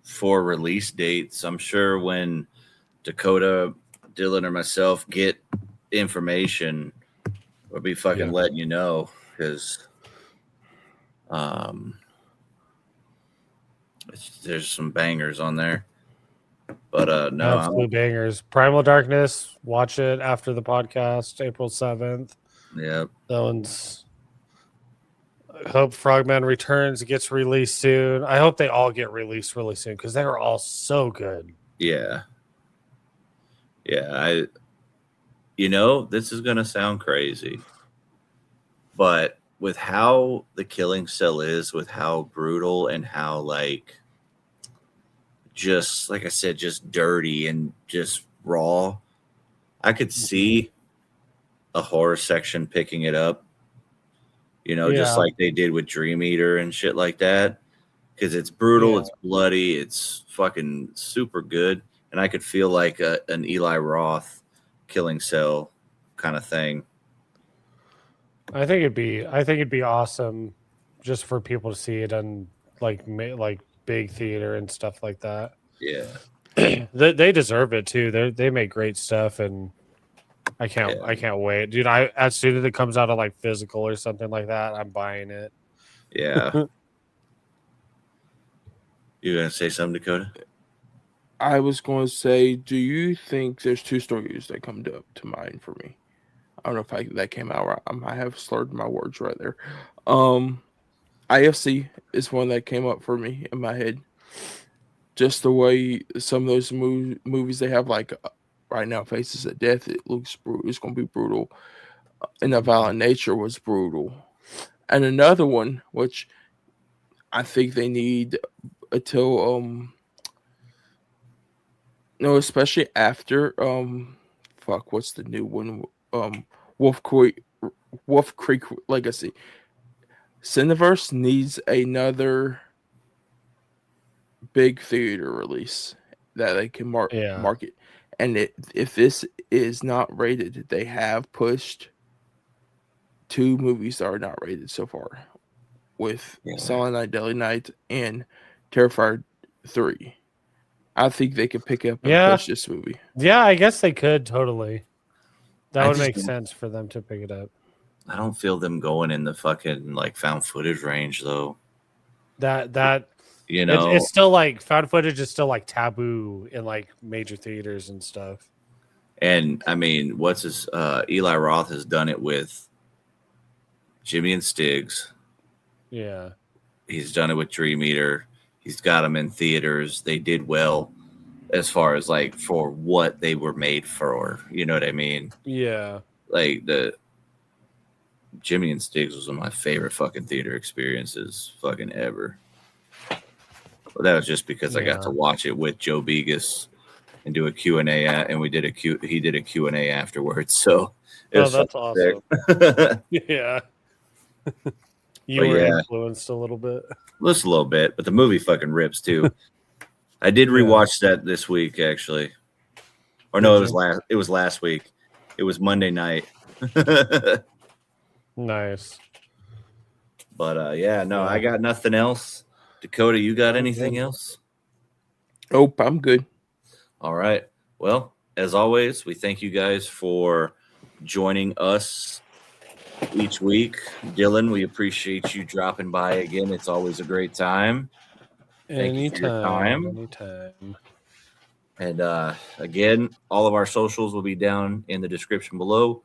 for release dates. I'm sure when Dakota, Dylan, or myself get information, we'll be fucking letting you know because there's some bangers on there. But no, absolute bangers. Primal Darkness. Watch it after the podcast, April 7th. yeah, That one's. I hope Frogman Returns gets released soon. I hope they all get released really soon because they were all so good. yeah. This is gonna sound crazy, but with how the Killing Cell is, with how brutal and how like, just like I said, just dirty and just raw, I could see a horror section picking it up. Just Yeah. like they did with Dream Eater and shit like that. Because it's brutal, Yeah. it's bloody, it's fucking super good. And I could feel like an Eli Roth Killing Cell kind of thing. I think it'd be awesome just for people to see it on like big theater and stuff like that. Yeah. They deserve it too. They make great stuff, and I can't wait, dude. As soon as it comes out of like physical or something like that, I'm buying it. Yeah. You gonna say something, Dakota? I was going to say, do you think there's two stories that come to mind for me? I don't know if that came out right. I might have slurred my words right there. IFC is one that came up for me in my head. Just the way some of those movies they have, like right now, Faces of Death, it looks brutal. It's going to be brutal. And the Violent Nature was brutal. And another one, which I think they need until especially after what's the new one? Wolf Creek Legacy. Cineverse needs another big theater release that they can market. And if this is not rated, they have pushed 2 movies that are not rated so far, with Silent Night, Deadly Night, and Terrifier 3. I think they could pick up and push this movie. Yeah, I guess they could totally. That would make sense for them to pick it up. I don't feel them going in the fucking like found footage range though. It's still like found footage is still like taboo in like major theaters and stuff. And I mean, Eli Roth has done it with Jimmy and Stiggs. Yeah. He's done it with Dream Eater. He's got them in theaters. They did well as far as like for what they were made for. You know what I mean? Yeah. Like the Jimmy and Stiggs was one of my favorite fucking theater experiences fucking ever. But that was just because I got to watch it with Joe Begas and do a Q&A, and he did a Q&A afterwards. So that's awesome. Yeah. You were influenced a little bit. Just a little bit, but the movie fucking rips too. I did rewatch that this week, actually. Or no, it was last week. It was Monday night. Nice. But I got nothing else. Dakota, you got anything else? Nope, I'm good. All right. Well, as always, we thank you guys for joining us each week. Dylan, we appreciate you dropping by again. It's always a great time. Anytime. And again, all of our socials will be down in the description below.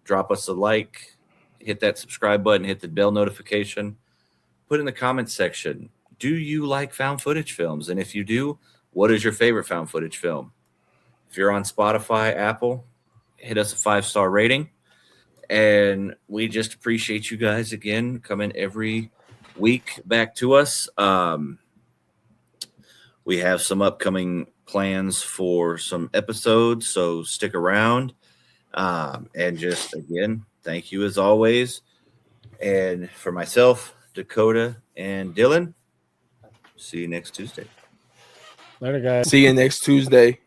Drop us a like, hit that subscribe button, hit the bell notification, put in the comments section, do you like found footage films? And if you do, what is your favorite found footage film? If you're on Spotify, Apple, hit us a 5-star rating. And we just appreciate you guys again coming every week back to us. We have some upcoming plans for some episodes, so stick around. And just again, thank you as always. And for myself, Dakota, and Dylan, see you next Tuesday. Later, guys. See you next Tuesday.